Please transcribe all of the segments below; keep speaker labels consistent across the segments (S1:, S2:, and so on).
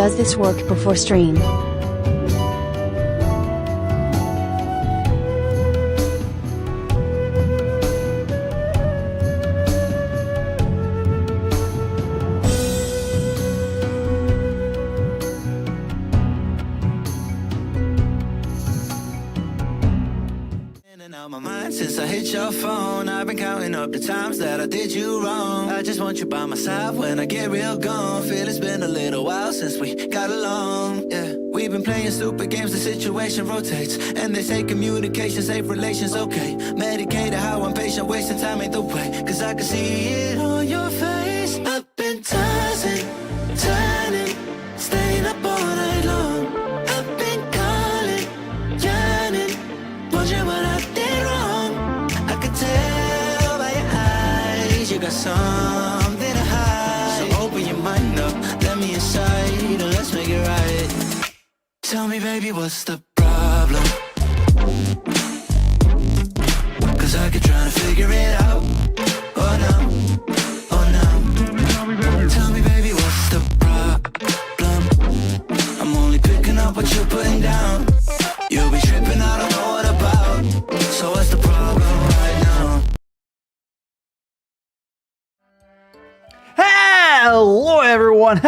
S1: Does this work before stream?
S2: My mind since I hit your phone. I've been counting up the times that I did you wrong. I just want you by my side when I get real gone. Feel it's been a little while since we got along. Yeah, we've been playing stupid games, the situation rotates. And they say communication, safe relations, okay. Medicated how I'm patient, wasting time ain't the way. Cause I can see it on your face. I've been tossing, turning, staying up all night long. I've been calling, yearning, wondering what I did wrong. I could tell by your eyes you got something to hide. So open your mind up, let me inside, and let's make it right. Tell me, baby, what's the problem? Cause I keep trying to figure it out. Oh no, oh no. Tell me, baby, what's the problem? I'm only picking up what you're putting down. You'll be tripping, I don't know what about. So what's the problem right now?
S3: Hello everyone,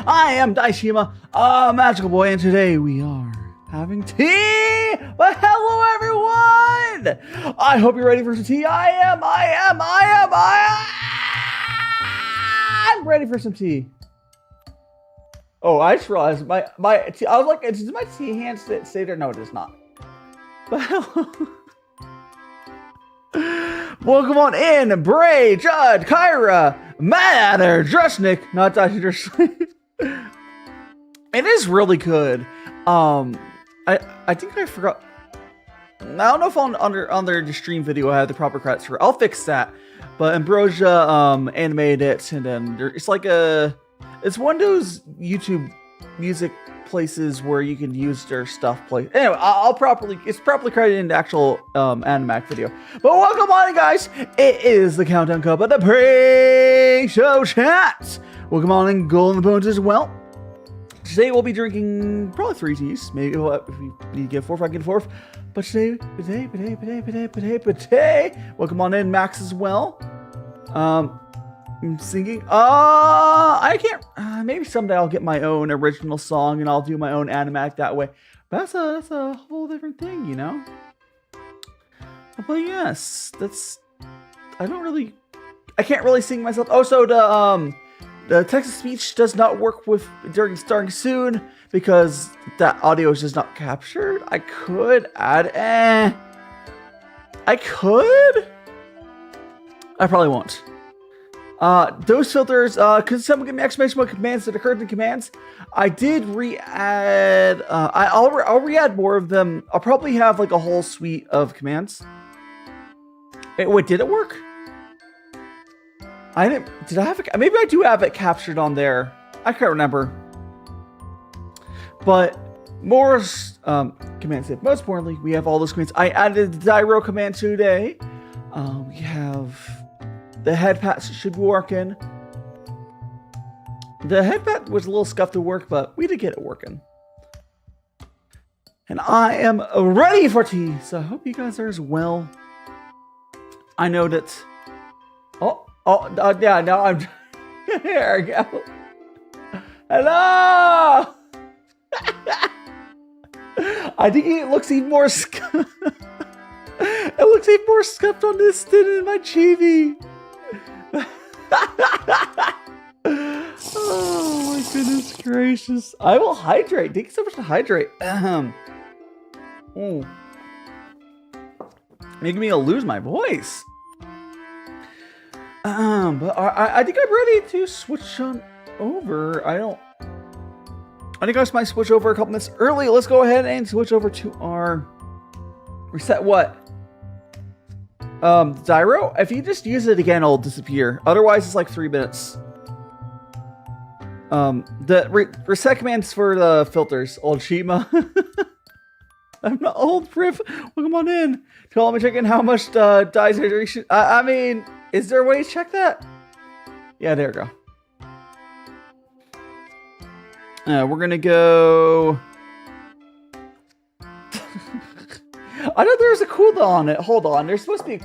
S3: I am Daishima, a magical boy, and today we are having tea. But hello everyone, I hope you're ready for some tea. I'm ready for some tea. Oh, I just realized I was like, does my tea hand stay there? No, it does not. But hello. Welcome on in, Bray, Judd, Kyra, Matter, Drusnik, not Dr. Drusnik. It is really good. I think I forgot. I don't know if on their stream video I have the proper credits for. I'll fix that. But Ambrosia animated it, and then it's like it's one of those YouTube music places where you can use their stuff. Anyway, it's properly credited in the actual Animac video. But welcome on, guys. It is the Countdown Cuppa, the pre-show chat. Welcome on in, Golden Bones as well. Today we'll be drinking probably 3 teas. Maybe if we need to get 4, if I can get 4. But today, welcome on in, Max as well. I'm singing. I can't. Maybe someday I'll get my own original song and I'll do my own animatic that way. But that's a whole different thing, you know. But yes, I can't really sing myself. Oh, so the text to speech does not work during starting soon because that audio is just not captured. I could add. I could. I probably won't. Those filters, could someone give me exclamation point commands that occurred in commands? I did re-add, I'll re-add more of them. I'll probably have like a whole suite of commands. Wait, did it work? Did I have it? Maybe I do have it captured on there. I can't remember. But more commands. Most importantly, we have all those commands. I added the gyro command today. We have the head pat should be working. The head pat was a little scuffed to work, but we did get it working. And I am ready for tea, so I hope you guys are as well. I know that. Yeah, now I'm. There we go. Hello. I think it looks even more. It looks even more scuffed on this than in my chibi. Oh my goodness gracious. I will hydrate. Thank you so much to hydrate. Making me lose my voice. But I think I'm ready to switch on over. I think I might switch over a couple minutes early. Let's go ahead and switch over to our reset what? Gyro, if you just use it again, it'll disappear. Otherwise, it's like 3 minutes. The reset commands for the filters. Old Shima. I'm not old, Priv. Welcome on in. Tell me check in how much dyes hydration. I mean, is there a way to check that? Yeah, there we go. We're gonna go. I know there's a cooldown on it. Hold on, there's supposed to be.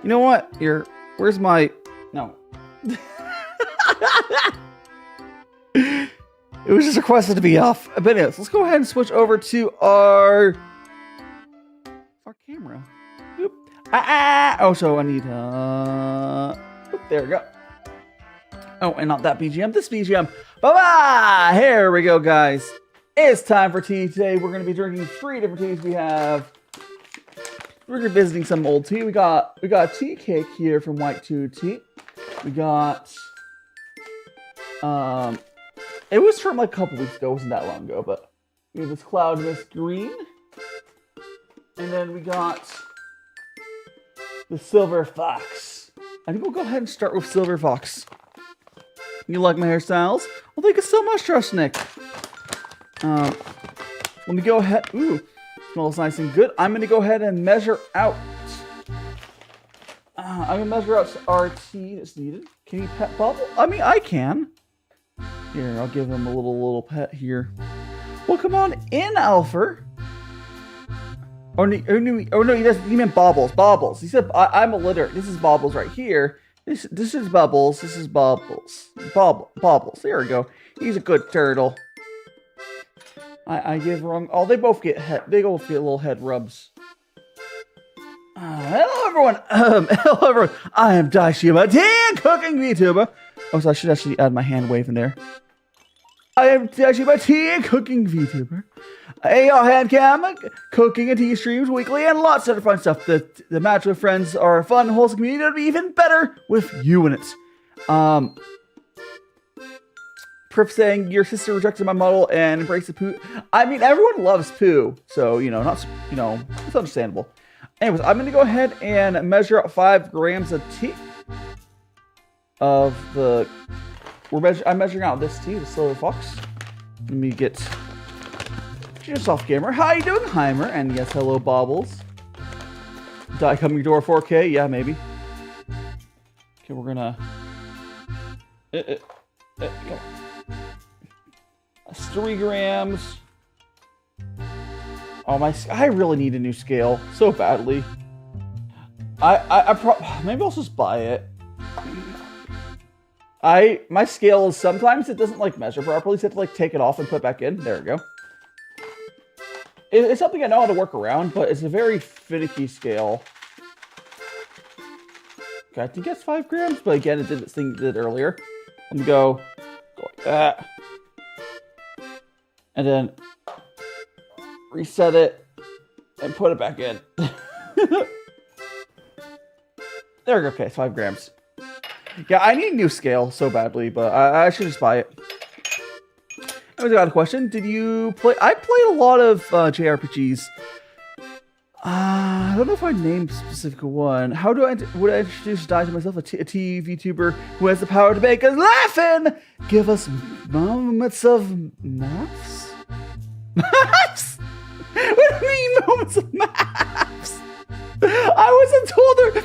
S3: You know what? Here, where's my? No. It was just requested to be off. But anyways, let's go ahead and switch over to our camera. Oop. Oh, so I need oop, there we go. Oh, and not that BGM, this BGM. Bye-bye! Here we go, guys. It's time for tea today. We're going to be drinking 3 different teas. We're revisiting some old tea. We got tea cake here from Vtuber Tea. We got it was from like a couple weeks ago. It wasn't that long ago, but we have this Cloud Mist Green. And then we got the Silver Fox. I think we'll go ahead and start with Silver Fox. You like my hairstyles? Well, thank you so much, Trustnik. Let me go ahead. Ooh, smells nice and good. I'm going to go ahead and measure out. I'm going to measure out our tea that's needed. Can you pet Bubble? I mean, I can. Here, I'll give him a little pet here. Well, come on in, Alfer. Oh no, he doesn't. He meant Bobbles. Bobbles. He said, I'm illiterate. This is Bobbles right here. This is Bubbles. This is Bobbles. Bobbles. There we go. He's a good turtle. I give wrong. Oh, they both get little head rubs. Hello everyone. Hello everyone. I am DaiShimaVT, cooking VTuber. Oh, so I should actually add my hand wave in there. I am DaiShimaVT, cooking VTuber. A hand cam, cooking and tea streams weekly, and lots of other fun stuff. The match with friends are a fun, wholesome community. It'll be even better with you in it. Prif saying your sister rejected my model and embraced the poo. I mean, everyone loves poo, so it's understandable. Anyways, I'm gonna go ahead and measure out 5 grams of tea. I'm measuring out this tea, the Silver Fox. Let me get just off camera. How you doing, Heimer? And yes, hello, Bobbles. Die coming to our 4K? Yeah, maybe. Okay, we're gonna. Come on. That's 3 grams. Oh I really need a new scale so badly. Maybe I'll just buy it. My scale is sometimes it doesn't like measure properly, so I have to like take it off and put it back in. There we go. It's something I know how to work around, but it's a very finicky scale. Okay, I think that's 5 grams, but again, it did its thing it did earlier. Let me go like that. And then reset it and put it back in. There we go. Okay, it's 5 grams. Yeah, I need a new scale so badly, but I should just buy it. I got a question. Did you play? I played a lot of JRPGs. I don't know if I named a specific one. How would I introduce Dai to myself, a T VTuber who has the power to make us laugh and give us moments of maths? Maths? What do you mean moments of maths? I wasn't told her.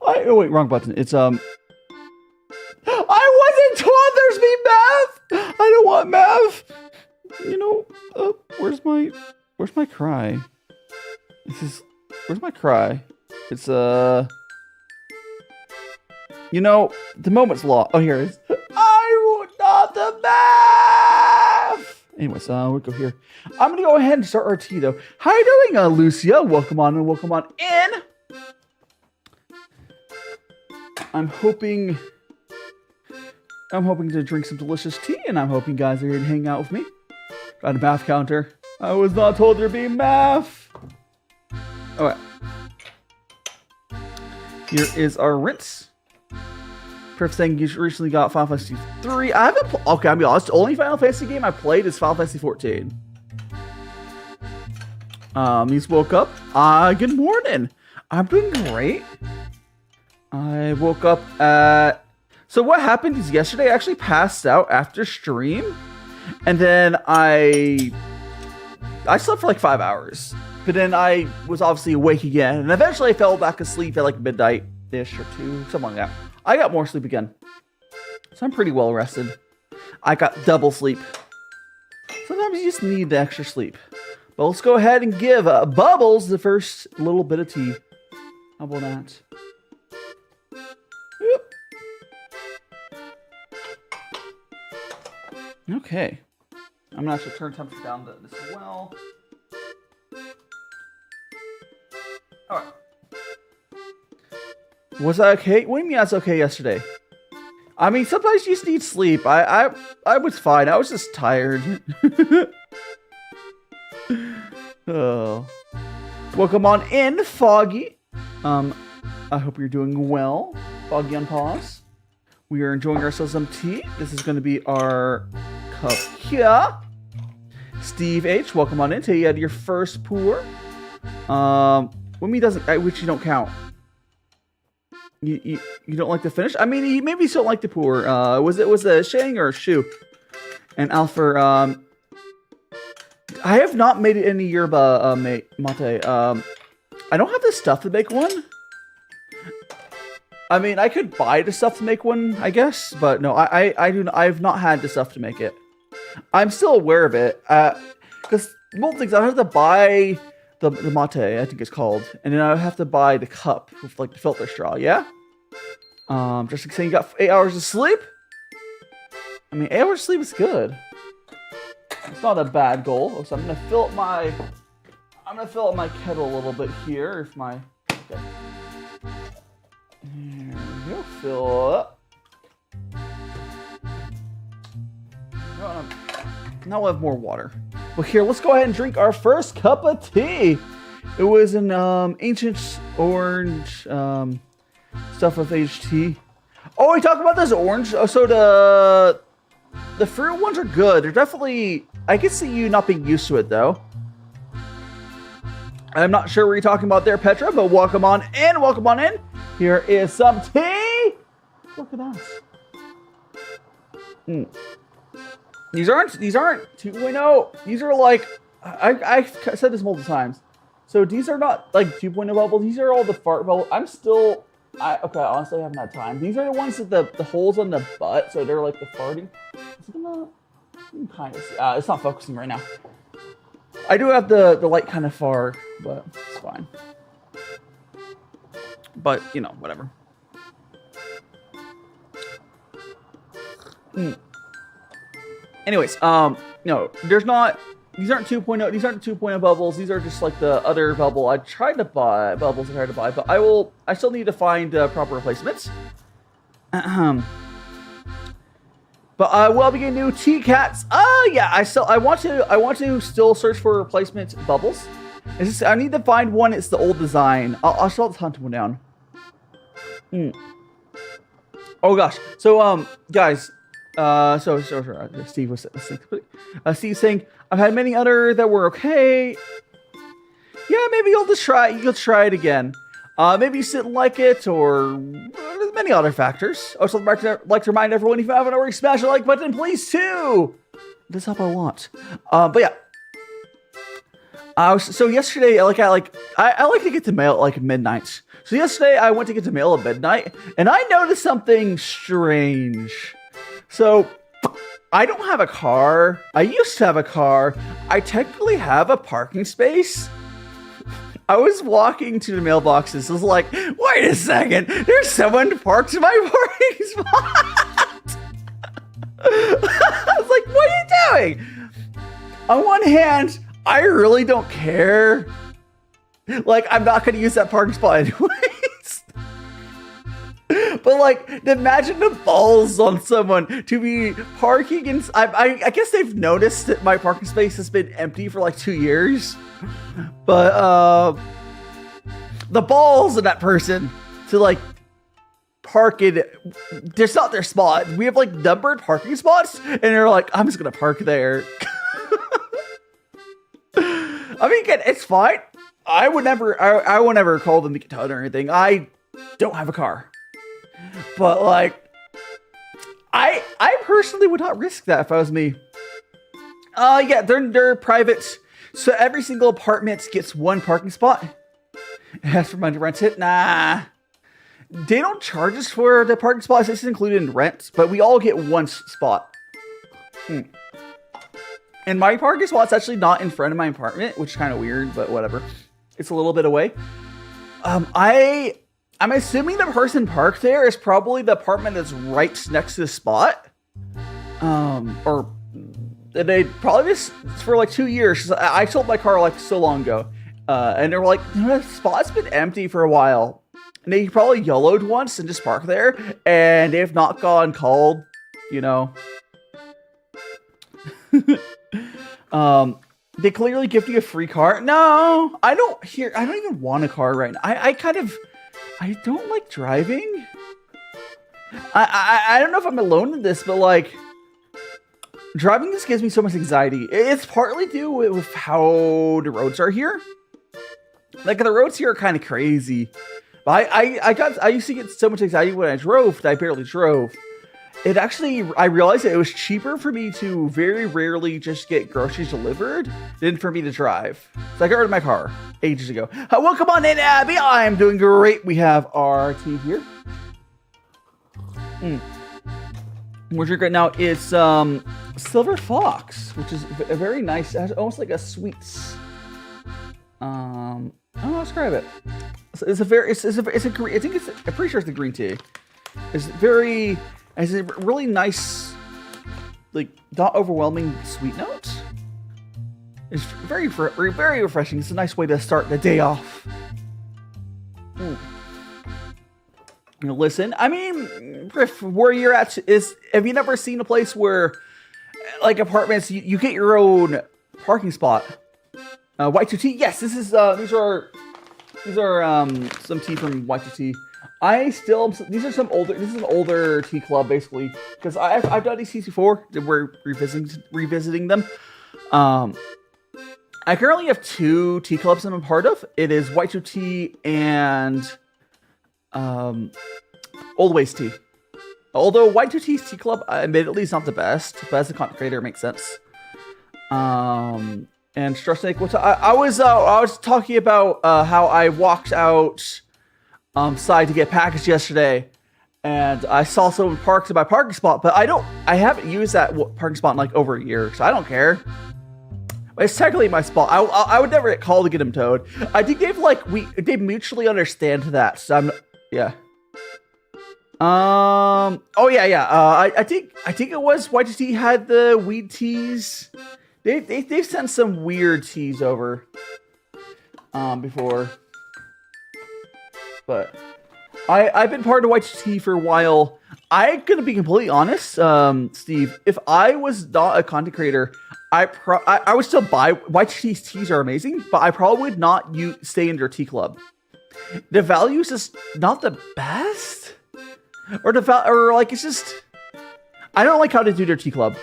S3: Oh wait, wrong button. It's I wasn't told there's me math. I don't want math. Where's my cry? Where's my cry? It's the moment's law. Oh, here it is. I want not the math. Anyways, we'll go here. I'm gonna go ahead and start our tea though. How you doing, Lucia? Welcome on in. I'm hoping to drink some delicious tea, and I'm hoping you guys are here to hang out with me. Got a math counter. I was not told there'd be math. Alright. Here is our rinse. Prif saying you recently got Final Fantasy 3. I haven't okay, I'll be honest. The only Final Fantasy game I played is Final Fantasy 14. He's woke up. Good morning. I'm doing great. I woke up at... So what happened is yesterday I actually passed out after stream. And then I slept for like 5 hours. But then I was obviously awake again. And eventually I fell back asleep at like midnight-ish or 2. Something like that. I got more sleep again. So I'm pretty well rested. I got double sleep. Sometimes you just need the extra sleep. But let's go ahead and give Bubbles the first little bit of tea. How about that? Yep. Okay. I'm gonna have to turn temperature down to this as well. Alright. Was that okay? What do you mean that's okay yesterday? I mean, sometimes you just need sleep. I was fine. I was just tired. Oh. Welcome on in, Foggy. I hope you're doing well. Foggy on pause. We are enjoying ourselves some tea. This is going to be our cup here. Steve H, welcome on in. Today you had your first pour. Wimmy doesn't, which you don't count. You don't like the finish? I mean, you maybe still like the pour. Was it Sheng or Shu? And Alpha, I have not made it any yerba mate. I don't have the stuff to make one. I mean, I could buy the stuff to make one, I guess, but no, I've not had the stuff to make it. I'm still aware of it, because multiple things. I have to buy the mate, I think it's called, and then I have to buy the cup with like the filter straw. Yeah. Just saying, you got 8 hours of sleep. I mean, 8 hours of sleep is good. It's not a bad goal. So I'm gonna fill up my kettle a little bit here. If my okay. There we go. Fill up. Now we'll have more water. Well, here, let's go ahead and drink our first cup of tea. It was an ancient orange stuff with aged tea. Oh, we talked about this orange. Oh, so the fruit ones are good. They're definitely. I can see you not being used to it though. I'm not sure what you're talking about there, Petra, but welcome on in. Welcome on in. Here is some tea. Look at that. These aren't 2.0. These are like I've said this multiple times. So these are not like 2.0 bubbles. These are all the fart bubbles. Okay, honestly, I haven't had time. These are the ones with the holes on the butt, so they're like the farting. Is it gonna? You can kind of see. It's not focusing right now. I do have the light kind of far, but it's fine. But you know, whatever. Anyways, no, there's not. These aren't 2.0. These aren't 2.0 bubbles. These are just like the other bubble I tried to buy. Bubbles I tried to buy, but I still need to find proper replacements. But I will be getting new tea cats. Yeah, I want to still search for replacement bubbles. It's just, I need to find one. It's the old design. I'll still have to hunt one down. Oh gosh. So guys. So Steve was Steve saying I've had many other that were okay. Yeah, maybe you'll try it again. Maybe you didn't like it, or there's many other factors. Also, I'd like to remind everyone, if you haven't already, smash the like button, please too. That's help a lot. But yeah. So yesterday, I like to get to mail at like midnight. So yesterday, I went to get to mail at midnight, and I noticed something strange. So, I don't have a car. I used to have a car. I technically have a parking space. I was walking to the mailboxes. I was like, wait a second. There's someone parked in my parking spot. I was like, what are you doing? On one hand, I really don't care. Like, I'm not going to use that parking spot anyways. But like, imagine the balls on someone to be parking in. I guess they've noticed that my parking space has been empty for like 2 years. But the balls of that person to like park it. It's not their spot. We have like numbered parking spots, and they're like, I'm just gonna park there. I mean, again, it's fine. I would never call them to get towed or anything. I don't have a car. But like, I personally would not risk that if I was me. Yeah, they're private, so every single apartment gets one parking spot. As for money to rent it, nah. They don't charge us for the parking spots. This is included in rent, but we all get one spot. And my parking spot's actually not in front of my apartment, which is kind of weird, but whatever. It's a little bit away. I'm assuming the person parked there is probably the apartment that's right next to the spot. Or they probably just for like 2 years. I sold my car like so long ago. And they were like, you know, the spot's been empty for a while. And they probably YOLO'd once and just parked there. And they've not gone called, you know. They clearly give you a free car. No, I don't even want a car right now. I don't like driving. I don't know if I'm alone in this, but like driving just gives me so much anxiety. It's partly due with how the roads are here. Like the roads here are kind of crazy. But I used to get so much anxiety when I drove that I barely drove. I realized that it was cheaper for me to very rarely just get groceries delivered than for me to drive. So I got rid of my car ages ago. Welcome on in, Abby. I'm doing great. We have our tea here. We're drinking right now. It's Silver Fox, which is a very nice. It has almost like a sweets. I don't know how to describe it. It's a green. I'm pretty sure it's a green tea. It's very. Has a really nice, like, not overwhelming sweet note. It's very refreshing. It's a nice way to start the day off. You know, listen, I mean, where you're at have you never seen a place where, like, apartments, you get your own parking spot? Y2T, yes, this is, these are some tea from Y2T. This is an older tea club basically, because I've done these teas before. We're revisiting them. I currently have 2 tea clubs I'm a part of. It is Y2T and Old Ways Tea. Although Y2T's tea club admittedly is not the best, but as a content creator it makes sense. And Stressnake, I was talking about how I walked out side to get packaged yesterday, and I saw someone parked in my parking spot, but I haven't used that parking spot in like over a year, so I don't care. But it's technically my spot. I would never get called to get him towed. I think they mutually understand that. So yeah. Oh yeah. I think it was YTT had the weed teas. They've sent some weird teas over before. But I've been part of YTT for a while. I'm gonna be completely honest, Steve. If I was not a content creator, I would still buy YTT's teas are amazing, but I probably would not stay in their tea club. The value is just not the best, or it's just I don't like how they do their tea club.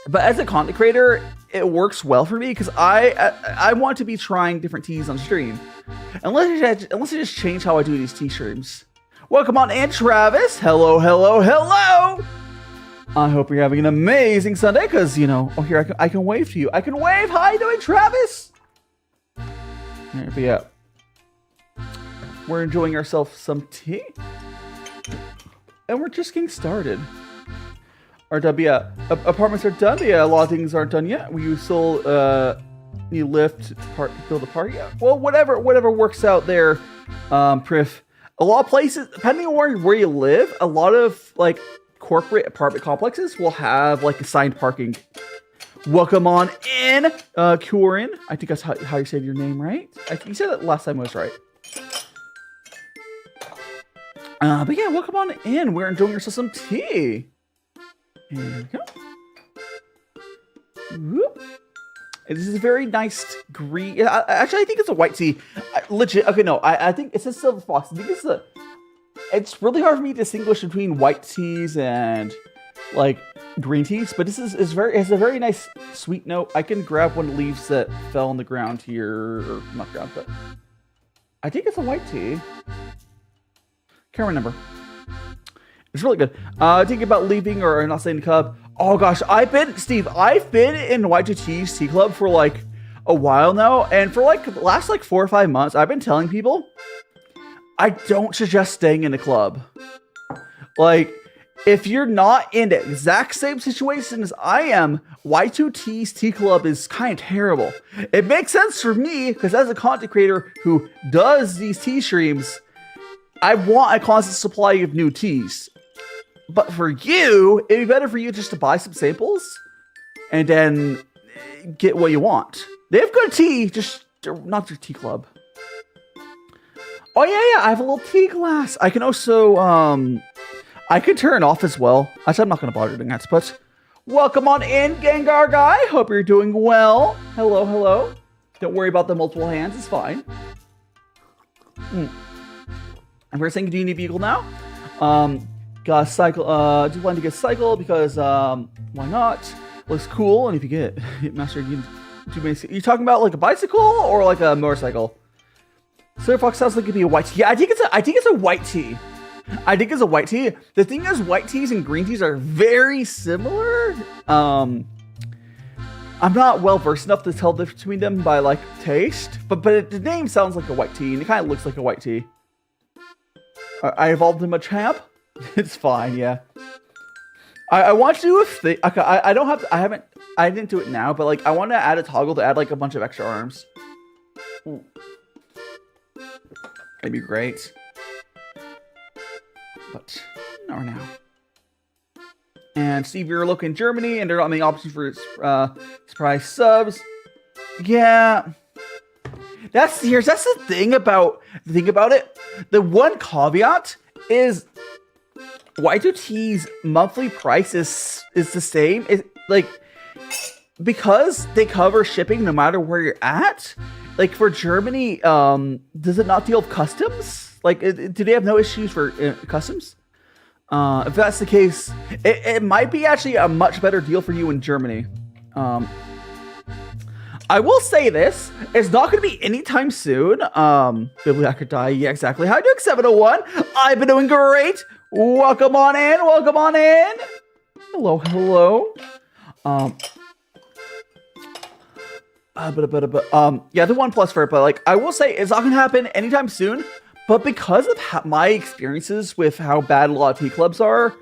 S3: But as a content creator, it works well for me because I want to be trying different teas on stream. Unless I just change how I do these tea streams. Welcome on in, Travis. Hello. I hope you're having an amazing Sunday because, you know, here I can wave to you. I can wave. How you doing, Travis? But yeah. We're enjoying ourselves some tea. And we're just getting started. Apartments are done. Yeah, a lot of things aren't done yet. We still need lift, build a park. Yeah, well, whatever works out there. Priff. A lot of places, depending on where you live, a lot of like corporate apartment complexes will have like assigned parking. Welcome on in, Pu'er. I think that's how you said your name, right? You said that last time was right. But yeah, welcome on in. We're enjoying ourselves some tea. There we go. Whoop. This is a very nice green. Actually, I think it's a white tea. Legit. Okay, no. I think it's a Silver Fox. I think it's really hard for me to distinguish between white teas and like green teas. But this is has a very nice sweet note. I can grab one of the leaves that fell on the ground here, or not ground, but I think it's a white tea. Can't remember. It's really good. Thinking about leaving or not staying in the club. Oh gosh, I've been in YGT's tea club for like a while now, and for like the last like 4 or 5 months, I've been telling people I don't suggest staying in a club. Like, if you're not in the exact same situation as I am, Y2T's Tea Club is kind of terrible. It makes sense for me, because as a content creator who does these tea streams, I want a constant supply of new teas. But for you, it'd be better for you just to buy some samples and then get what you want. They have good tea, just not their tea club. Oh yeah, I have a little tea glass. I can also, I can turn it off as well. Actually, I'm not going to bother doing that, but welcome on in, Gengar guy. Hope you're doing well. Hello, hello. Don't worry about the multiple hands. It's fine. And we're saying, do you need a vehicle now? Got a cycle. Just wanted to get a cycle because why not? Looks cool, and if you get Hitmaster, you can do many. You talking about like a bicycle or like a motorcycle? Silver Fox sounds like it'd be a white tea. Yeah, I think it's a white tea. I think it's a white tea. The thing is, white teas and green teas are very similar. I'm not well versed enough to tell the difference between them by like taste, but the name sounds like a white tea, and it kind of looks like a white tea. I evolved him a champ. It's fine, yeah. I want to do a thing. Okay, I don't have to, I didn't do it now, but like I want to add a toggle to add like a bunch of extra arms. Ooh. That'd be great. But not now. And Steve, you're looking in Germany, and there are not many options for surprise subs. Yeah. That's the thing about it. The one caveat is Y2T's monthly price is the same. It's like, because they cover shipping no matter where you're at. Like for Germany, does it not deal with customs? Like, do they have no issues for customs? If that's the case, it might be actually a much better deal for you in Germany. I will say this, it's not going to be anytime soon. Bibliac die, yeah, exactly. Hi, Duke 701. I've been doing great. Welcome on in, welcome on in. Hello, hello. Yeah, the OnePlus for it, but like, I will say it's not going to happen anytime soon. But because of my experiences with how bad a lot of tea clubs are,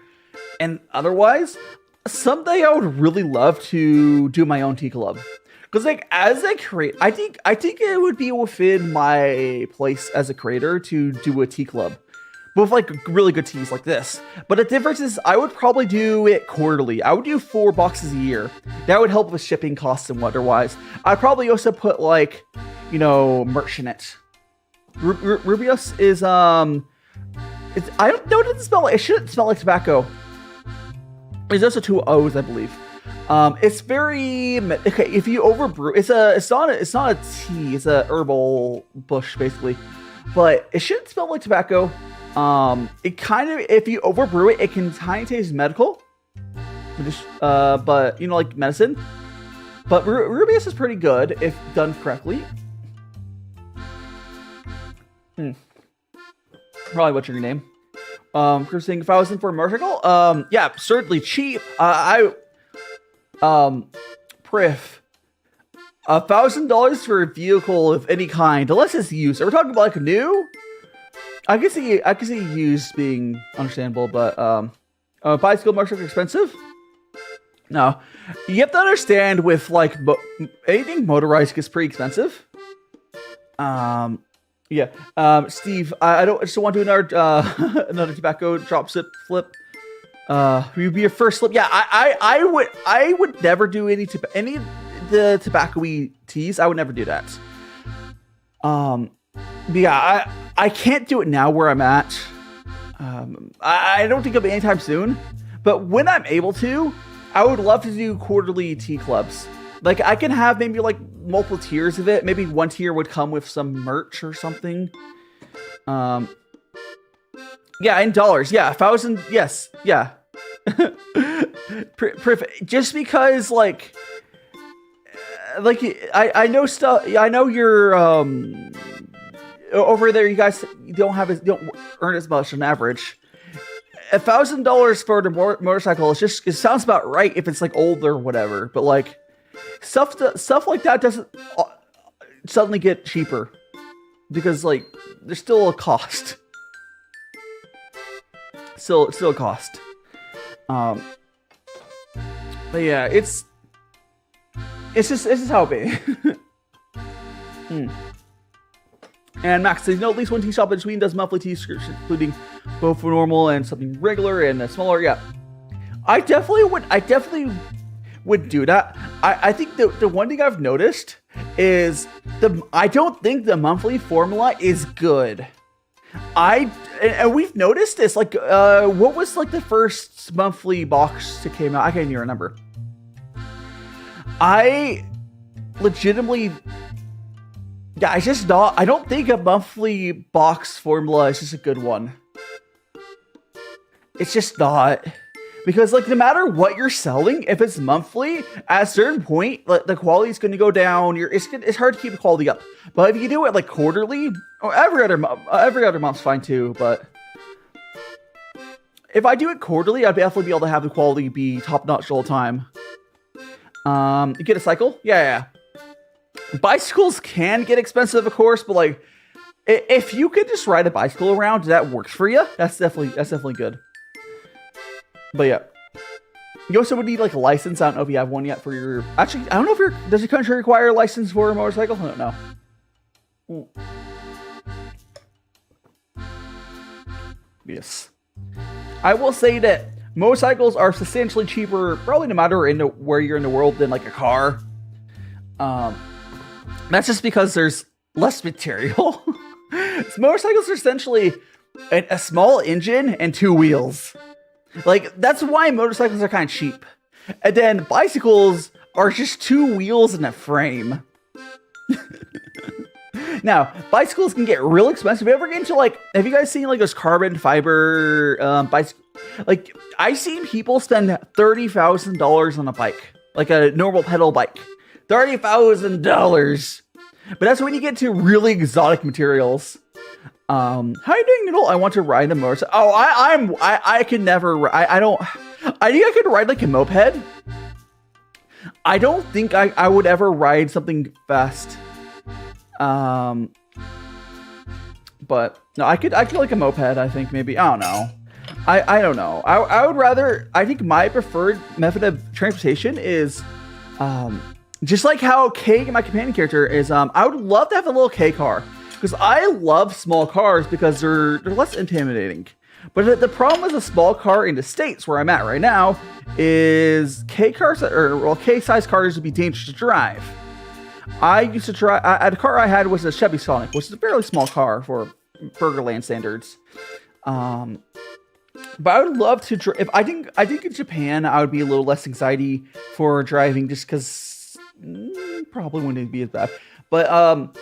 S3: and otherwise, someday I would really love to do my own tea club. Because like, as a creator, I think it would be within my place as a creator to do a tea club. With like really good teas like this. But the difference is I would probably do it quarterly. I would do 4 boxes a year. That would help with shipping costs and otherwise. I'd probably also put like, you know, merch in it. Rubius is, I don't know, it doesn't smell like, it shouldn't smell like tobacco. There's also 2 O's, I believe. It's very, okay, if you overbrew, it's not a tea, it's a herbal bush, basically. But it shouldn't smell like tobacco. It kind of, if you overbrew it, it can kind of taste medical. But, you know, like medicine. But Rubius is pretty good if done correctly. Probably what's your name? Chris saying, if I was in for a motorcycle, yeah, certainly cheap. Priff, $1,000 for a vehicle of any kind, unless it's used. Are we talking about like new? I can see used being understandable, but bicycle motorcycle expensive? No, you have to understand with like anything motorized gets pretty expensive. Yeah. Steve, I just want to do another another tobacco drop sip flip. Would be your first slip. Yeah, I would never do any of the tobacco-y teas. I would never do that. Yeah, I can't do it now where I'm at. I don't think it'll be anytime soon. But when I'm able to, I would love to do quarterly tea clubs. Like, I can have maybe, like, multiple tiers of it. Maybe one tier would come with some merch or something. Yeah, in dollars. Yeah, 1,000. Yes, yeah. Just because, like, I know stuff. I know you're, over there, you guys don't earn as much on average. $1,000 for the motorcycle is just, it sounds about right if it's, like, old or whatever. But, like, stuff like that doesn't suddenly get cheaper because like there's still a cost. still a cost. But yeah, it's just how it be. And Max says, at least one tea shop in between does monthly tea subscriptions, including both for normal and something regular and a smaller. Yeah, I definitely would do that. I think the one thing I've noticed is I don't think the monthly formula is good. And we've noticed this, like, what was like the first monthly box that came out? I can't even remember. I legitimately, yeah, it's just not, I don't think a monthly box formula is just a good one. It's just not. Because, like, no matter what you're selling, if it's monthly, at a certain point, like, the quality is going to go down. It's hard to keep the quality up. But if you do it, like, quarterly, or every other month's fine, too. But if I do it quarterly, I'd definitely be able to have the quality be top-notch all the time. You get a cycle? Yeah. Bicycles can get expensive, of course, but, like, if you could just ride a bicycle around, that works for you, that's definitely good. But yeah, you also would need like a license. I don't know if you have one yet for your. Actually, I don't know if does your country require a license for a motorcycle? I don't know. Yes, I will say that motorcycles are substantially cheaper, probably no matter where you're in the world, than like a car. That's just because there's less material. Motorcycles are essentially a small engine and 2 wheels. Like, that's why motorcycles are kind of cheap. And then bicycles are just 2 wheels and a frame. Now, bicycles can get real expensive. If you ever get into, like, have you guys seen, like, those carbon fiber bicycles? Like, I've seen people spend $30,000 on a bike. Like a normal pedal bike. $30,000. But that's when you get to really exotic materials. How are you doing, Noodle? I want to ride a motorcycle. Oh, I can never. I think I could ride like a moped. I don't think I would ever ride something fast. But no, I could like a moped. I think maybe. I don't know. I don't know. I would rather. I think my preferred method of transportation is, just like how Kay, my companion character, is. I would love to have a little K car. Because I love small cars because they're less intimidating. But the problem with a small car in the States where I'm at right now is K-size cars would be dangerous to drive. I used to try, the car I had was a Chevy Sonic, which is a fairly small car for Burgerland standards. But I would love to if I think in Japan I would be a little less anxiety for driving just because probably wouldn't be as bad. But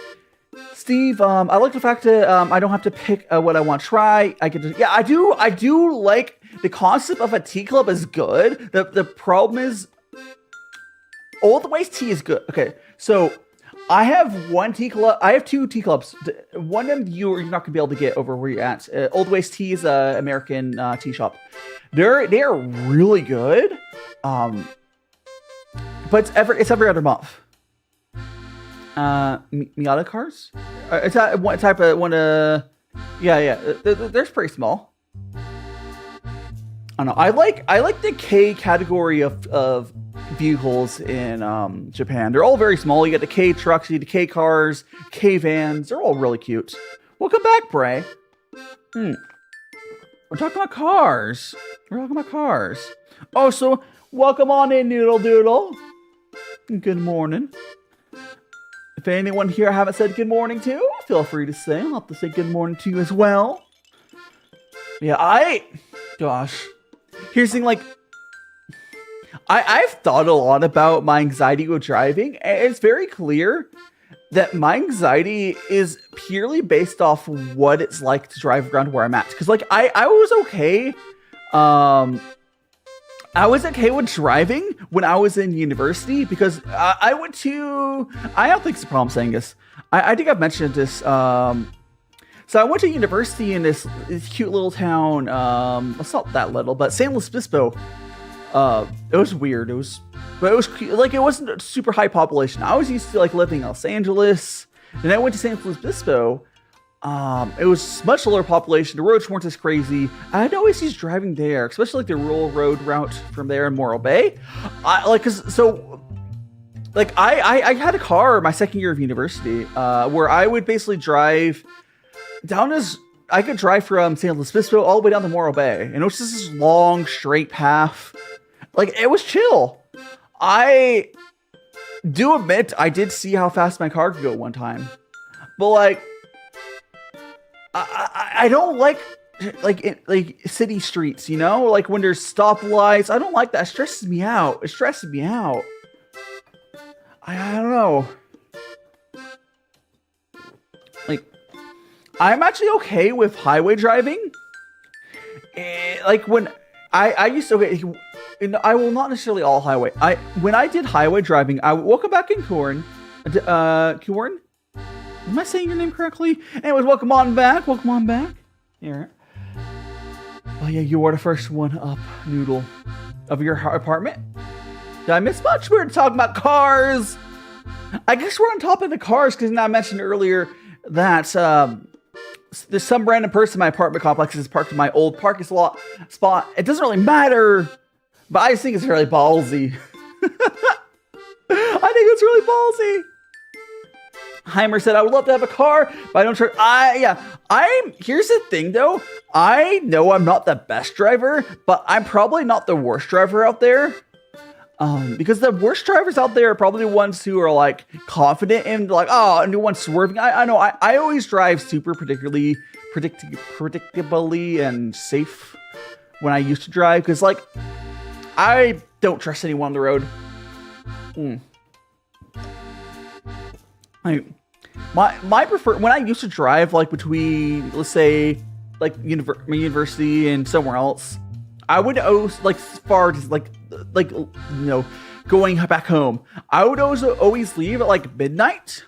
S3: Steve, I like the fact that I don't have to pick what I want to try. I do like the concept of a tea club is good. The problem is all the ways tea is good. Okay, so I have one tea club. I have 2 tea clubs. One of them you're not gonna be able to get over where you're at. Old Ways Tea is an American tea shop. They are really good. But it's every other month. Miata cars? It's that one type of one. Yeah. They're pretty small. I don't know. I like the K category of vehicles in Japan. They're all very small. You get the K trucks, you get the K cars, K vans. They're all really cute. Welcome back, Bray. We're talking about cars. Oh, so welcome on in, Noodle Doodle. Good morning. If anyone here I haven't said good morning to, feel free to say. I'll have to say good morning to you as well. Yeah, gosh. Here's the thing, like, I've thought a lot about my anxiety with driving, and it's very clear that my anxiety is purely based off what it's like to drive around where I'm at. Because, like, I was okay. I was okay with driving when I was in university because I went to. I don't think it's a problem saying this. I think I've mentioned this. So I went to university in this cute little town. It's not that little, but San Luis Obispo. It was weird. It was like it wasn't a super high population. I was used to like living in Los Angeles, and I went to San Luis Obispo, It was much lower population. The roads weren't as crazy. I'd always use driving there, especially like the rural road route from there in Morro Bay. I had a car my second year of university, where I would basically drive down as I could drive from San Luis Obispo all the way down to Morro Bay, and it was just this long straight path. Like, it was chill. I do admit I did see how fast my car could go one time, but like, I don't like city streets, you know, like when there's stoplights. I don't like that. It stresses me out. I don't know. Like, I'm actually okay with highway driving. Like when I used to, I will not necessarily all highway. When I did highway driving, welcome back in Corn. Corn? Am I saying your name correctly? Anyways, welcome on back. Here. Oh yeah, you are the first one up, Noodle, of your apartment. Did I miss much? We were talking about cars. I guess we're on top of the cars because I mentioned earlier that there's some random person in my apartment complex is parked in my old parking spot. It doesn't really matter, but I just think it's really ballsy. I think it's really ballsy. Heimer said, I would love to have a car, but I don't try. Here's the thing though. I know I'm not the best driver, but I'm probably not the worst driver out there. Because the worst drivers out there are probably the ones who are like confident and like, and the ones swerving. I know I always drive super predictably and safe when I used to drive. Cause like, I don't trust anyone on the road. My prefer when I used to drive like between, let's say, like my university and somewhere else, I would always like far as like you know, going back home. I would always leave at like midnight,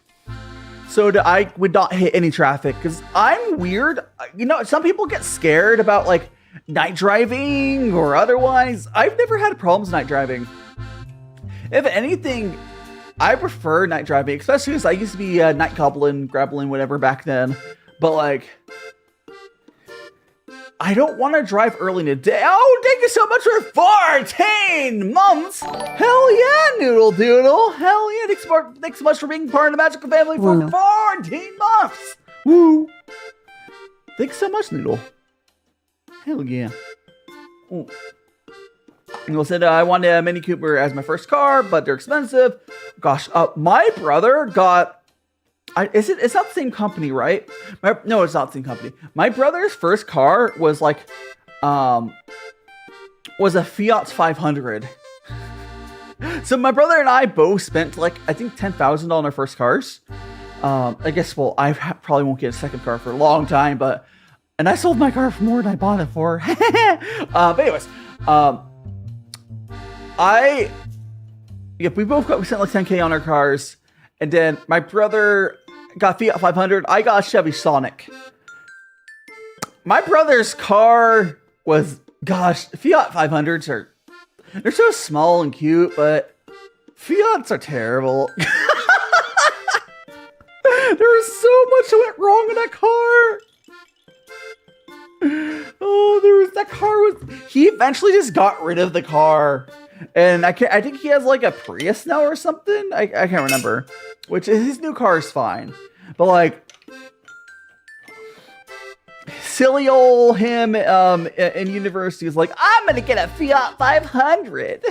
S3: so that I would not hit any traffic. Because I'm weird, you know. Some people get scared about like night driving or otherwise. I've never had problems night driving. If anything, I prefer night driving, especially because I used to be a night goblin, whatever back then. But like, I don't want to drive early in the day. Oh, thank you so much for 14 months. Hell yeah, Noodle Doodle. Hell yeah. Thanks so much for being part of the magical family for 14 months. Woo. Thanks so much, Noodle. Hell yeah. Noodle said, I wanted a Mini Cooper as my first car, but they're expensive. Gosh, my brother got... it's not the same company, right? No, it's not the same company. My brother's first car was like, was a Fiat 500. So my brother and I both spent like, I think 10,000 on our first cars. I guess, well, I probably won't get a second car for a long time, and I sold my car for more than I bought it for. But anyways, we spent like 10K on our cars. And then my brother got Fiat 500. I got a Chevy Sonic. My brother's car was, gosh, Fiat 500s they're so small and cute, but Fiats are terrible. There was so much that went wrong in that car. He eventually just got rid of the car. And I think he has like a Prius now or something. I can't remember. Which his new car is fine. But like, silly old him in university is like, I'm gonna get a Fiat 500.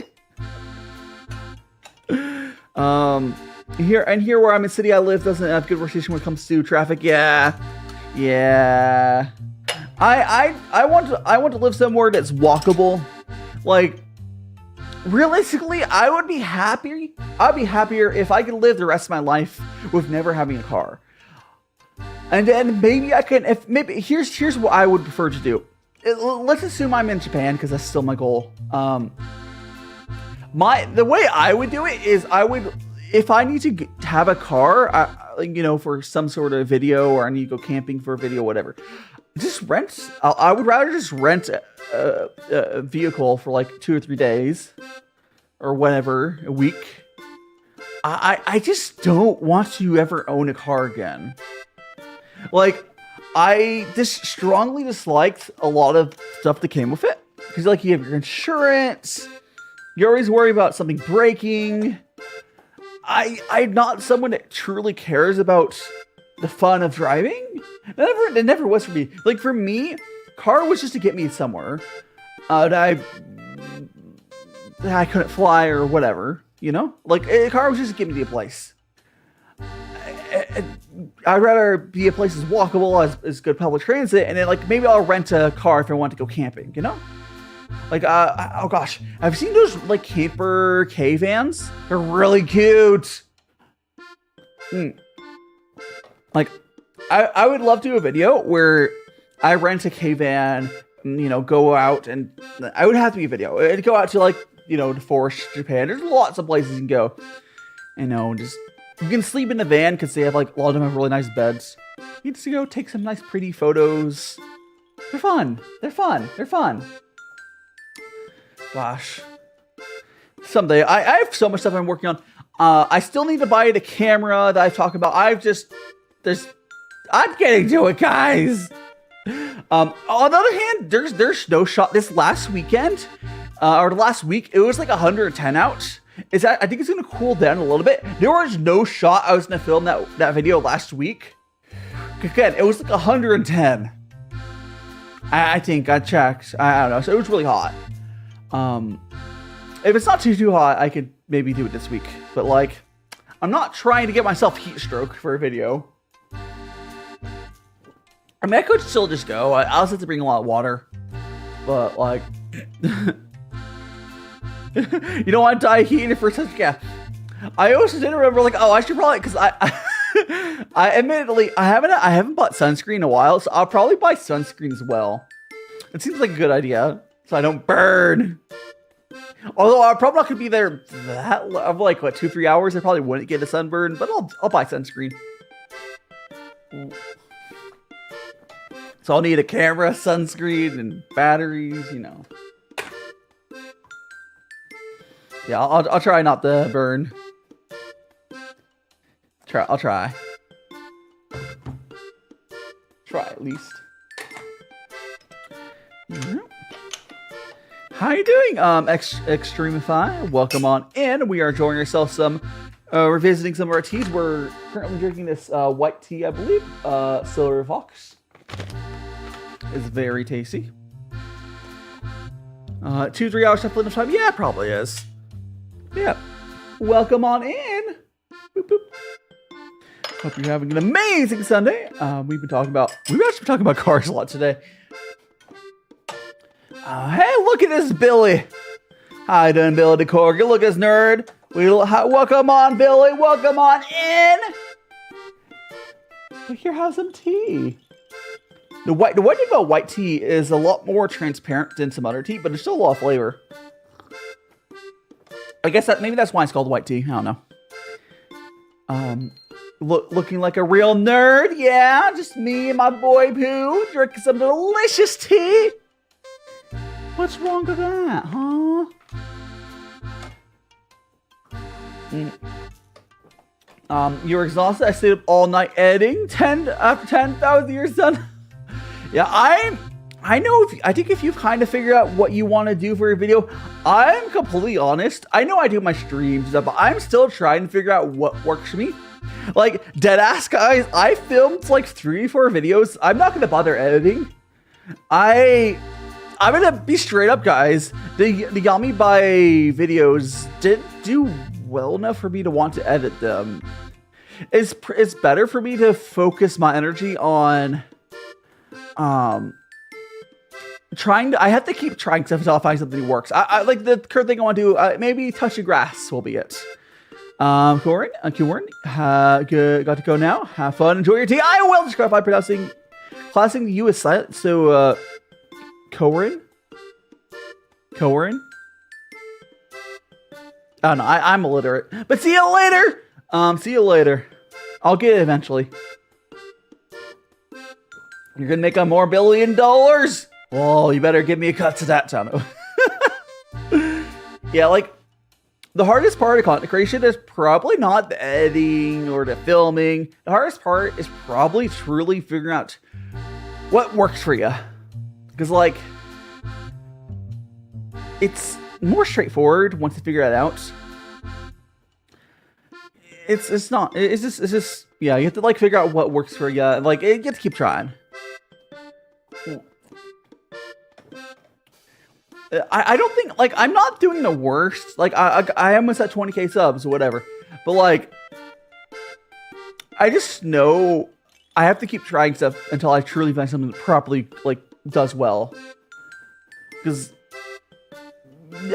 S3: Here where I'm in city I live doesn't have good rotation when it comes to traffic. Yeah. I want to live somewhere that's walkable. Like, realistically, I'd be happier if I could live the rest of my life with never having a car. And then maybe I can, here's what I would prefer to do. Let's assume I'm in Japan, because that's still my goal. The way I would do it is if I need to have a car, for some sort of video, or I need to go camping for a video, whatever, just rent. I would rather just rent a vehicle for like 2 or 3 days or whatever, a week. I just don't want to ever own a car again. Like, I just strongly disliked a lot of stuff that came with it. Because like you have your insurance, you always worry about something breaking. I'm not someone that truly cares about the fun of driving. It never was for me. Like for me, car was just to get me somewhere that I couldn't fly or whatever, you know? Like a car was just to get me to a place. I'd rather be a place as walkable as good public transit, and then like maybe I'll rent a car if I want to go camping, you know? Like oh gosh, I've seen those like camper K vans. They're really cute. Like I would love to do a video where I rent a K van, you know, go out, and I would have to be a video. It'd go out to like, you know, the forest, Japan. There's lots of places you can go. You know, just you can sleep in the van because they have like a lot of them have really nice beds. You just go take some nice pretty photos. They're fun. They're fun. They're fun. Gosh. Someday. I have so much stuff I'm working on. I still need to buy the camera that I talk about. I'm getting to it, guys. On the other hand, there's no shot this last weekend, or the last week, it was like 110 out. I think it's gonna cool down a little bit. There was no shot I was gonna film that video last week. Again, it was like 110. I think I checked. I don't know. So it was really hot. If it's not too hot, I could maybe do it this week. But like, I'm not trying to get myself heat stroke for a video. I mean, I could still just go. I also have to bring a lot of water. But like, you don't want to die heating for such. Yeah, I also didn't remember like, oh, I should probably, because I admittedly I haven't bought sunscreen in a while, so I'll probably buy sunscreen as well. It seems like a good idea, so I don't burn. Although I'm probably not gonna be there that of like what 2-3 hours. I probably wouldn't get a sunburn, but I'll buy sunscreen. So I'll need a camera, sunscreen, and batteries. You know. Yeah, I'll try not to burn. I'll try. Try at least. Mm-hmm. How you doing, Extremify? Welcome on in. We are enjoying ourselves some. We're visiting some of our teas. We're currently drinking this white tea, I believe. Silver Fox. It's very tasty. 2-3 hours left of time. Yeah, it probably is. Yeah. Welcome on in. Boop, boop. Hope you're having an amazing Sunday. We've actually been talking about cars a lot today. Hey, look at this Billy. How you doing, Billy the Corgi? Look at this nerd. Welcome on, Billy. Welcome on in. Look here, have some tea. The white thing about white tea is a lot more transparent than some other tea, but there's still a lot of flavor. I guess maybe that's why it's called white tea. I don't know. Looking like a real nerd. Yeah, just me and my boy Pooh drinking some delicious tea. What's wrong with that, huh? You're exhausted. I stayed up all night editing. After 10,000 years done. Yeah, I know. I think if you kind of figure out what you want to do for your video, I'm completely honest. I know I do my streams and stuff, but I'm still trying to figure out what works for me. Like, deadass guys, I filmed like 3-4 videos. I'm not going to bother editing. I'm going to be straight up, guys. The Yummy Buy videos didn't do well enough for me to want to edit them. It's better for me to focus my energy on I have to keep trying stuff until I find something that works. I like the current thing I want to do. Maybe touch the grass will be it. Corin, got to go now. Have fun, enjoy your tea. I will describe by classing the U as silent. So, Corin. I don't know. I'm illiterate, but see you later. See you later. I'll get it eventually. You're gonna make $1 more billion? Well, you better give me a cut to that, Tano. Yeah, like, the hardest part of content creation is probably not the editing or the filming. The hardest part is probably truly figuring out what works for you? Because like, it's more straightforward once you figure it out. It's just yeah, you have to like figure out what works for you. Like you have to keep trying. I don't think, like, I'm not doing the worst. Like, I almost at 20k subs or whatever. But, like, I just know I have to keep trying stuff until I truly find something that properly, like, does well. Because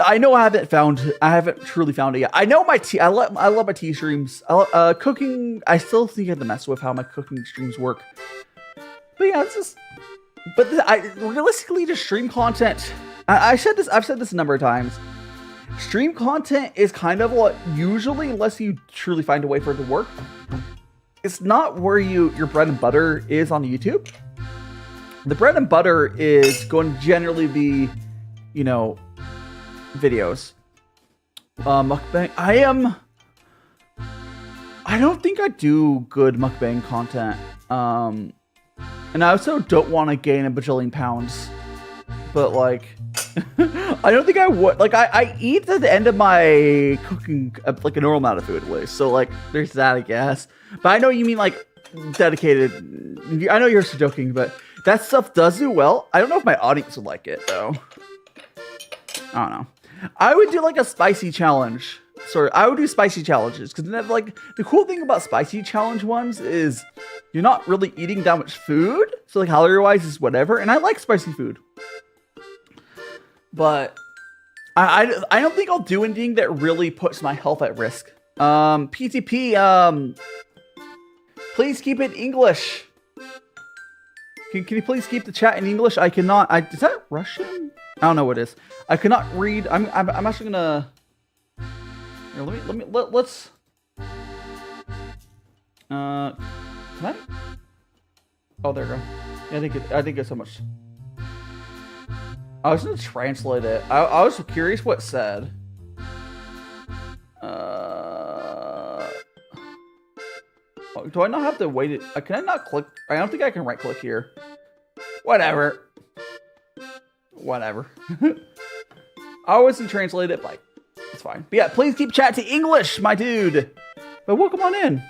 S3: I know I haven't truly found it yet. I know I love my tea streams. Cooking, I still think I have to mess with how my cooking streams work. But yeah, it's just, but realistically, just stream content. I've said this a number of times. Stream content is kind of what usually, unless you truly find a way for it to work, it's not where your bread and butter is on YouTube. The bread and butter is going to generally be, you know, videos. Mukbang. I don't think I do good mukbang content. And I also don't want to gain a bajillion pounds. But like, I don't think I would. Like, I eat at the end of my cooking like a normal amount of food at least. So like, there's that, I guess. But I know you mean like dedicated. I know you're joking, but that stuff does do well. I don't know if my audience would like it though. I don't know. I would do like a spicy challenge. Sorry, I would do spicy challenges because like the cool thing about spicy challenge ones is you're not really eating that much food. So like calorie wise is whatever. And I like spicy food. But I don't think I'll do anything that really puts my health at risk. PTP, please keep it English. Can you please keep the chat in English? I cannot. Is that Russian? I don't know what it is. I cannot read. I'm actually gonna. Here, let's. Can I? Oh, there we go. Yeah, I think it's so much. I was gonna translate it. I was curious what it said. Do I not have to wait it? Can I not click? I don't think I can right click here. Whatever. I wasn't translate it, but it's fine. But yeah, please keep chat to English, my dude. But welcome on in.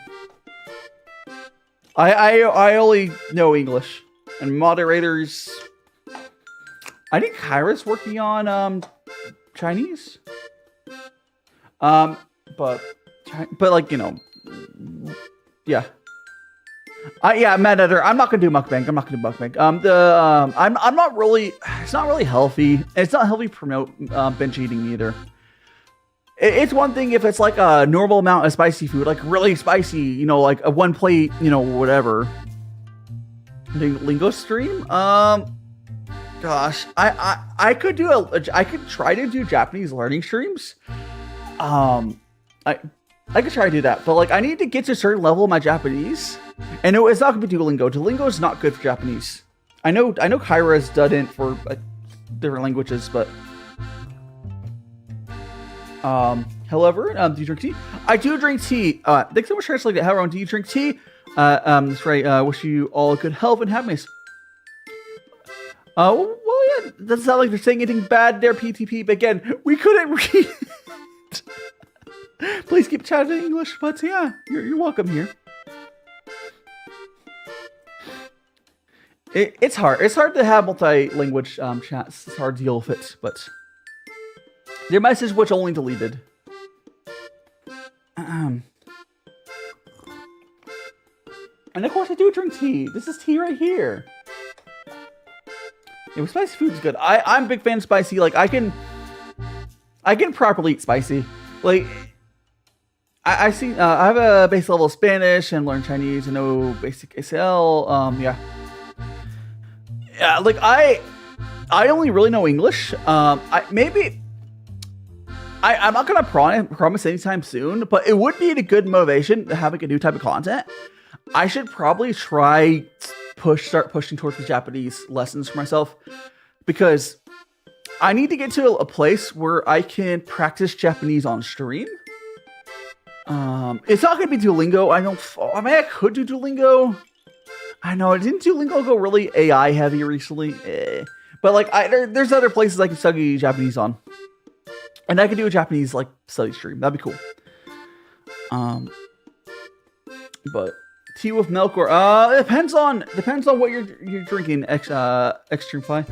S3: I only know English and moderators. I think Kyra's working on Chinese. But like, you know, yeah. Yeah, Mad Editor, I'm not gonna do mukbang. I'm not really. It's not really healthy. It's not healthy to promote binge eating either. It's one thing if it's like a normal amount of spicy food, like really spicy, you know, like a one plate, you know, whatever. Lingo stream. Gosh, I could try to do Japanese learning streams. I could try to do that, but like I need to get to a certain level of my Japanese, and it's not gonna be Duolingo. Duolingo is not good for Japanese. I know Kyra has done it for different languages, but however, do you drink tea? I do drink tea. Thanks so much for translating it. How do you drink tea? That's right. Wish you all good health and happiness. Well, yeah, doesn't sound like they're saying anything bad there, PTP. But again, we couldn't read. Please keep chatting English, but yeah, you're welcome here. It's hard. It's hard to have multi-language chats. It's hard to deal with it, but your message was only deleted. And of course, I do drink tea. This is tea right here. Yeah, spicy food is good. I'm a big fan of spicy. Like I can properly eat spicy. Like I have a base level of Spanish and learn Chinese and know basic ASL. Yeah. Like I only really know English. I'm not gonna promise anytime soon, but it would be a good motivation to have like a new type of content. I should probably start pushing towards the Japanese lessons for myself, because I need to get to a place where I can practice Japanese on stream. It's not going to be Duolingo. I mean, I could do Duolingo. I know, didn't Duolingo go really AI heavy recently? But like, there's other places I can study Japanese on, and I could do a Japanese like study stream. That'd be cool. But tea with milk or it depends on what you're drinking. Extreme Fly.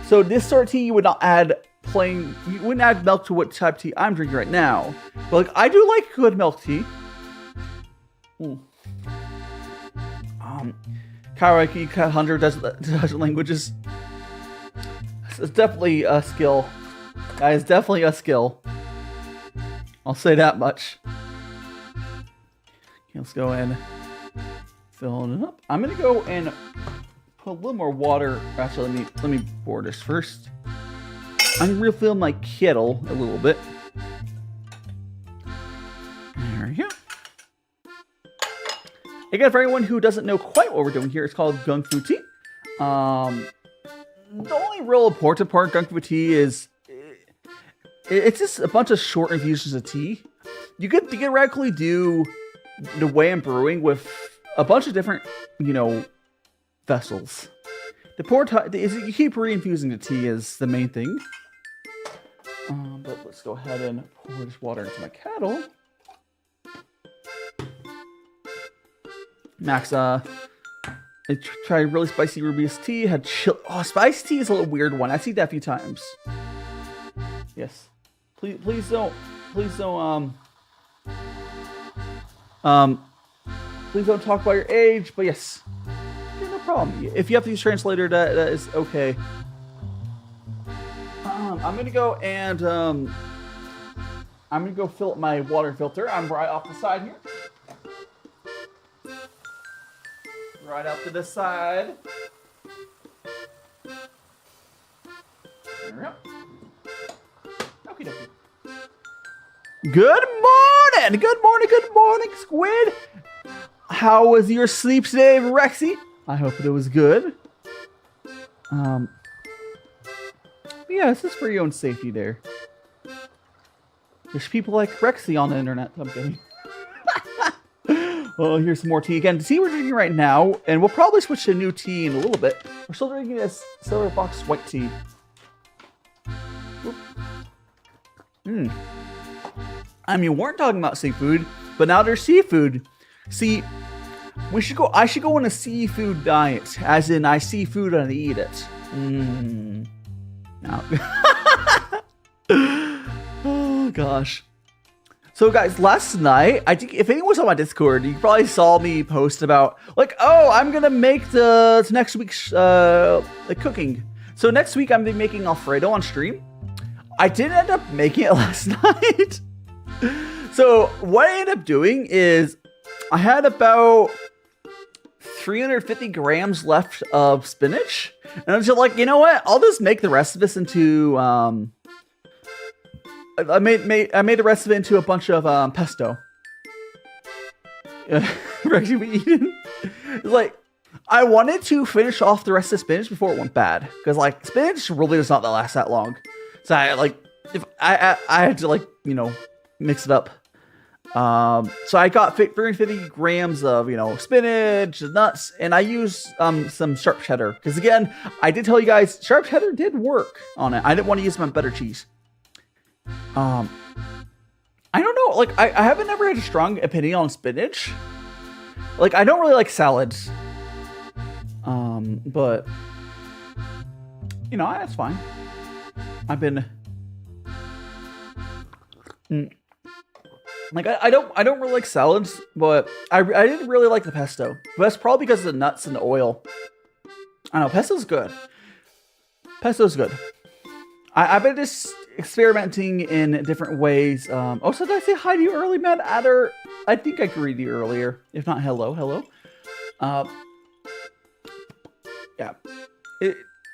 S3: So this sort of tea you would not add plain. You wouldn't add milk to what type of tea I'm drinking right now. But like, I do like good milk tea. Karaoke cut 100 dozen languages. It's definitely a skill. That is definitely a skill. I'll say that much. Okay, let's go and fill it up. I'm gonna go and put a little more water. Actually, let me pour this first. I'm gonna refill my kettle a little bit. There we go. Again, for anyone who doesn't know quite what we're doing here, it's called gongfu tea. The only real important part of gongfu tea is it's just a bunch of short infusions of tea. You could theoretically do the way I'm brewing with a bunch of different, vessels. The important is you keep reinfusing the tea is the main thing. But let's go ahead and pour this water into my kettle. Max, I tried really spicy Rubius tea. Had chill. Oh, spicy tea is a little weird one. I've seen that a few times. Yes. Please don't. Please don't talk about your age. But yes, yeah, no problem. If you have to use translator, that is okay. I'm gonna go and I'm gonna go fill up my water filter. I'm right off the side here. Right out to the side. There we go. Okie dokie. Good morning, Squid. How was your sleep today, Rexy? I hope it was good. Yeah, this is for your own safety there. There's people like Rexy on the internet. I'm kidding. Well, here's some more tea again. The tea we're drinking right now, and we'll probably switch to new tea in a little bit. We're still drinking this Silver Fox white tea. I mean, we weren't talking about seafood, but now there's seafood. See, I should go on a seafood diet, as in I see food and I eat it. No. Oh gosh. So guys, last night, I think if anyone was on my Discord, you probably saw me post about like, oh, I'm gonna make the next week's cooking. So next week I'm gonna be making Alfredo on stream. I did end up making it last night. So what I ended up doing is I had about 350 grams left of spinach, and I was just like, you know what? I'll just make the rest of this into I made the rest of it into a bunch of pesto. Rexy, we eating? Like, I wanted to finish off the rest of the spinach before it went bad, because like spinach really does not last that long. So I had to mix it up. So I got 350 grams of spinach, nuts, and I used some sharp cheddar, because again, I did tell you guys sharp cheddar did work on it. I didn't want to use my better cheese. I don't know, like I haven't ever had a strong opinion on spinach. Like I don't really like salads. But that's fine. I've been like I don't really like salads, but I didn't really like the pesto. But that's probably because of the nuts and the oil. I don't know, pesto's good. Pesto's good. I've been just experimenting in different ways. Oh, so did I say hi to you early, Mad Adder? I think I greeted you earlier. If not, hello. Yeah.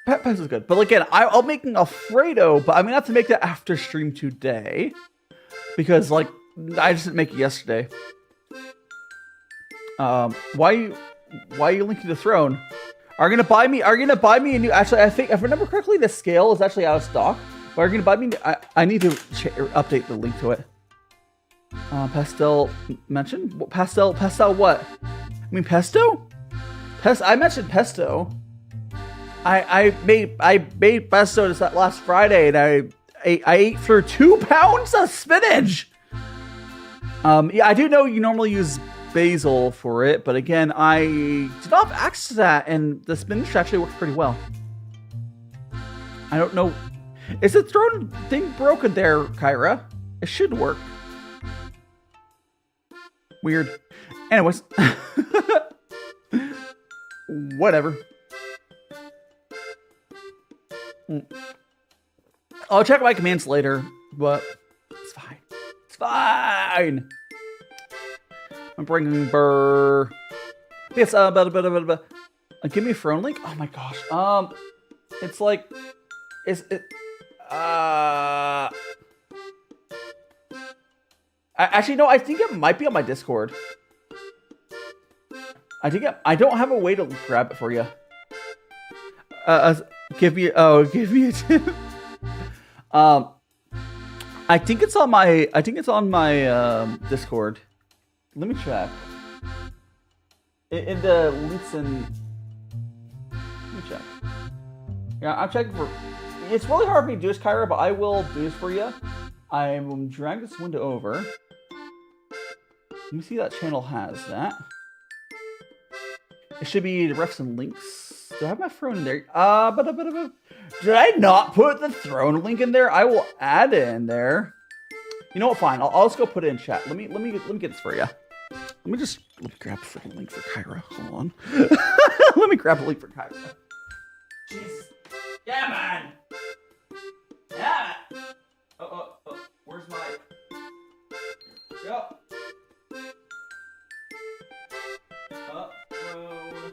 S3: Pesto's good. But again, I'll make an Alfredo, but I'm going to have to make that after stream today. Because, like, I just didn't make it yesterday. Why are you linking the throne? Are you gonna buy me a new? Actually, I think if I remember correctly, the scale is actually out of stock. But are you gonna buy me? I need to update the link to it. Pastel mentioned pastel what? I mean pesto. I mentioned pesto. I made pesto this last Friday, and I ate through 2 pounds of spinach. Yeah, I do know you normally use basil for it, but again, I did not have access to that, and the spinach actually works pretty well. I don't know. Is the throne thing broken there, Kyra? It should work. Weird. Anyways. Whatever. I'll check my commands later, but it's fine. It's fine. I'm bringing Burr. Yes, give me a throne link. Oh my gosh. It's like, is it? Actually, no. I think it might be on my Discord. I don't have a way to grab it for you. Give me a tip. I think it's on my Discord. Let me check. In the links and let me check. Yeah, I'm checking for. It's really hard for me to do this, Kyra, but I will do this for you. I will drag this window over. Let me see if that channel has that. It should be the refs and links. Do I have my throne in there? Did I not put the throne link in there? I will add it in there. You know what? Fine. I'll just go put it in chat. Let me get this for you. Let me grab a freaking link for Kyra. Hold on. Let me grab a link for Kyra. Jeez. Yeah, man. Yeah. Oh. Where's my? Go. Throne.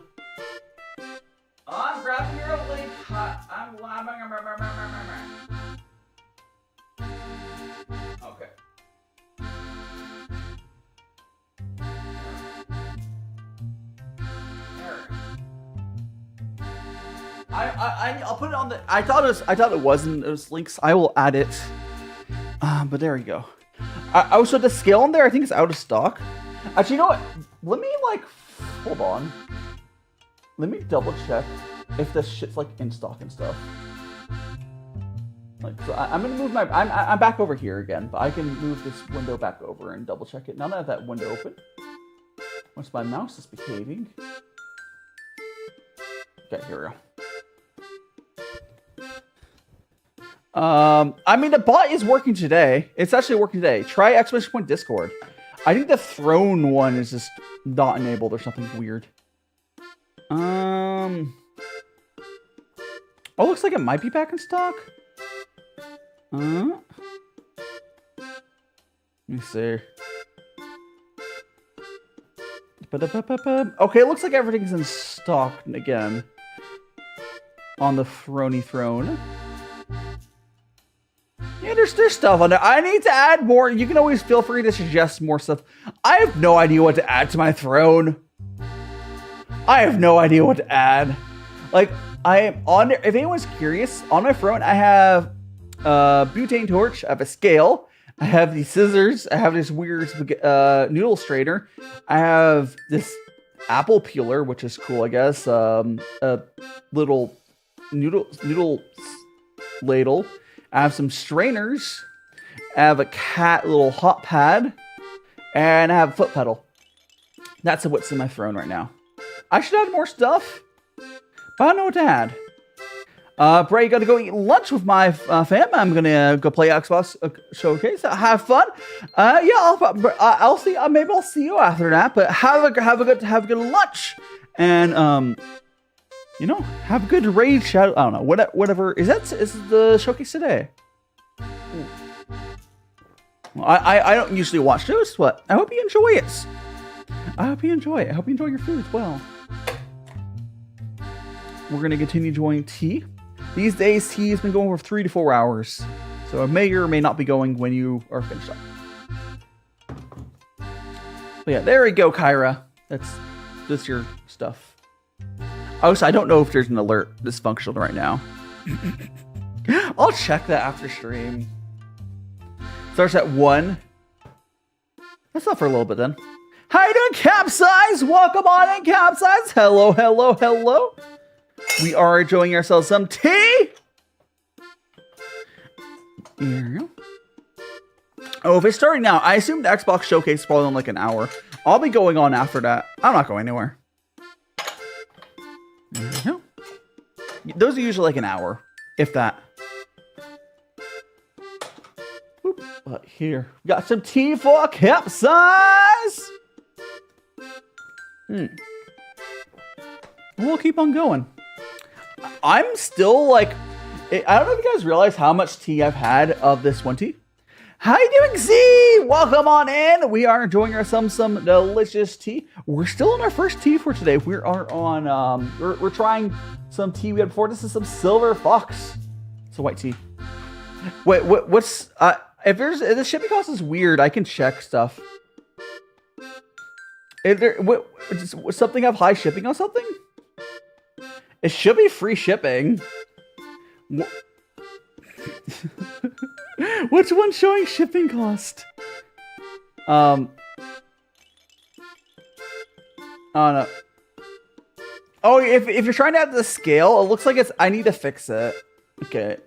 S3: I'm grabbing your link. Okay. I'll put it on the. I thought it wasn't those links. I will add it. But there you go. So the scale on there, I think it's out of stock. Actually, you know what? Let me hold on. Let me double check if this shit's in stock and stuff. So I'm gonna move my. I'm back over here again, but I can move this window back over and double check it. Now that I have that window open, once my mouse is behaving. Okay, here we go. I mean, the bot is working today. It's actually working today. Try ! Discord. I think the throne one is just not enabled or something weird. Oh, looks like it might be back in stock. Let me see. Okay, it looks like everything's in stock again. On the throne. Yeah, there's stuff on there. I need to add more. You can always feel free to suggest more stuff. I have no idea what to add to my throne. I have no idea what to add. I am on there. If anyone's curious, on my throne, I have a butane torch. I have a scale. I have these scissors. I have this weird noodle strainer. I have this apple peeler, which is cool, I guess. A little noodle ladle. I have some strainers. I have a little hot pad. And I have a foot pedal. That's what's in my throne right now. I should add more stuff. But I don't know what to add. Bray, you gotta go eat lunch with my fam. I'm gonna go play Xmas Showcase. Have fun. Yeah, I'll see. Maybe I'll see you after that. But have a good lunch. And have a good raid shout. I don't know. Whatever. Is the showcase today? Well, I don't usually watch those, but I hope you enjoy it. I hope you enjoy it. I hope you enjoy your food as well. We're going to continue enjoying tea. These days, tea has been going for 3 to 4 hours. So it may or may not be going when you are finished up. But yeah, there we go, Kyra. That's your stuff. Also, I don't know if there's an alert that's functional right now. I'll check that after stream. Starts at 1. That's not for a little bit then. How you doing, Capsize? Welcome on in, Capsize. Hello, hello, hello. We are enjoying ourselves some tea. Here we go. Oh, if it's starting now, I assume the Xbox Showcase is probably in like an hour. I'll be going on after that. I'm not going anywhere. There we go. Those are usually like an hour, if that. Oop, but here, we got some tea for Capsize. We'll keep on going. I'm still like, I don't know if you guys realize how much tea I've had of this one tea. How you doing, Z? Welcome on in. We are enjoying ourselves some delicious tea. We're still on our first tea for today. We are on, we're trying some tea we had before. This is some Silver Fox. It's a white tea. Wait, what's, if the shipping cost is weird, I can check stuff. Does something have high shipping on something? It should be free shipping. Which one's showing shipping cost? Oh no. Oh, if you're trying to add the scale, it looks like I need to fix it. Okay.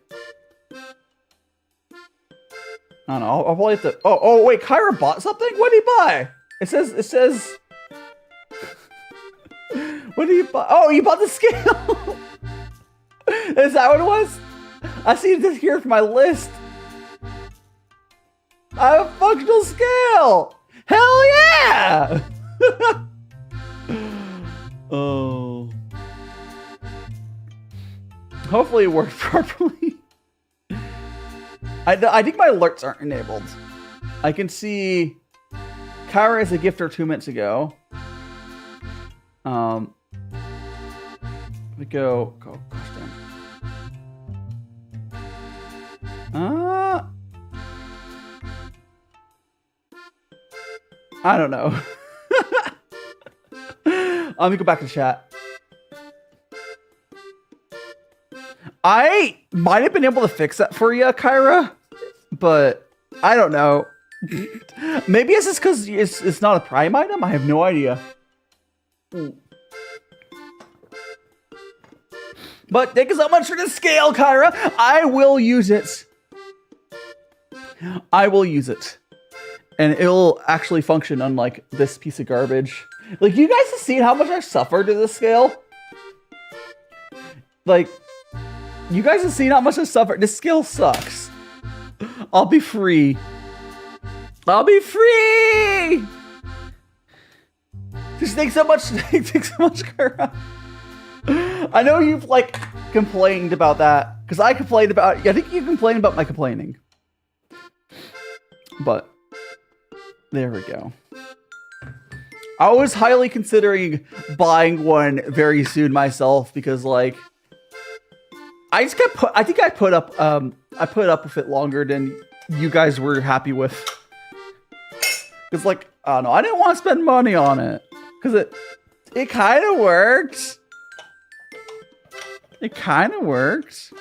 S3: I don't know. I'll probably have to. Oh wait, Kyra bought something. What did he buy? It says. What did you buy? Oh, you bought the scale. Is that what it was? I see this here for my list. I have a functional scale. Hell yeah! Oh. Hopefully it worked properly. I think my alerts aren't enabled. I can see Kyra as a gifter 2 minutes ago. We go, gosh damn. I don't know. Let me go back to chat. I might have been able to fix that for you, Kyra, but I don't know. Maybe it's just because it's not a Prime item. I have no idea. But thank you so much for the scale, Kyra. I will use it. I will use it. And it'll actually function unlike this piece of garbage. Like, you guys have seen how much I suffered to this scale? Like, you guys have seen how much I suffered. This scale sucks. I'll be free. I'll be free! Just thanks so much, thanks so much, Kyra. I know you've, like, complained about that. Because I complained about, I think you complained about my complaining. But there we go. I was highly considering buying one very soon myself because, like, I just kept I think I put up with it longer than you guys were happy with. Cause, like, I don't know, I didn't want to spend money on it because it kind of works. It kind of works.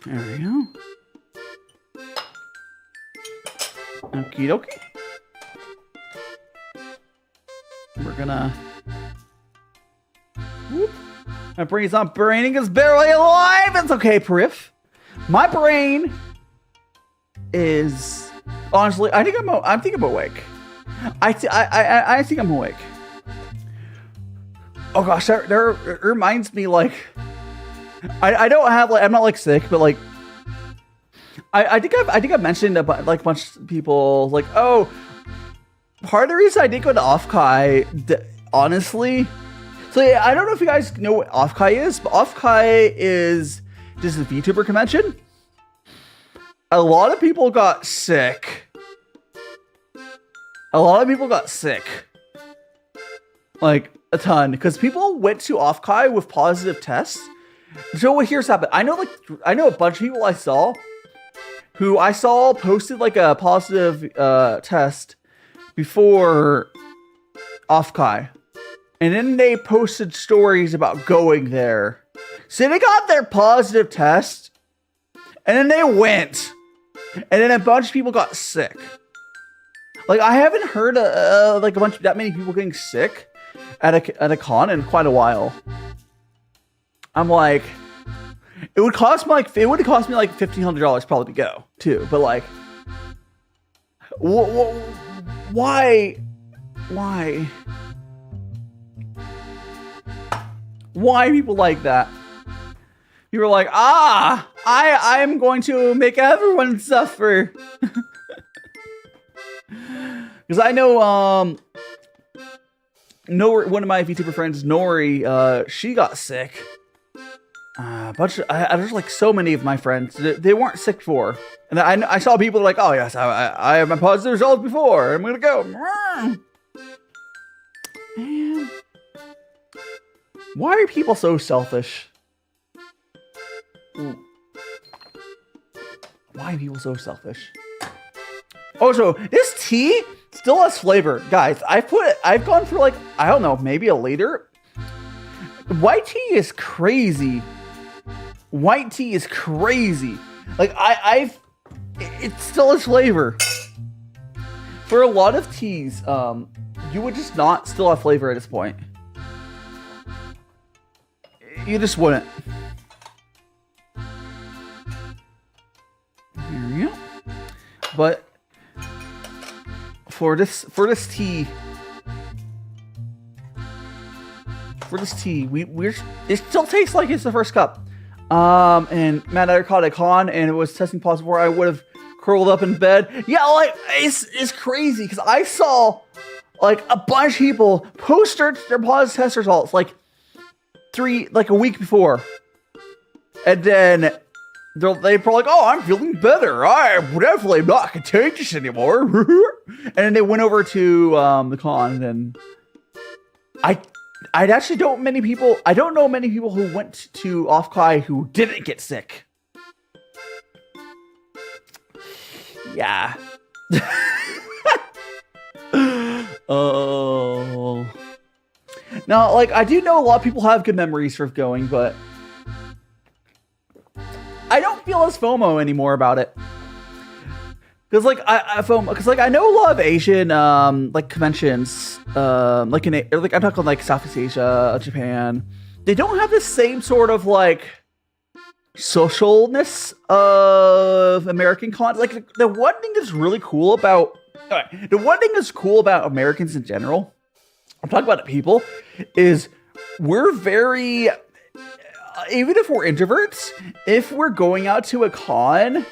S3: There we go. Okie dokie. We're gonna. Whoop. My brain's not braining, it's barely alive. It's okay, Pu'er. My brain is honestly. I think I'm awake. I think I'm awake. Oh gosh, that reminds me, like, I don't have, like, I'm not, like, sick, but, like, I think I've mentioned about, like, a bunch of people, like, oh, part of the reason I didn't go to Offkai, honestly, so yeah, I don't know if you guys know what Offkai is, but Offkai is just a VTuber convention. A lot of people got sick. Like, a ton, because people went to Offkai with positive tests. So what here's happened. I know a bunch of people I saw posted, like, a positive test before Offkai, and then they posted stories about going there. So they got their positive test, and then they went, and then a bunch of people got sick. Like, I haven't heard like that many people getting sick at a con in quite a while. I'm like, it would cost me like $1,500 probably to go too. But like, why? Why people like that? You were like, I am going to make everyone suffer. Because I know, Nori, one of my VTuber friends, Nori, she got sick. There's like so many of my friends, they weren't sick before. And I saw people like, oh yes, I have my positive results before. I'm gonna go. Man. Why are people so selfish? Why are people so selfish? Oh, so this tea still has flavor. Guys, I've gone for like, I don't know, maybe a liter. White tea is crazy. White tea is crazy. Like it still has flavor. For a lot of teas, you would just not still have flavor at this point. You just wouldn't. Here we go. But for this tea, it still tastes like it's the first cup. And Matt, I caught a con and it was testing positive where I would have curled up in bed. Yeah, like it's crazy because I saw like a bunch of people post their positive test results like a week before, and then they probably like, oh, I'm feeling better. I'm definitely not contagious anymore. And then they went over to the con, and I actually don't know many people who went to Offkai who didn't get sick. Yeah. Oh. Now, like, I do know a lot of people have good memories for going, but I don't feel as FOMO anymore about it. Because, like, I FOMO, because, like, I know a lot of Asian, like, conventions, like, I'm talking, like, Southeast Asia, Japan. They don't have the same sort of, like, socialness of American content. Like, the one thing that's really cool about, the one thing that's cool about Americans in general, I'm talking about the people, is we're very, even if we're introverts, if we're going out to a con,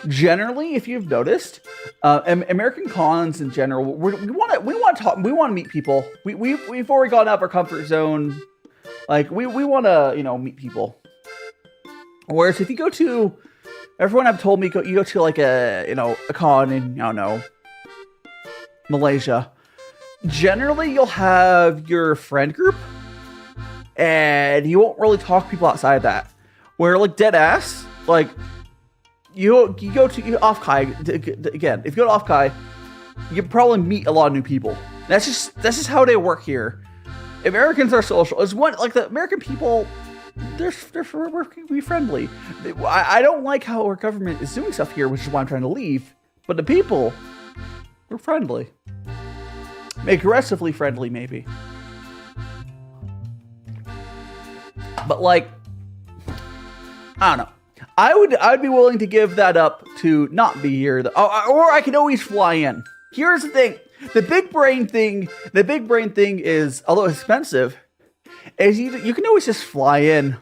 S3: generally, if you've noticed, American cons in general, we want to talk, we want to meet people. We've already gone out of our comfort zone. Like, we want to, meet people. Whereas if you go to, everyone have told me, you go to like a con in, I don't know, Malaysia, generally you'll have your friend group and you won't really talk to people outside of that. Where like dead ass, like you go to Offkai again, if you go to Offkai, you can probably meet a lot of new people. That's just how they work here. Americans are social. It's one, like, the American people, they're friendly. I don't like how our government is doing stuff here, which is why I'm trying to leave. But the people, we're friendly. Aggressively friendly, maybe. But, like, I don't know. I would be willing to give that up to not be here, or I can always fly in. Here's the thing: the big brain thing is, although it's expensive, is you can always just fly in.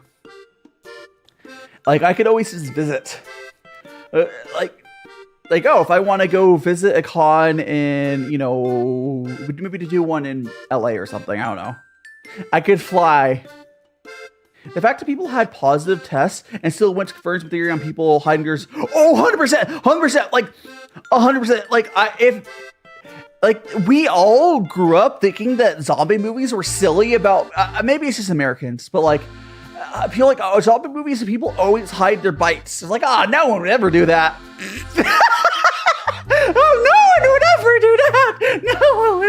S3: Like, I could always just visit. Like, oh, if I want to go visit a con in, maybe to do one in LA or something, I don't know. I could fly. The fact that people had positive tests and still went to conference theory on people hiding yours, 100%, like, 100%, like, we all grew up thinking that zombie movies were silly about, maybe it's just Americans, but, like, I feel like, zombie movies, people always hide their bites. It's like, no one would ever do that. Oh, no one would ever do that. No one would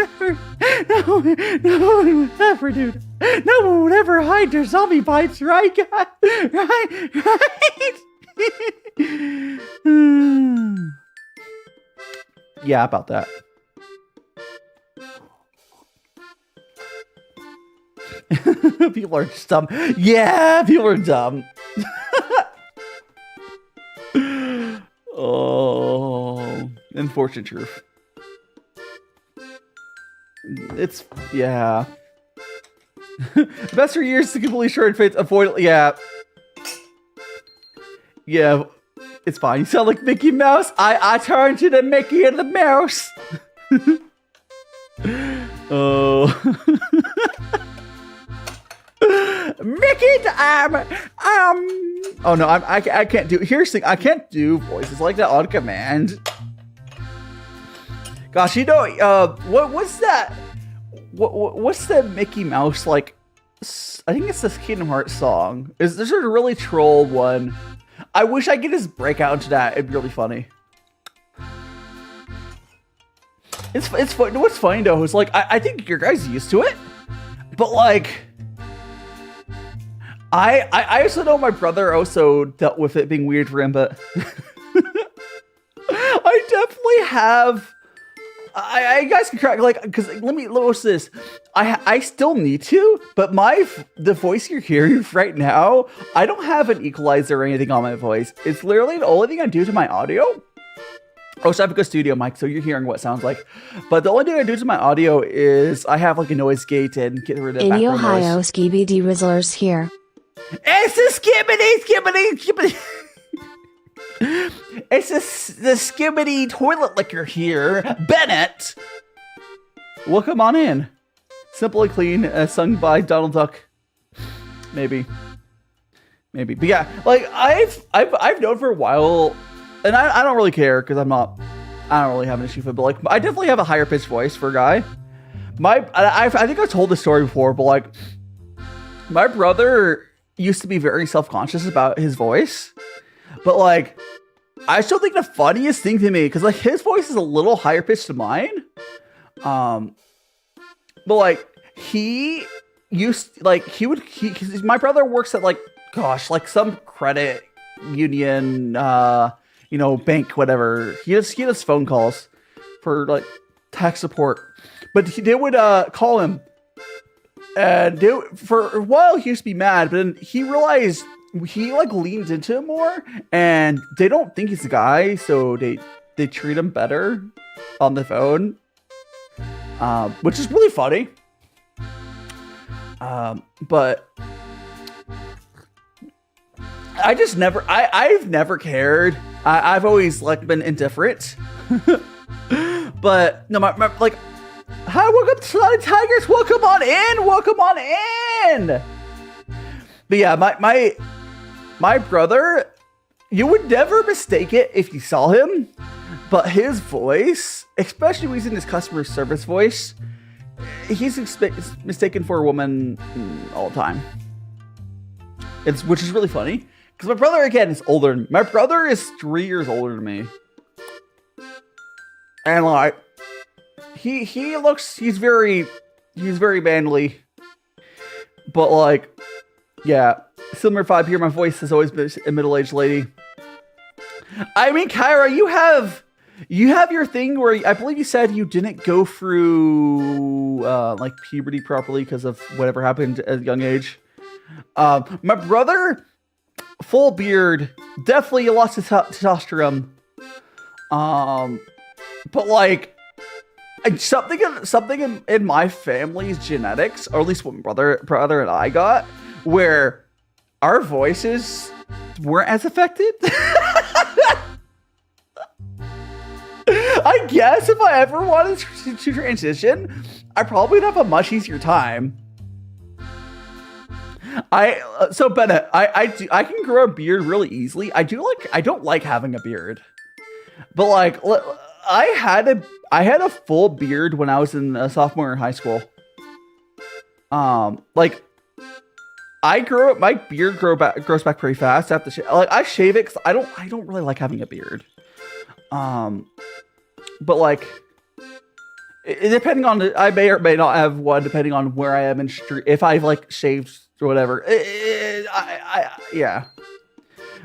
S3: ever do that. No one would ever hide their zombie bites, right, guys? Right? Yeah, about that. People are just dumb. Yeah, people are dumb. Oh, unfortunate truth. It's, yeah. The best for years to completely short fades. Avoid, yeah. Yeah, it's fine. You sound like Mickey Mouse. I turned you to Mickey and the Mouse. Oh. Mickey, oh no, I can't do. Here's the thing, I can't do voices like that on command. Gosh, you know, what's that? What's the Mickey Mouse like? I think it's this Kingdom Hearts song. There's a really troll one. I wish I could just break out into that. It'd be really funny. It's fun. What's funny though is like I think your guys used to it, but like I also know my brother also dealt with it being weird for him, but I definitely have. I guys can crack like because what's this? I still need to, but the voice you're hearing right now, I don't have an equalizer or anything on my voice. It's literally the only thing I do to my audio. Oh, so I have a good studio mic, so you're hearing what it sounds like. But the only thing I do to my audio is I have like a noise gate and get rid of
S1: in
S3: background
S1: Ohio,
S3: noise.
S1: Skibidi Rizzlers here.
S3: It's a skibbity. It's the skibbity toilet licker here, Bennett. Welcome on in. Simple and Clean, sung by Donald Duck. Maybe. But yeah, like I've known for a while. And I don't really care because I don't really have an issue with it, but like I definitely have a higher pitched voice for a guy. I think I've told this story before, but like my brother used to be very self-conscious about his voice, but like I still think the funniest thing to me, because like his voice is a little higher pitched than mine, but like my brother works at like some credit union, bank, whatever. He does phone calls for like tax support, but they would call him, and for a while he used to be mad, but then he realized he like leans into it more, and they don't think he's the guy, so they treat him better on the phone, which is really funny. But I've never cared. I've always like been indifferent. But no, my like, hi, welcome to Slotted Tigers. Welcome on in. But yeah, my brother, you would never mistake it if you saw him, but his voice, especially when he's in his customer service voice, he's mistaken for a woman all the time. Which is really funny. Because my brother, again, is older than me. My brother is 3 years older than me. And like, he's very manly. But like, yeah, similar vibe here. My voice has always been a middle-aged lady. I mean, Kyra, you have your thing where I believe you said you didn't go through like puberty properly because of whatever happened at a young age. My brother, full beard, definitely lost his testosterone. But like something in my family's genetics, or at least what my brother and I got, where our voices weren't as affected. I guess if I ever wanted to transition, I probably would have a much easier time. So Bennett, I can grow a beard really easily. I don't like having a beard, but like I had a full beard when I was in a sophomore in high school. Like my beard grows back pretty fast. I have to I shave it because I don't really like having a beard. But like, depending on I may or may not have one, depending on where I am in street. If I've like shaved or whatever, yeah.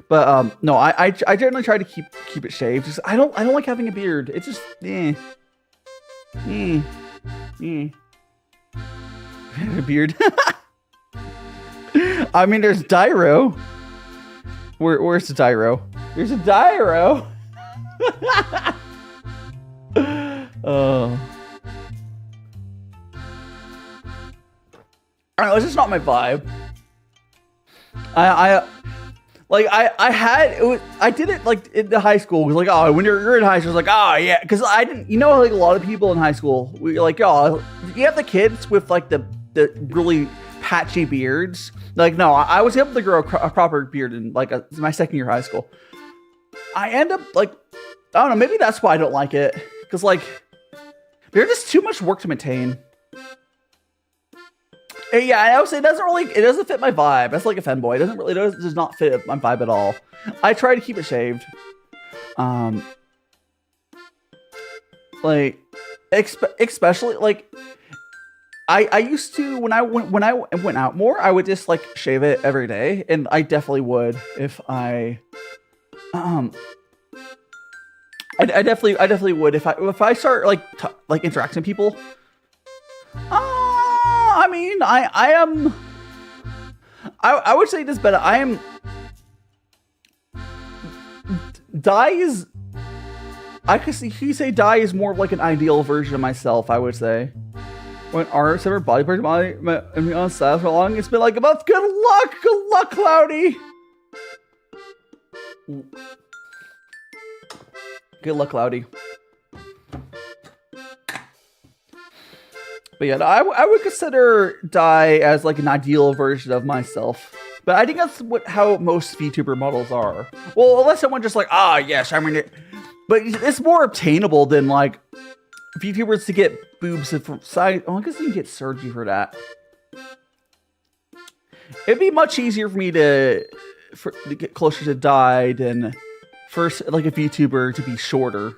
S3: But no, I generally try to keep it shaved. Just I don't like having a beard. It's just a beard. I mean, there's Dairo. Where's the Dairo? There's a Dairo. Oh. I don't know, it's just not my vibe. I did it like in the high school. It was like, oh, when you're in high school, it's like, oh yeah, because I didn't, you know, like a lot of people in high school, we like, oh, you have the kids with like the really patchy beards. Like, no, I was able to grow a proper beard in like my second year of high school. I end up like, I don't know, maybe that's why I don't like it, because like they're just too much work to maintain. Yeah, I would say it doesn't fit my vibe. That's like a femboy. It does not fit my vibe at all. I try to keep it shaved. Like, especially like, I used to when I went out more, I would just like shave it every day, and I definitely would if I definitely would if I start like interacting with people. I mean, I would say this better. I am Dai is. I could see you say Dai is more of like an ideal version of myself. I would say when artists ever body part me on staff for long, it's been like a month. Good luck, Cloudy. Good luck, Cloudy. But yeah, I would consider Dai as like an ideal version of myself. But I think that's how most VTuber models are. Well, unless someone just like, yes, I mean it. But it's more obtainable than like VTubers to get boobs from side. Oh, I guess you can get surgery for that. It'd be much easier for me to get closer to Dai than first like a VTuber to be shorter.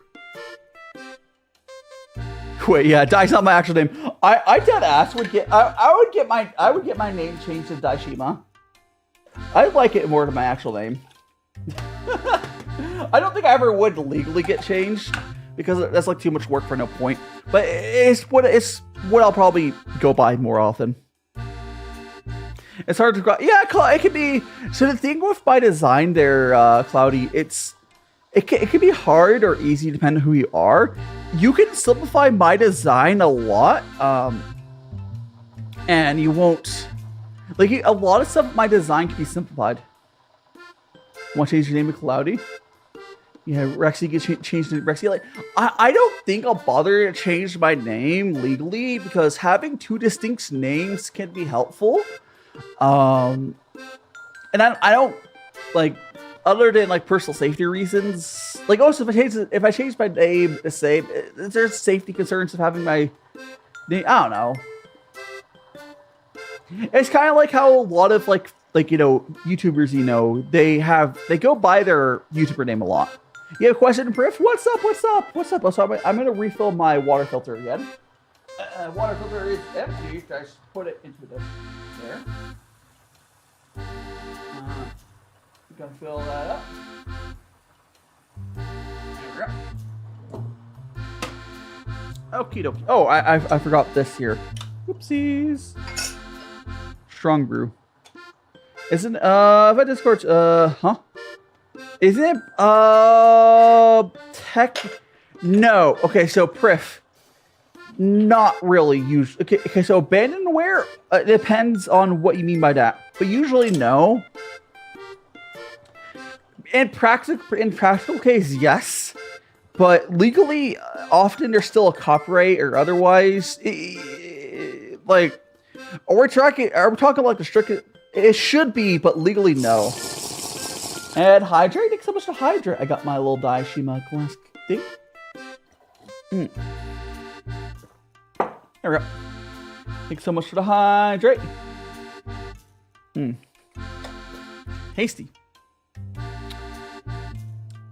S3: Wait, yeah, Dai's not my actual name. I dead ass would get. I would get my name changed to Daishima. I'd like it more than my actual name. I don't think I ever would legally get changed because that's like too much work for no point. But it's what I'll probably go by more often. It's hard to yeah, it could be. So the thing with my design there, Cloudy, it can be hard or easy depending on who you are. You can simplify my design a lot, and you won't like a lot of stuff. My design can be simplified. Want to change your name to Cloudy? Yeah, Rexy gets changed to Rexy. Like, I don't think I'll bother to change my name legally because having two distinct names can be helpful. And I don't like. Other than like personal safety reasons, like also if I change my name the same, there's safety concerns of having my name. I don't know. It's kind of like how a lot of like you know YouTubers, you know, they go by their YouTuber name a lot. You have a question, Pu'er? What's up? Oh, so I'm gonna refill my water filter again. Water filter is empty. I just put it into there. Gonna fill that up. There we go. Okie dokie. Oh, I forgot this here. Whoopsies. Strong brew. Isn't if I Discord huh? Isn't it tech? No. Okay, so Priff. Not really used. Okay, so abandonware, it depends on what you mean by that. But usually no. In practical case, yes, but legally, often there's still a copyright or otherwise. Like, are we talking like the strict? It should be, but legally, no. And hydrate. Thanks so much to hydrate. I got my little Daishima glass thing. There we go. Thanks so much for the hydrate. Tasty.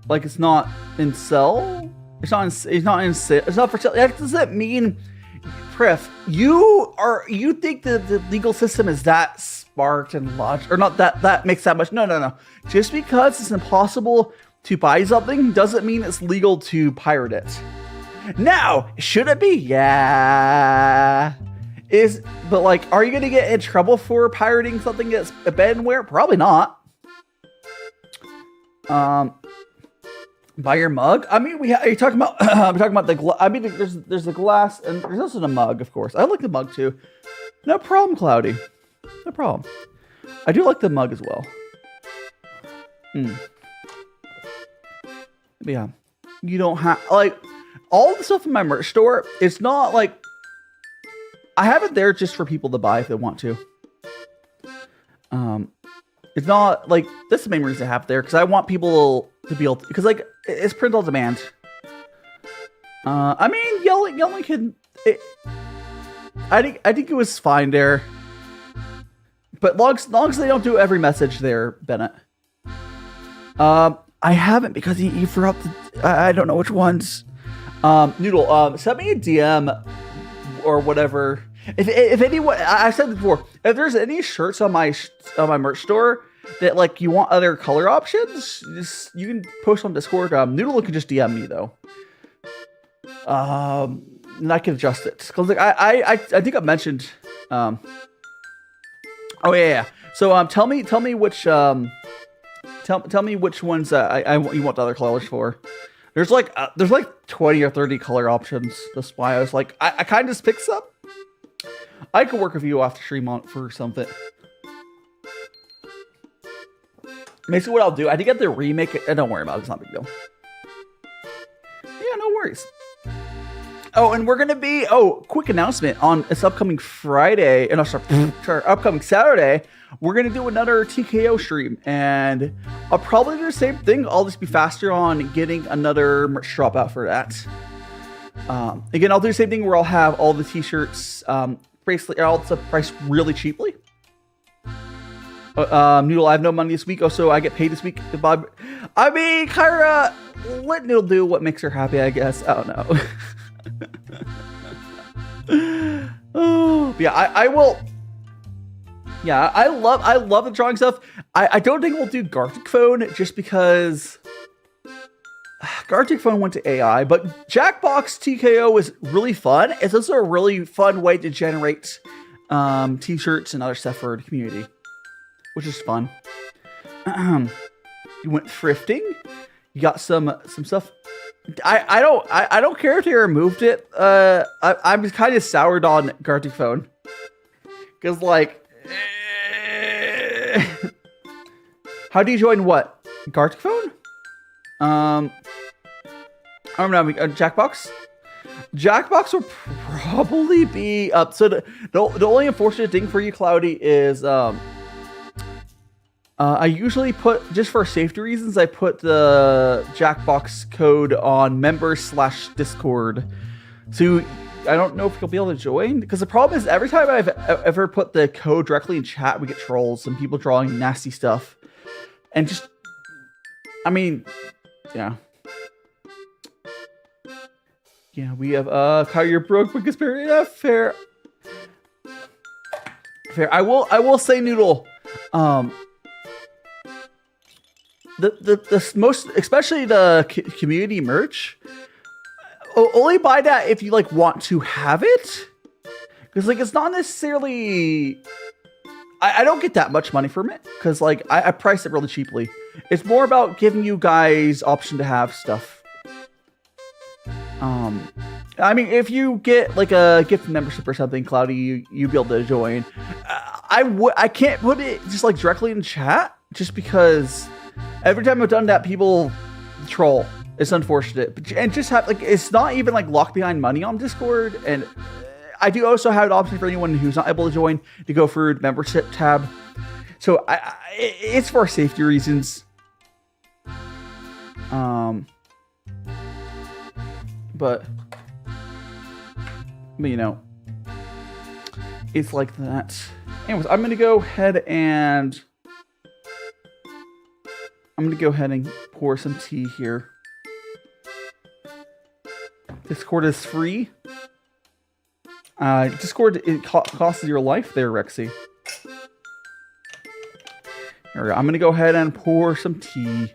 S3: Like it's not in sell. It's not in sale. It's not for sale. That doesn't mean, Priff, you think that the legal system is that smart and logical, or not that makes that much. No. Just because it's impossible to buy something doesn't mean it's legal to pirate it. Now, should it be? Yeah. But like, are you gonna get in trouble for pirating something that's abandonware? Probably not. Buy your mug. I mean, are you talking about? I'm talking about the. I mean, there's the glass, and there's also the mug, of course. I like the mug too. No problem, Cloudy. No problem. I do like the mug as well. Yeah, you don't have like all the stuff in my merch store. It's not like I have it there just for people to buy if they want to. It's not like that's the main reason I have it there because I want people to be able to, because like it's print on demand. I mean, yelling can. I think it was fine there. But long as they don't do every message there, Bennett. I haven't because you forgot the. I don't know which ones. Noodle, send me a DM or whatever. If anyone, I said before, if there's any shirts on my merch store that like you want other color options, you can post on Discord. Noodle can just DM me though. And I can adjust it because like I think I mentioned. Oh yeah. So tell me which tell me which ones you want the other colors for. There's like 20 or 30 color options. That's why I was like I kind of just picked up. I could work with you after stream on for something. Basically, what I'll do, I think I have to remake it. Don't worry about it. It's not a big deal. Yeah, no worries. Oh, and we're gonna be quick announcement on this upcoming Friday, and sorry, upcoming Saturday. We're gonna do another TKO stream, and I'll probably do the same thing. I'll just be faster on getting another merch drop out for that. Again, I'll do the same thing where I'll have all the t-shirts, bracelet, all the stuff priced really cheaply. Noodle, I have no money this week. Also, I get paid this week. Bob, I mean, Kyra, let Noodle do what makes her happy, I guess. I don't know. Oh, yeah, I will. Yeah, I love the drawing stuff. I don't think we'll do Gartic Phone just because Gartic Phone went to AI, but Jackbox TKO is really fun. It's also a really fun way to generate t-shirts and other stuff for the community, which is fun. You went thrifting. You got some stuff. I don't care if they removed it. I'm kind of soured on Gartic Phone because like, how do you join what? Gartic Phone? I don't know. Jackbox. Jackbox will probably be up. So the only unfortunate thing for you, Cloudy, is I usually put, just for safety reasons, I put the Jackbox code on members/Discord. So I don't know if you'll be able to join, because the problem is every time I've ever put the code directly in chat, we get trolls and people drawing nasty stuff. And just, I mean, yeah. Yeah, we have, Kyle, you're broke, but conspiracy. Yeah, fair. Fair. I will say, Noodle, the most, especially the community merch, only buy that if you like want to have it, because like it's not necessarily, I don't get that much money from it because like I price it really cheaply. It's more about giving you guys option to have stuff. I mean, if you get like a gift membership or something, Cloudy, you'd be able to join. I can't put it just like directly in chat just because every time I've done that, people troll. It's unfortunate, and just have like, it's not even like locked behind money on Discord. And I do also have an option for anyone who's not able to join to go through the membership tab. So it's for safety reasons. But you know, it's like that. Anyways, I'm gonna go ahead and pour some tea here. Discord is free. Discord, it costs your life there, Rexy. Here we go. I'm gonna go ahead and pour some tea.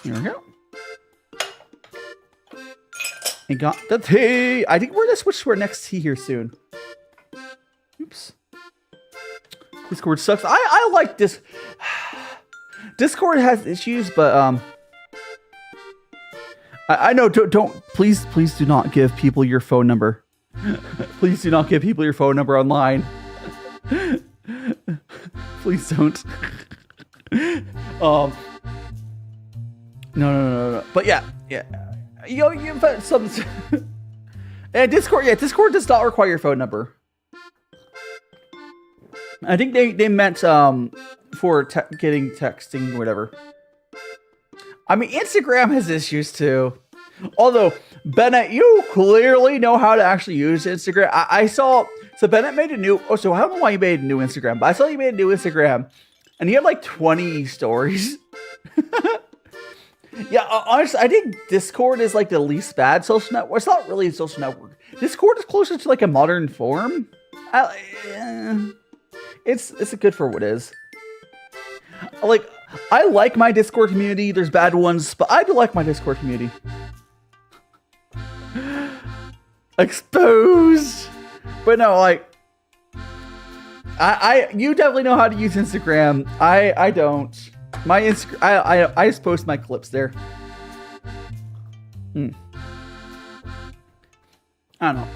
S3: Here we go. And got the tea. I think we're gonna switch to our next tea here soon. Oops. Discord sucks. I like this. Discord has issues, but I know. Don't please do not give people your phone number. Please do not give people your phone number online. Please don't. No. But yeah. You put some. And Discord, Discord does not require your phone number. I think they meant for getting texting or whatever. I mean, Instagram has issues too. Although, Bennett, you clearly know how to actually use Instagram. I saw, so Bennett made a new, so I don't know why you made a new Instagram, but I saw you made a new Instagram and he had like 20 stories. Yeah, honestly, I think Discord is like the least bad social network. It's not really a social network. Discord is closer to like a modern forum. It's good for what it is. Like, I like my Discord community. There's bad ones, but I do like my Discord community. Exposed. But no, like, you definitely know how to use Instagram. I don't. My Instagram, I just post my clips there. I don't know.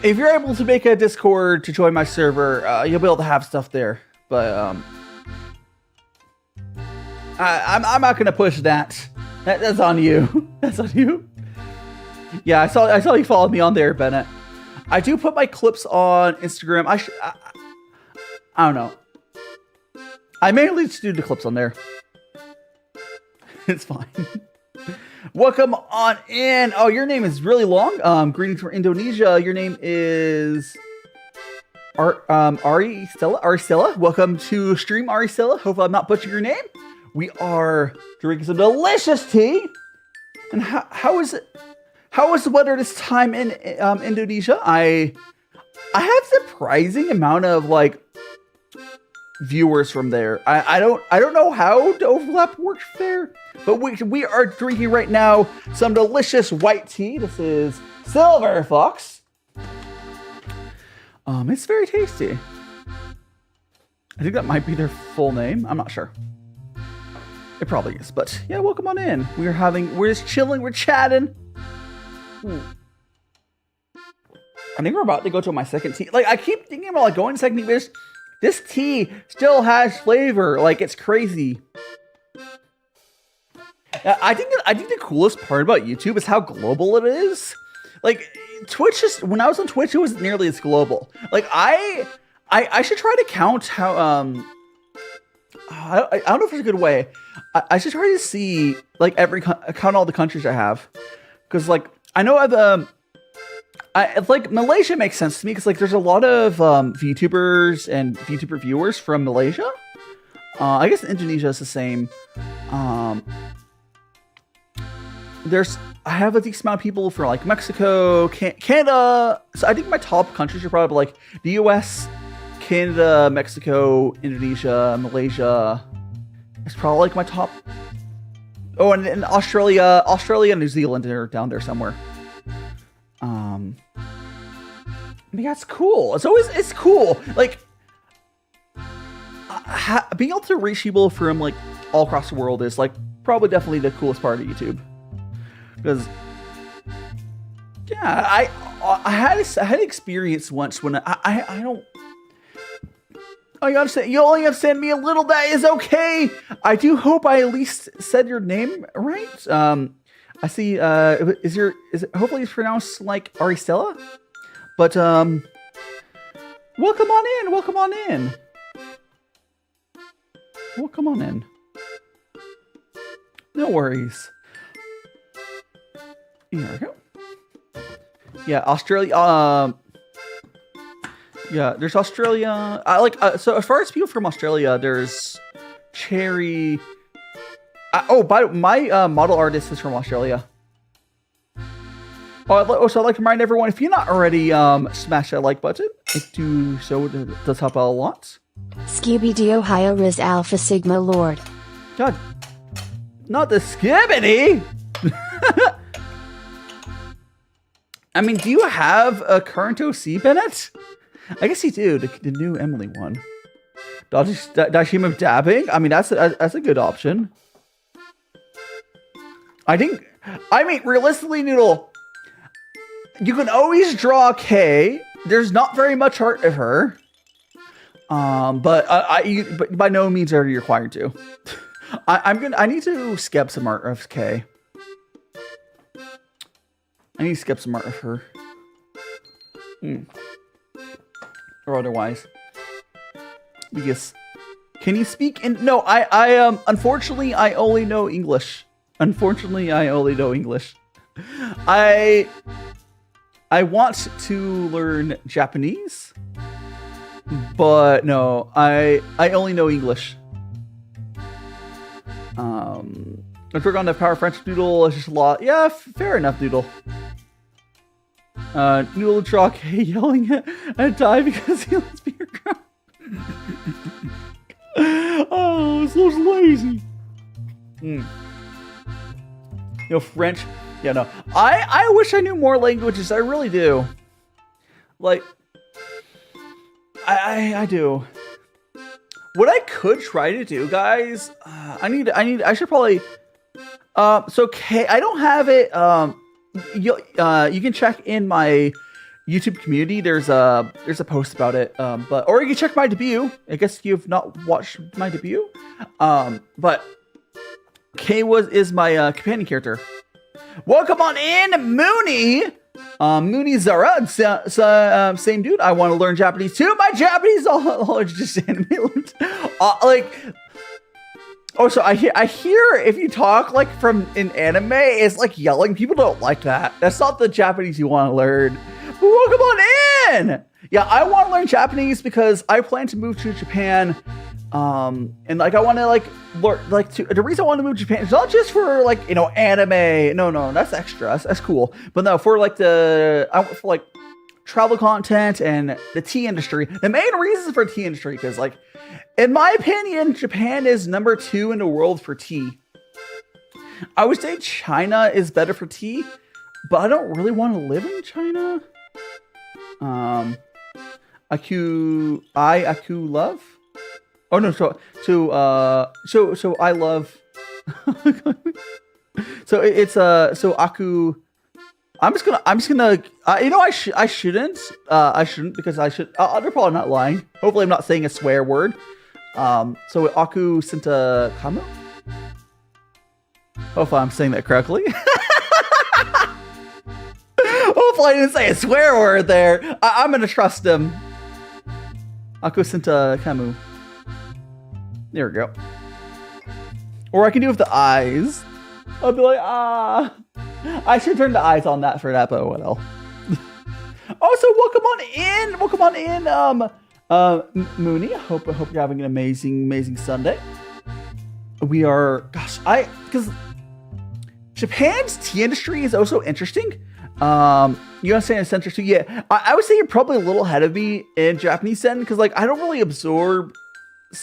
S3: If you're able to make a Discord to join my server, you'll be able to have stuff there. But I'm not gonna push that. That's on you. That's on you. Yeah, I saw you followed me on there, Bennett. I do put my clips on Instagram. I don't know. I mainly just do the clips on there. It's fine. Welcome on in. Oh, your name is really long. Greetings from Indonesia. Your name is Ari Stella. Welcome to stream, Ari Stella. Hope I'm not butchering your name. We are drinking some delicious tea. And how is it? How is the weather this time in Indonesia? I have surprising amount of like viewers from there. I don't know how the overlap works there, but we are drinking right now some delicious white tea. This is Silver Fox. It's very tasty. I think that might be their full name. I'm not sure. It probably is, but yeah, welcome on in. We're just chilling, we're chatting. I think we're about to go to my second tea. Like, I keep thinking about like going to second tea, but this tea still has flavor. Like, it's crazy. I think the coolest part about YouTube is how global it is. Like, Twitch is, when I was on Twitch, it wasn't nearly as global. Like, I should try to count how I don't know if there's a good way. I should try to see like count all the countries I have, because like I know like Malaysia makes sense to me because like there's a lot of VTubers and VTuber viewers from Malaysia. I guess Indonesia is the same. I have a decent amount of people for like Mexico, Canada. So I think my top countries are probably like the US, Canada, Mexico, Indonesia, Malaysia. It's probably like my top. Oh, and Australia, and New Zealand are down there somewhere. Yeah, it's cool. It's cool. Like being able to reach people from like all across the world is like probably definitely the coolest part of YouTube. Because yeah, I had an experience once when I don't. Oh, you understand? You only have to send me a little. That is okay. I do hope I at least said your name right. I see. Hopefully it's pronounced like Aristella. But welcome on in. Welcome on in. Welcome on in. No worries. Here we go. Yeah, Australia. Yeah, there's Australia. So as far as people from Australia, there's Cherry. My model artist is from Australia. So I'd like to remind everyone, if you're not already smash that like button, it does help out a lot.
S1: Skibidi Ohio Riz Alpha Sigma Lord.
S3: God, not the Skibidi. I mean, do you have a current OC, Bennett? I guess you do, the new Emily one. Daishima dabbing? I mean, that's a good option. I mean, realistically, Noodle, you can always draw Kay. There's not very much art of her. But by no means are you required to. I need to skip some art of Kay. I need to skip some art of her. Or otherwise. Because can you speak in no, I unfortunately I only know English. Unfortunately, I only know English. I want to learn Japanese, but no, I only know English. If we're going to power French Noodle, it's just a lot. Yeah, fair enough, Noodle. Noodle Truck yelling at Ty because he lets me ground. Oh, so lazy. French. Yeah, no. I wish I knew more languages. I really do. Like, I do. What I could try to do, guys, I should probably, so K, I don't have it, you can check in my YouTube community. There's a post about it, or you can check my debut. I guess you've not watched my debut, but K is my companion character. Welcome on in, Mooney. Mooney Zara, same dude. I want to learn Japanese too. My Japanese all just anime. So I hear if you talk like from an anime, it's like yelling. People don't like that. That's not the Japanese you want to learn. But welcome on in. Yeah, I want to learn Japanese because I plan to move to Japan. And like I want to like learn the reason I want to move to Japan is not just for like anime. No, that's extra. That's cool. But no, for like for travel content and the tea industry. The main reason for tea industry because like in my opinion, Japan is number 2 in the world for tea. I would say China is better for tea, but I don't really want to live in China. Aku love. Oh no, so I love. So it's so Aku. I'm just gonna I shouldn't because I should. They're probably not lying. Hopefully I'm not saying a swear word. So Aku Sinta Kamu. Hopefully I'm saying that correctly. Hopefully I didn't say a swear word there. I'm gonna trust him. Aku Sinta Kamu. There we go. Or I can do it with the eyes. I'll be like, I should turn the eyes on that for that, but what else? Also, welcome on in, Mooney. I hope you're having an amazing Sunday. We are, because Japan's tea industry is also interesting. You understand it's interesting? Yeah, I would say you're probably a little ahead of me in Japanese then, because like I don't really absorb.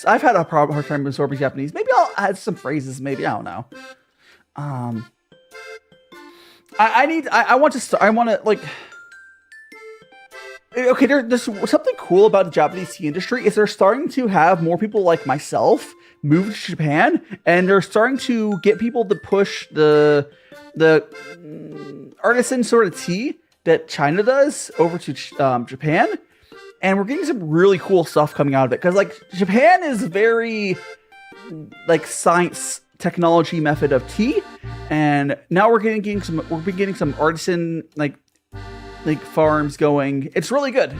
S3: I've had a hard time absorbing Japanese. Maybe I'll add some phrases. Maybe I don't know. I want to like. Okay, there's something cool about the Japanese tea industry is they're starting to have more people like myself move to Japan, and they're starting to get people to push the artisan sort of tea that China does over to Japan. And we're getting some really cool stuff coming out of it. Because, like, Japan is very, like, science technology method of tea. And now we're getting some artisan, like farms going. It's really good.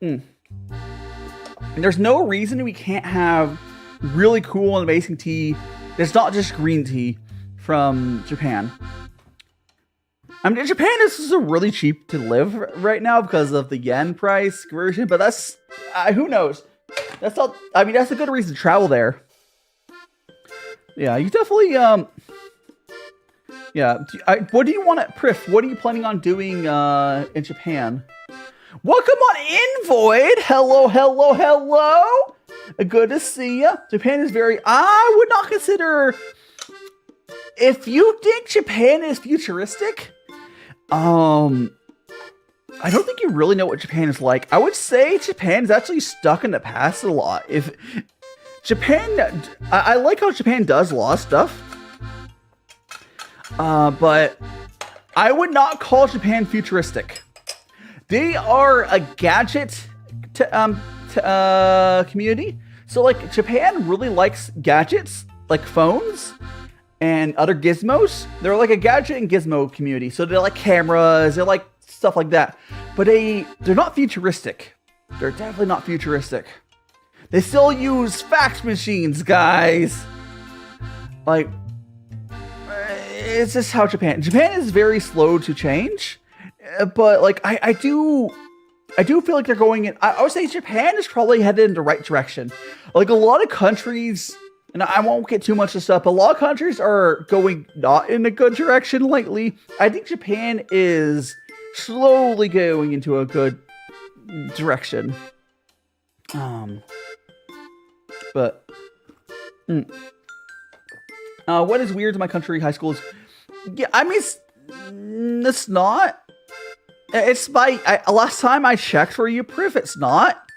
S3: And there's no reason we can't have really cool and amazing tea that's not just green tea from Japan. I mean, Japan is really cheap to live right now because of the yen price conversion, but that's, who knows? That's not, I mean, that's a good reason to travel there. Yeah, you definitely, yeah. What do you want to, Prif, what are you planning on doing in Japan? Welcome on in, Void! Hello! Good to see you. Japan is very, I would not consider if you think Japan is futuristic, I don't think you really know what Japan is like. I would say Japan is actually stuck in the past a lot. If Japan, I like how Japan does a lot of stuff, but I would not call Japan futuristic. They are a gadget community. So like Japan really likes gadgets, like phones and other gizmos. They're like a gadget and gizmo community. So they're like cameras, they're like stuff like that. But they're not futuristic. They're definitely not futuristic. They still use fax machines, guys. Like, it's just how Japan is very slow to change. But like, I do feel like they're going in. I would say Japan is probably headed in the right direction. Like a lot of countries, and I won't get too much of stuff, but a lot of countries are going not in a good direction lately. I think Japan is slowly going into a good direction. But what is weird to my country high schools? Yeah, I mean, it's not. It's last time I checked for you, Pu'er, it's not.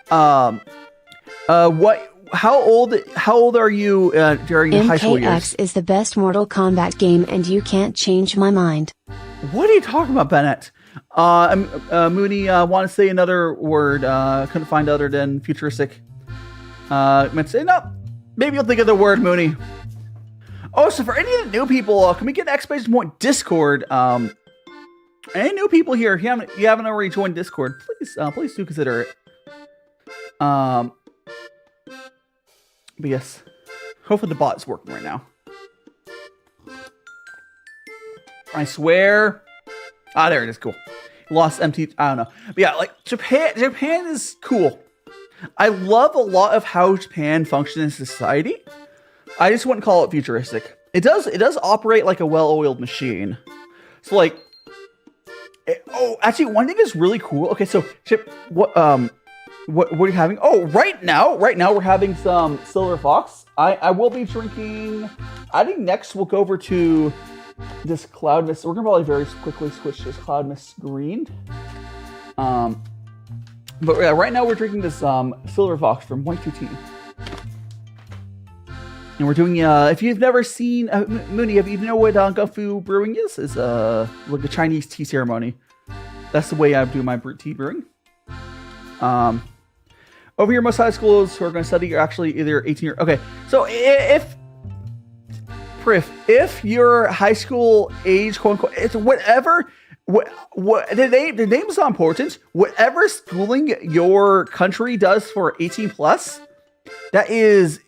S3: How old are you during high school years?
S1: MKX is the best Mortal Kombat game, and you can't change my mind.
S3: What are you talking about, Bennett? Mooney, want to say another word? Couldn't find other than futuristic. Might say no. Maybe you'll think of the word, Mooney. Oh, so for any of the new people, can we get exclamation point Discord? Any new people here? If you haven't already joined Discord, please do consider it. But yes, hopefully the bot's working right now. I swear. There it is. Cool. Lost empty. I don't know. But yeah, like Japan is cool. I love a lot of how Japan functions in society. I just wouldn't call it futuristic. It does operate like a well-oiled machine. So like, actually, one thing is really cool. Okay, so what are you having? Oh, right now we're having some Silver Fox. I will be drinking. I think next we'll go over to this Cloud Mist. We're gonna probably very quickly switch this Cloud Mist green. But yeah, right now we're drinking this Silver Fox from Y2T. And we're doing, if you've never seen, Mooney, if you know what gongfu brewing is like a Chinese tea ceremony. That's the way I do my tea brewing. Over here, most high schools who are going to study are actually either 18 or, okay. So if your high school age, quote unquote, it's whatever, the name is not important. Whatever schooling your country does for 18 plus, that is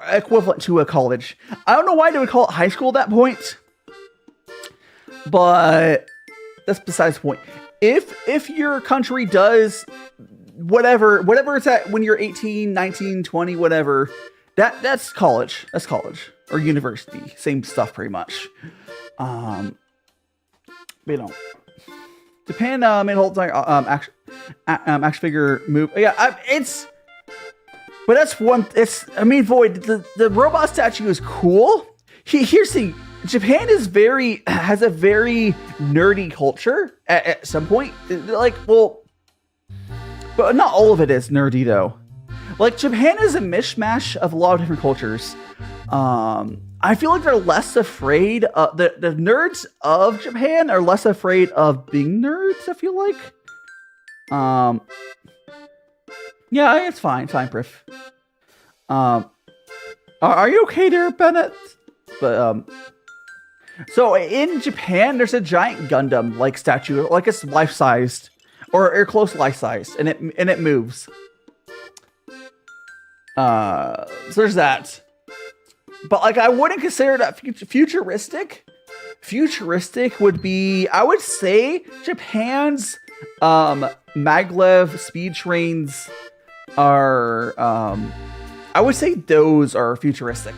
S3: equivalent to a college. I don't know why they would call it high school at that point, but that's besides the point. If your country does whatever it's at when you're 18, 19, 20, whatever, that's college. That's college or university. Same stuff pretty much. But you know, Japan made a whole thing action figure move. Yeah, but that's one. I mean, Void, the robot statue is cool. Here's the thing. Japan has a very nerdy culture at some point. Like, well, but not all of it is nerdy though. Like, Japan is a mishmash of a lot of different cultures. I feel like they're less afraid of the nerds of Japan are less afraid of being nerds. I feel like. Yeah, it's fine, Priff. Are you okay there, Bennett? But so in Japan, there's a giant Gundam like statue, like it's life-sized or close life-sized, and it moves. So there's that. But like, I wouldn't consider that futuristic. Futuristic would be, I would say, Japan's maglev speed trains are, I would say those are futuristic.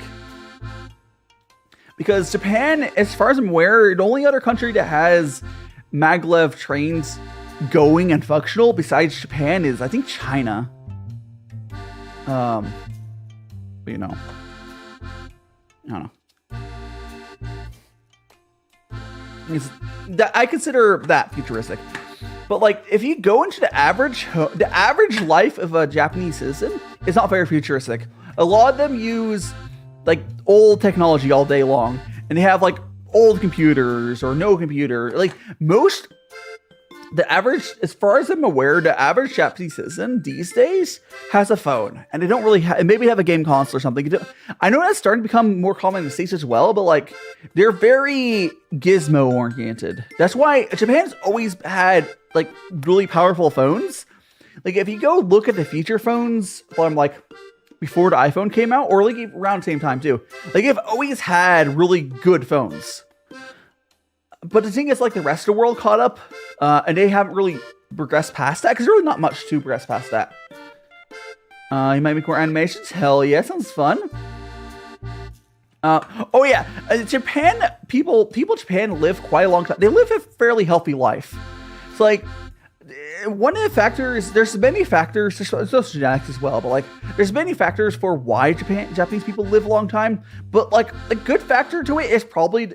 S3: Because Japan, as far as I'm aware, the only other country that has maglev trains going and functional besides Japan is, I think, China. But you know, I don't know. That I consider that futuristic. But like, if you go into the average life of a Japanese citizen, it's not very futuristic. A lot of them use like old technology all day long, and they have like old computers or no computer. Like the average, as far as I'm aware, the average Japanese citizen these days has a phone, and they don't really maybe have a game console or something. I know that's starting to become more common in the States as well, but like they're very gizmo oriented. That's why Japan's always had like really powerful phones. Like if you go look at the feature phones from like before the iPhone came out, or like around the same time too, like they've always had really good phones. But the thing is, like, the rest of the world caught up, and they haven't really progressed past that, because there's really not much to progress past that. You might make more animations? Hell yeah, sounds fun. Oh yeah, Japan, people in Japan live quite a long time. They live a fairly healthy life. It's like, one of the factors, there's many factors, there's also genetics as well, but like, there's many factors for why Japanese people live a long time, but like, a good factor to it is probably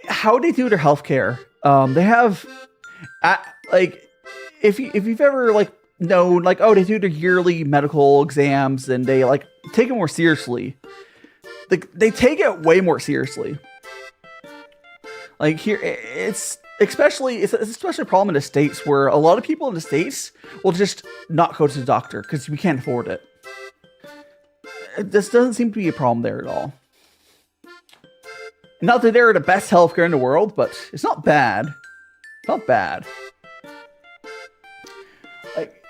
S3: how they do their healthcare. They have, like, if you've ever like known, like, oh, they do their yearly medical exams and they like take it more seriously. Like they take it way more seriously. Like here, it's especially a problem in the States, where a lot of people in the States will just not go to the doctor because we can't afford it. This doesn't seem to be a problem there at all. Not that they're the best healthcare in the world, but it's not bad. Not bad. Like,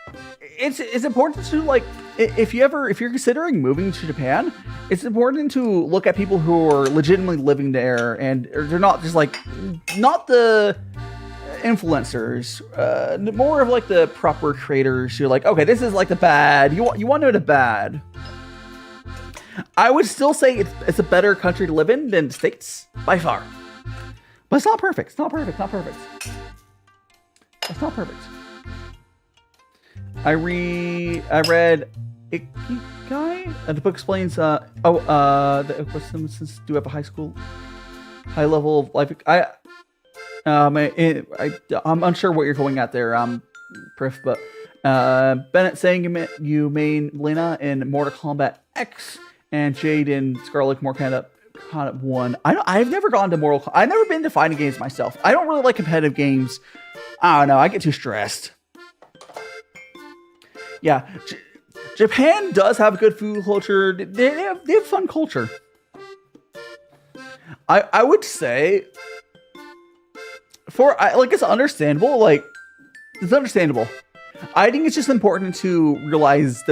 S3: it's important to, like, if you're considering moving to Japan, it's important to look at people who are legitimately living there, and they're not just like, not the influencers, more of like the proper creators who are like, okay, this is like the bad. You want to know the bad. I would still say it's a better country to live in than the States, by far. But it's not perfect. It's not perfect. Not perfect. It's not perfect. I read Ikigai. The book explains. The since do have a high level of life. I'm unsure what you're going at there, Pu'er, but Bennett saying you main Lena in Mortal Kombat X. And Jade and Scarlet Mortal Kombat 1. I've never gone to Mortal Kombat. I've never been to fighting games myself. I don't really like competitive games. I don't know. I get too stressed. Yeah. Japan does have a good food culture. They have fun culture. I would say it's understandable. Like, it's understandable. I think it's just important to realize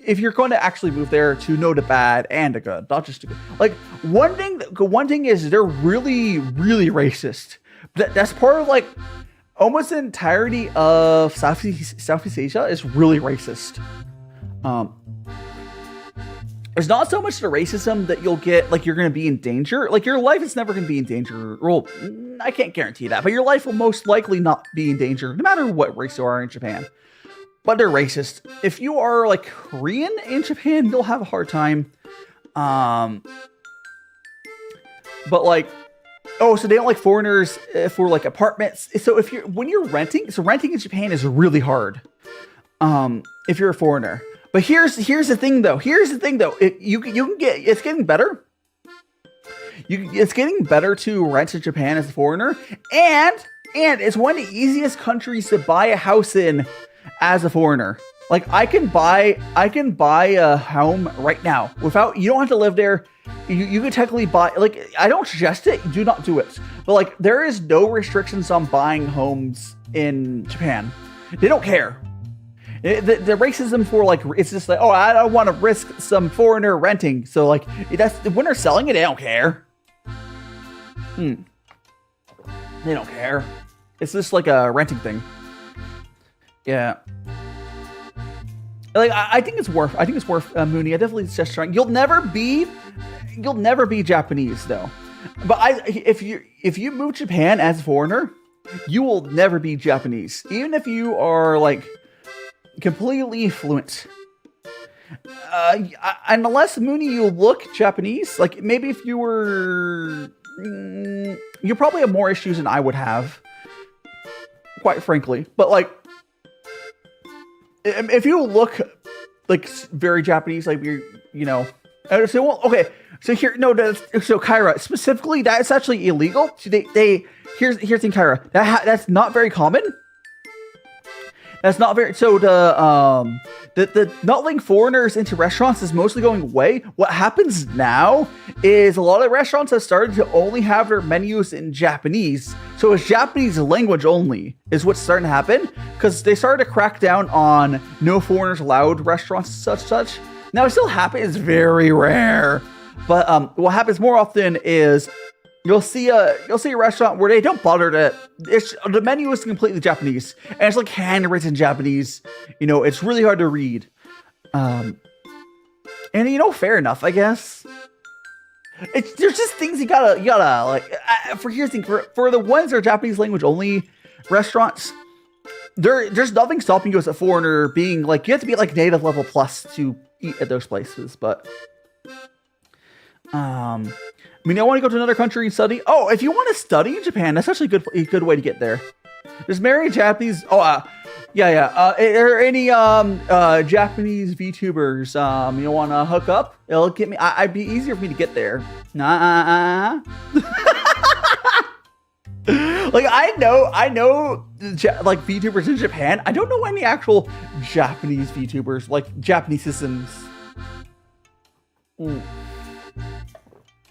S3: if you're going to actually move there, to know the bad and the good, not just the good. Like, one thing is they're really, really racist. That's part of like almost the entirety of Southeast Asia is really racist. There's not so much the racism that you'll get, like, you're going to be in danger. Like, your life is never going to be in danger. Well, I can't guarantee that, but your life will most likely not be in danger, no matter what race you are in Japan. But they're racist. If you are like Korean in Japan, you'll have a hard time. But like, oh, so they don't like foreigners for like apartments. So when you're renting, renting in Japan is really hard. If you're a foreigner. But here's the thing though. You can get, it's getting better. It's getting better to rent in Japan as a foreigner, and it's one of the easiest countries to buy a house in as a foreigner. Like, I can buy a home right now without, you don't have to live there. You can technically buy, like, I don't suggest it, do not do it. But like, there is no restrictions on buying homes in Japan. They don't care. The racism for like, it's just like, oh, I don't want to risk some foreigner renting. So like, that's when they're selling it, they don't care. They don't care. It's just like a renting thing. Yeah. Like, I think it's worth Mooney. I definitely suggest trying. You'll never be Japanese though. But if you move to Japan as a foreigner, you will never be Japanese. Even if you are like completely fluent. And unless, Mooney, you look Japanese, like maybe if you were you probably have more issues than I would have, quite frankly. But like, if you look like very Japanese, like you know, so well, okay, so here, no, so Kyra specifically, that's actually illegal. So here's the thing, Kyra, that's not very common. That's not very, so the not letting foreigners into restaurants is mostly going away. What happens now is a lot of restaurants have started to only have their menus in Japanese. So it's Japanese language only is what's starting to happen, because they started to crack down on no foreigners allowed restaurants such. Now it still happens, it's very rare. But what happens more often is you'll see a restaurant where they don't bother the menu is completely Japanese, and it's like handwritten Japanese. You know, it's really hard to read. And you know, fair enough, I guess. There's just things you gotta like. Here's the thing, for the ones that are Japanese language only restaurants, there's nothing stopping you as a foreigner being like, you have to be like native level plus to eat at those places, but. I mean, I want to go to another country and study. Oh, if you want to study in Japan, that's actually a good way to get there. There's marry Japanese. Oh, yeah. Are there any Japanese VTubers you want to hook up? It'll get me. I'd be easier for me to get there. Nah. Like I know like VTubers in Japan. I don't know any actual Japanese VTubers, like Japanese systems.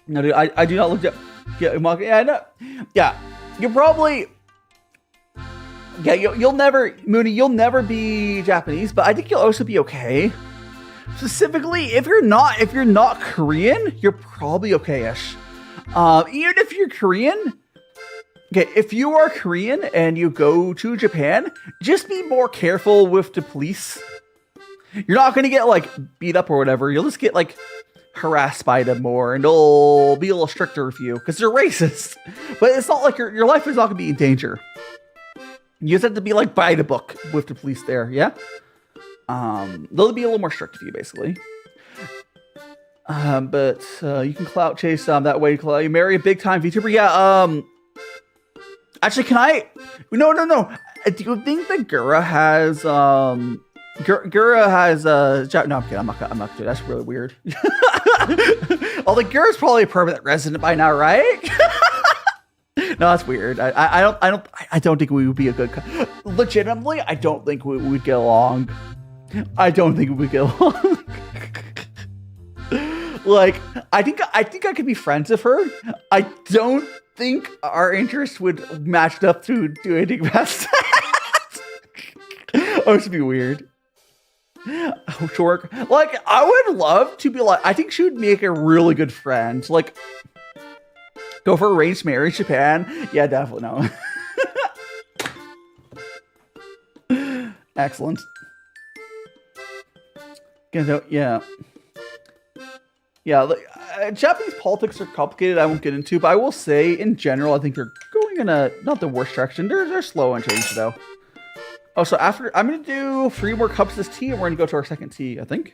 S3: No, dude, I do not look at. Yeah, I know. Yeah, you probably. Yeah, you'll never, Mooney. You'll never be Japanese, but I think you'll also be okay. Specifically, if you're not Korean, you're probably okay-ish. Even if you're Korean. Okay, if you are Korean and you go to Japan, just be more careful with the police. You're not gonna get like beat up or whatever. You'll just get like harassed by them more, and they'll be a little stricter with you because they're racist. But it's not like your life is not gonna be in danger. You just have to be like by the book with the police there, yeah. They'll be a little more strict with you, basically. But you can clout chase that way. You marry a big time VTuber, yeah. Actually, can I? No. Do you think that Gura has Gura has no, I'm kidding. I'm not gonna do that. That's really weird. Although Gura's probably a permanent resident by now, right? No, that's weird. I don't think we would be a good. Legitimately, I don't think we would get along. I don't think we would get along. Like, I think I could be friends with her. I don't think our interests would match up to do anything past that. Oh, this would be weird. Oh, short. Like, I would love to be like, I think she would make a really good friend. Like, go for arranged marriage, Japan. Yeah, definitely no. Excellent. Yeah. Yeah, Japanese politics are complicated. I won't get into, but I will say, in general, I think they're going in a not the worst direction. They're slow and change though. Oh, so after I'm gonna do 3 more cups of this tea, and we're gonna go to our second tea. I think,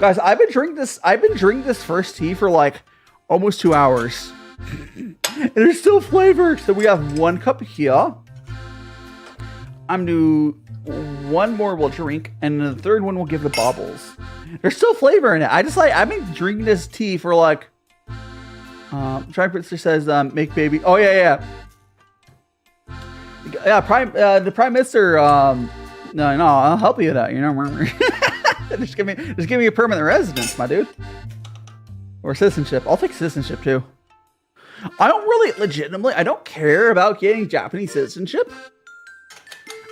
S3: guys, I've been drinking this first tea for like almost 2 hours, and there's still flavor. So we have 1 cup here. I'm gonna do 1 more we'll drink, and the 3rd one we'll give the baubles. There's still flavor in it. I've been drinking this tea for like Prime Minister says make baby. Oh yeah. Yeah, the Prime Minister no, I'll help you with that, you know. just give me a permanent residence, my dude. Or citizenship. I'll take citizenship too. I don't care about getting Japanese citizenship.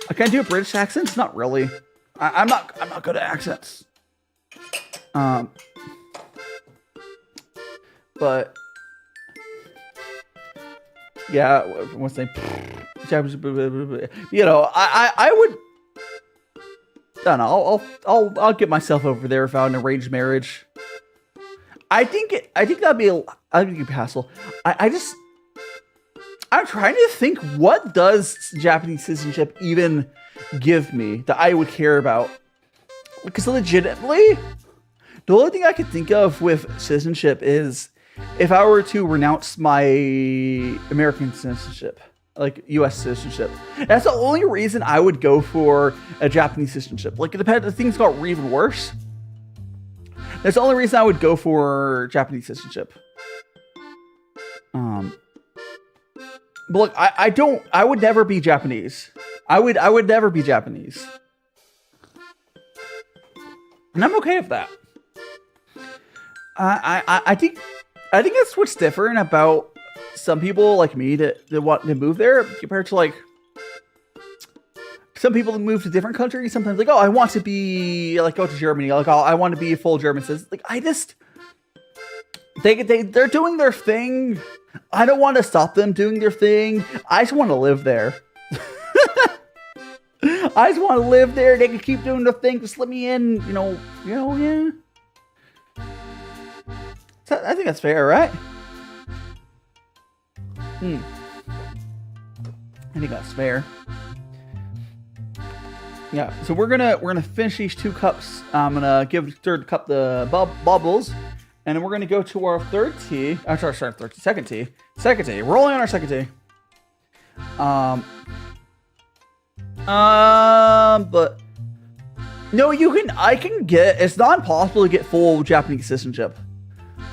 S3: I can do a British accent, not really. I'm not good at accents. But yeah, what's the name? You know, I would. I don't know. I'll get myself over there if I had an arranged marriage. I think that'd be a hassle. I'm trying to think, what does Japanese citizenship even give me that I would care about? Because legitimately, the only thing I could think of with citizenship is if I were to renounce my American citizenship, like U.S. citizenship, that's the only reason I would go for a Japanese citizenship. Like, it depends if things got even worse. That's the only reason I would go for Japanese citizenship. But look, I would never be Japanese. I would never be Japanese. And I'm okay with that. I think that's what's different about some people like me that want to move there compared to like some people that move to different countries. Sometimes like, oh, I want to be like go to Germany. Like, oh, I want to be a full German citizen. Like, I just they're doing their thing. I don't want to stop them doing their thing. I just want to live there. I just want to live there. They can keep doing their thing. Just let me in. Yeah. So I think that's fair, right? I think that's fair. Yeah. So we're gonna finish these 2 cups. I'm gonna give the third cup the bubbles. And then we're going to go to our third tea. I'm sorry, second tea. Second tea. We're only on our second tea. But no, it's not impossible to get full Japanese citizenship.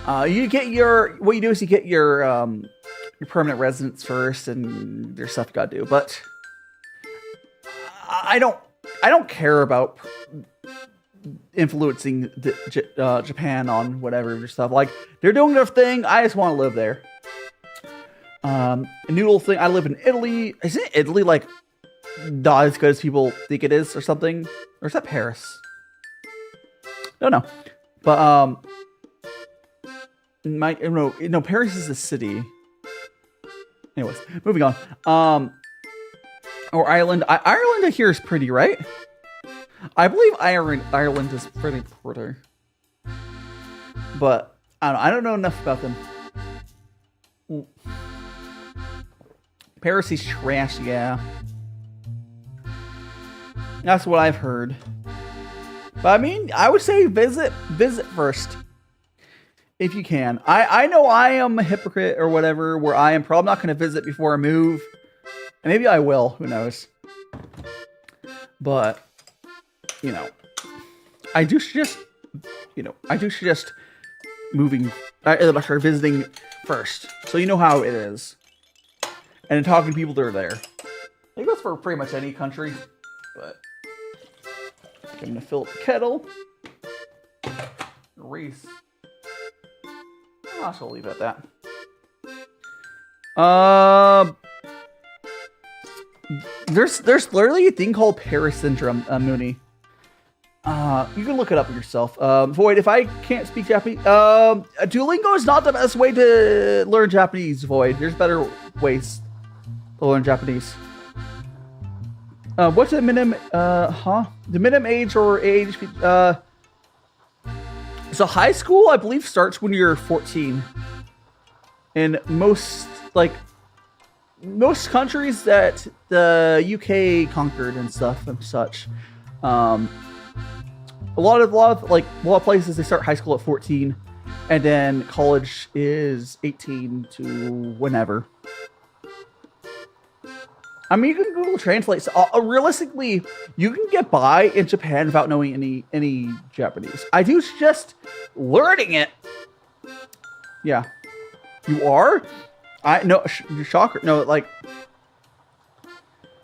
S3: What you do is you get your permanent residence first, and there's stuff you gotta do. But I don't care about influencing Japan on whatever stuff. Like, they're doing their thing. I just want to live there. A noodle thing. I live in Italy. Isn't Italy like not as good as people think it is, or something? Or is that Paris? I don't know. But no, Paris is a city. Anyways, moving on. Or Ireland. Ireland I hear is pretty, right? I believe Ireland is pretty pretty. But I don't know enough about them. Paris is trash, yeah. That's what I've heard. But I mean, I would say visit first. If you can. I know I am a hypocrite or whatever, where I am probably not going to visit before I move. And maybe I will, who knows. But I do suggest visiting first, so you know how it is, and then talking to people that are there. It goes for pretty much any country, but I'm gonna fill up the kettle. Reese, I'll just leave it at that. There's literally a thing called Paris syndrome, Mooney. You can look it up yourself. Void, if I can't speak Japanese, Duolingo is not the best way to learn Japanese, Void. There's better ways to learn Japanese. What's the minimum, the minimum age or age, so high school, I believe, starts when you're 14. In most countries that the UK conquered and stuff and such, a lot of places they start high school at 14, and then college is 18 to whenever. I mean, you can Google Translate. So, realistically, you can get by in Japan without knowing any Japanese. I do suggest learning it. Yeah, you are. Shocker. No, like.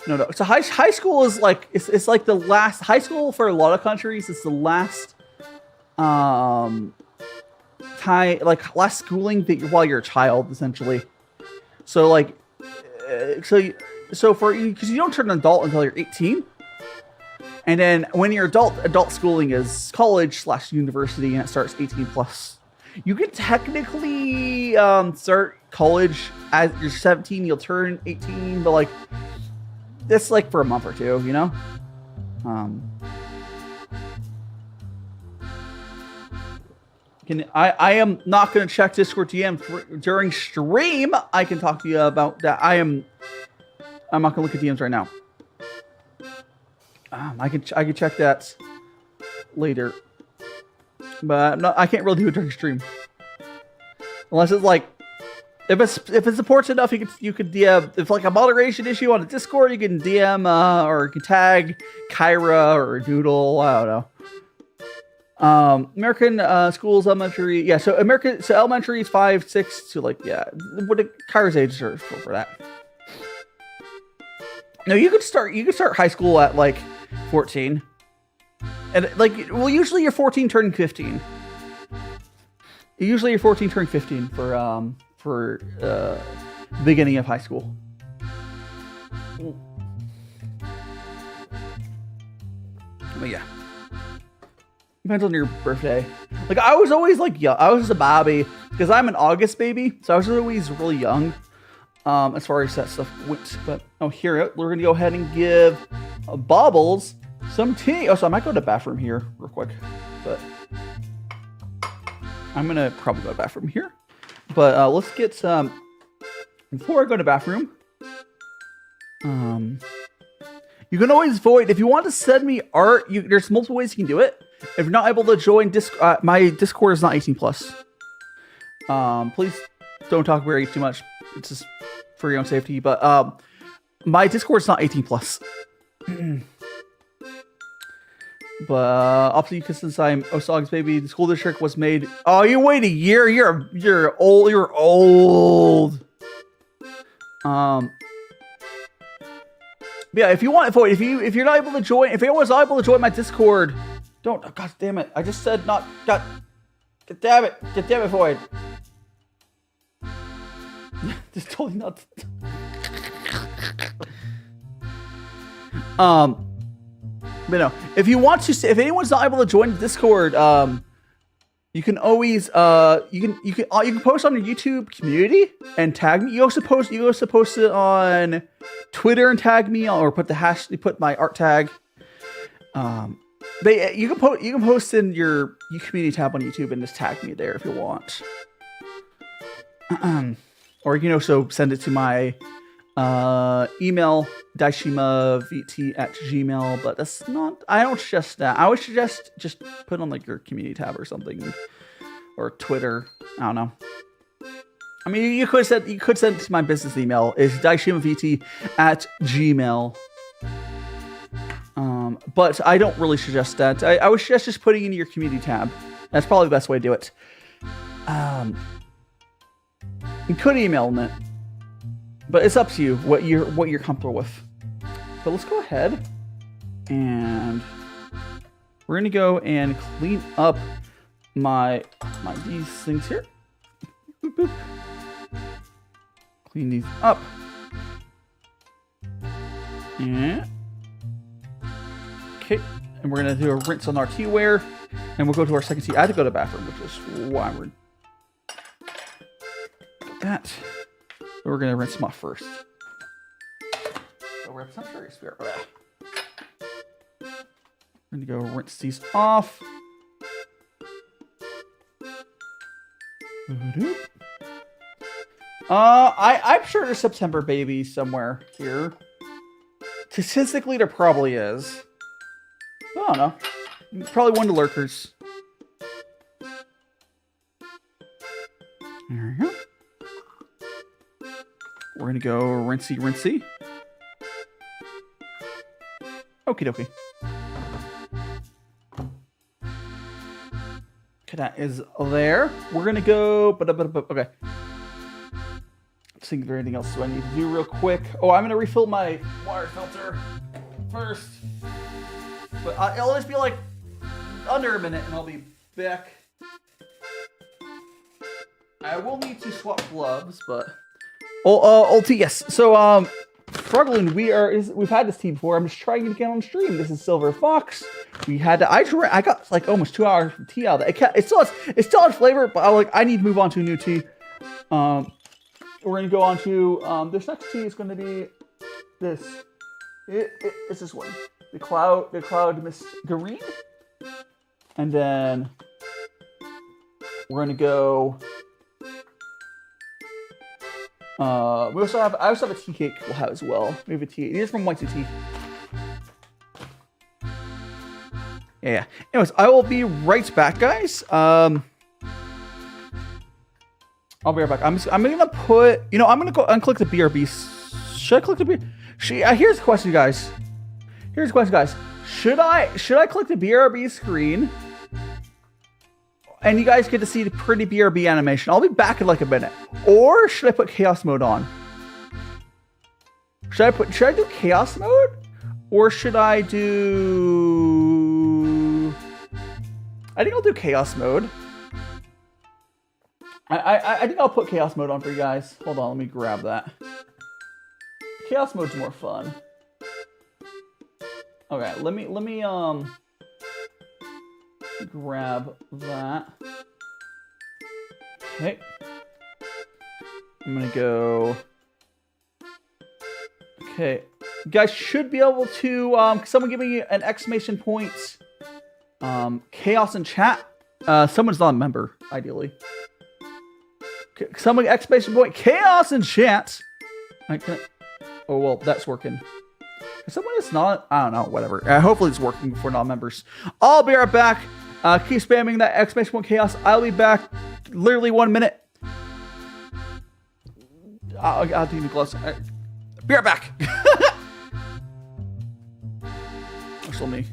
S3: No. So high school is like it's like the last high school for a lot of countries. It's the last time, like last schooling that while you're a child, essentially. So like, so for you, because you don't turn an adult until you're 18, and then when you're adult schooling is college/university, and it starts 18 plus. You can technically start college as you're 17. You'll turn 18, but like. It's like for a month or two, you know? I am not going to check Discord DM during stream. I can talk to you about that. I'm not going to look at DMs right now. I can check that later. But I can't really do it during stream. Unless it's like, if it supports enough, you could DM. If like a moderation issue on a Discord, you can DM or you can tag Kyra or Doodle. I don't know. American schools, elementary. Yeah, so elementary is 5, 6 to like, yeah. What Kyra's age is for that. No, you could start high school at like 14. And like, well, usually you're 14 turning 15. Usually you're 14 turning 15 for beginning of high school. But yeah. Depends on your birthday. Like, I was always like young. I was just a baby because I'm an August baby, so I was always really young as far as that stuff went. But here we're gonna go ahead and give Bobbles some tea. Oh, so I might go to the bathroom here real quick, but I'm gonna probably go to the bathroom here. But let's get some. Before I go to the bathroom, you can always void if you want to send me art. There's multiple ways you can do it. If you're not able to join my Discord is not 18 plus. Please don't talk very too much. It's just for your own safety. But my Discord is not 18 plus. But obviously, because since I'm Osaga's baby, the school district was made. Oh, you wait a year. You're old. You're old. Yeah, if you want, if you're not able to join, if anyone's not able to join my Discord, don't. Oh, God damn it! I just said not. God damn it, Void. Just totally not. But no, if you want to, if anyone's not able to join the Discord, you can always you can post on your YouTube community and tag me. You also post it on Twitter and tag me, or put my art tag. You can post in your community tab on YouTube and just tag me there if you want. Or you can also send it to my email DaiShimaVT@gmail, but that's not. I don't suggest that. I would suggest just put on like your community tab or something, or Twitter. I don't know. I mean, you could send it to my business email. Is DaiShimaVT@gmail. But I don't really suggest that. I would suggest just putting it in your community tab. That's probably the best way to do it. You could email them it, but it's up to you what you're comfortable with. But let's go ahead and we're gonna go and clean up these things here. Boop, boop. Clean these up. Yeah. Okay, and we're gonna do a rinse on our teaware, and we'll go to our second tea. I had to go to the bathroom, which is why we're that. We're gonna rinse them off first. So we're curious. We're gonna go rinse these off. I'm sure there's September babies somewhere here. Statistically, there probably is. I don't know. Probably one of the lurkers. There we go. We're gonna go rinsey. Okie dokie. Okay, that is there. We're gonna go. Okay. Let's think if there's anything else I need to do real quick. Oh, I'm gonna refill my water filter first. But it'll just be like under a minute, and I'll be back. I will need to swap gloves, but. Tea, yes. So, Frugglin, we've had this tea before. I'm just trying it again on stream. This is Silver Fox. I got like almost 2 hours of tea out of it. It still has flavor, but I need to move on to a new tea. We're gonna go on to this next tea is gonna be this. It's this one, the cloud mist green, and then we're gonna go. I also have a tea cake we'll have as well. We have a tea. It is from White Tea. Yeah. Anyways, I will be right back, guys. I'll be right back. I'm gonna put, you know, I'm gonna go unclick the BRB. Should I click the BRB? Here's the question, guys. Here's the question, guys. Should I click the BRB screen? And you guys get to see the pretty BRB animation. I'll be back in like a minute. Or should I put chaos mode on? Should I do chaos mode? Or should I do... I think I'll do chaos mode. I think I'll put chaos mode on for you guys. Hold on, let me grab that. Chaos mode's more fun. Okay, let me grab that. Okay. I'm gonna go. Okay. You guys should be able to someone give me an exclamation point chaos in chat. Someone's not a member, ideally. Someone exclamation point chaos in chat. Oh well, that's working. If someone is not, I don't know, whatever. Hopefully it's working for non-members. I'll be right back. Keep spamming that exclamation point chaos. I'll be back literally 1 minute. I'll do the gloves. Be right back. Still me.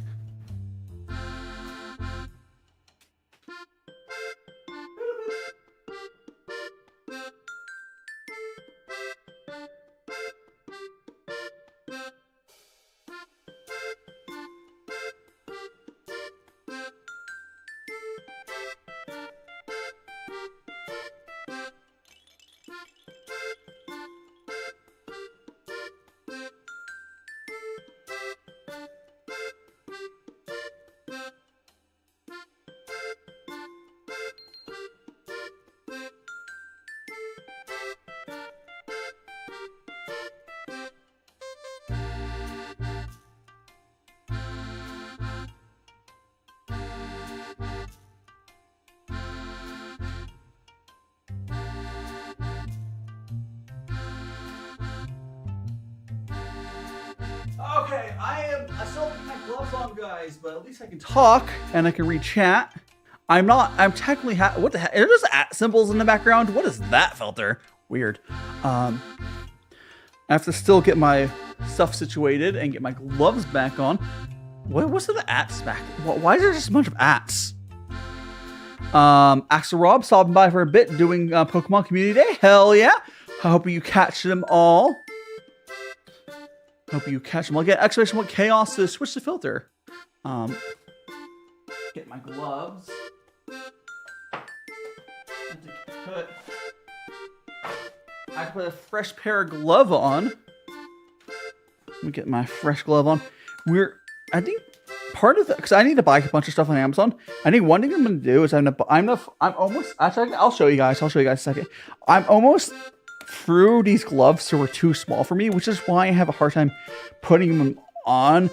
S3: Okay, I still have my gloves on, guys, but at least I can talk and I can read chat. I'm technically, what the heck? Are there just at symbols in the background? What is that filter? Weird. I have to still get my stuff situated and get my gloves back on. What's the ats back? Why is there just a bunch of ats? Axel Rob stopping by for a bit doing Pokemon Community Day. Hell yeah. I hope you catch them all. Hope you catch them. I'll get exclamation point chaos to switch the filter. Get my gloves. I put a fresh pair of glove on. Let me get my fresh glove on. I think part of the, because I need to buy a bunch of stuff on Amazon. I think one thing I'm gonna do is I'm almost. Actually, I'll show you guys. I'll show you guys a second. I'm almost through these gloves, so we're too small for me, which is why I have a hard time putting them on